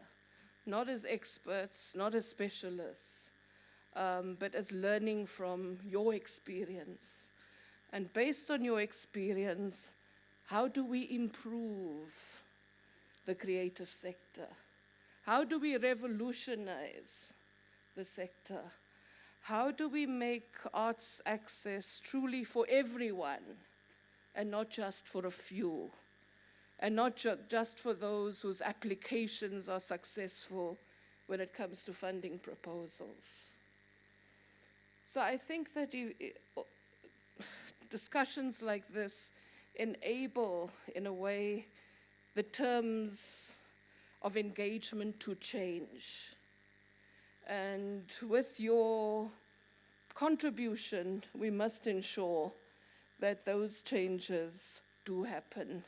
not as experts, not as specialists, but as learning from your experience. And based on your experience, how do we improve the creative sector? How do we revolutionize the sector? How do we make arts access truly for everyone and not just for a few? And not just for those whose applications are successful when it comes to funding proposals. So I think that discussions like this enable, in a way, the terms of engagement to change. And with your contribution, we must ensure that those changes do happen.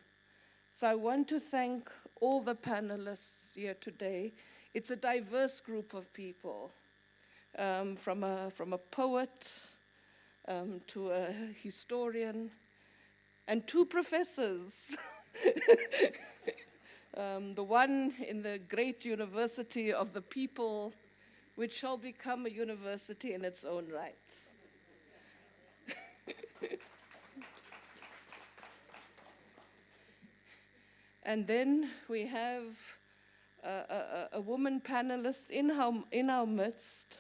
So I want to thank all the panelists here today. It's a diverse group of people, from a poet to a historian, and two professors. The one in the great University of the People, which shall become a university in its own right. And then we have a woman panelist in our midst,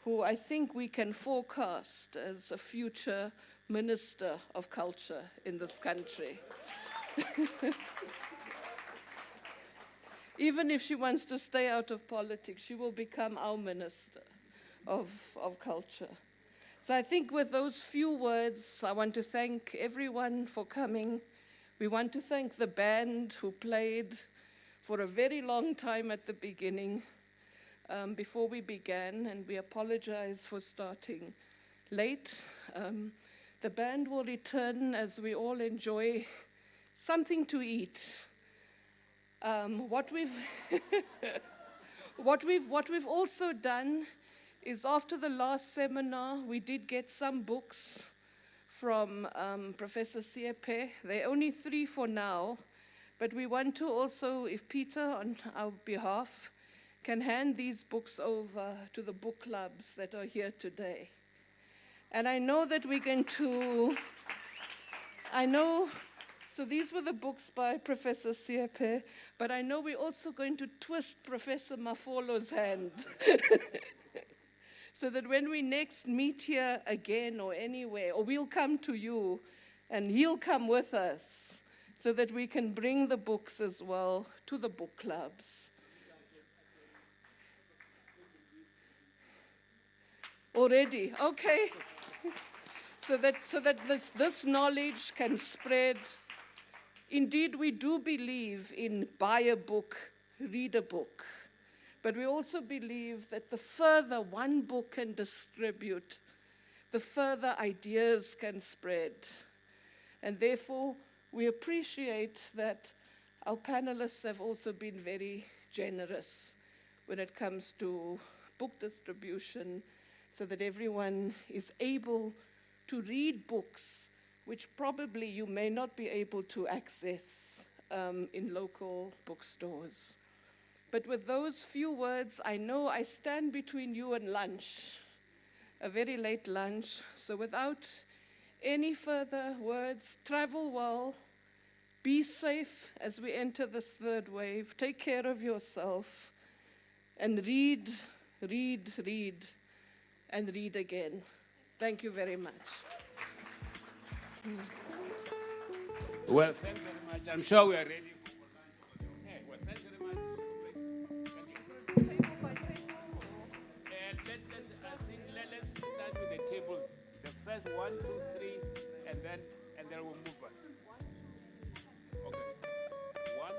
who I think we can forecast as a future Minister of Culture in this country. Even if she wants to stay out of politics, she will become our Minister of Culture. So I think with those few words, I want to thank everyone for coming, We want to thank the band who played for a very long time at the beginning, before we began, and we apologize for starting late. The band will return as we all enjoy something to eat. What we've also done is, after the last seminar, we did get some books from Professor Siepe. There are only 3 for now, but we want to also, if Peter, on our behalf, can hand these books over to the book clubs that are here today. And I know that we're going to, so these were the books by Professor Siepe, but I know we're also going to twist Professor Mafolo's hand so that when we next meet here again or anywhere, or we'll come to you and he'll come with us so that we can bring the books as well to the book clubs. Already, okay. So that this knowledge can spread. Indeed, we do believe in buy a book, read a book. But we also believe that the further one book can distribute, the further ideas can spread. And therefore, we appreciate that our panelists have also been very generous when it comes to book distribution, so that everyone is able to read books which probably you may not be able to access in local bookstores. But with those few words, I know I stand between you and lunch, a very late lunch. So without any further words, travel well, be safe as we enter this 3rd wave, take care of yourself, and read, read, read, and read again. Thank you very much. Well, thanks very much. I'm sure we are ready. Okay, well, thanks very much. Let's start with the tables. The first 1, 2, 3, and then we'll move on. Okay. 1.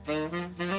Mm-hmm.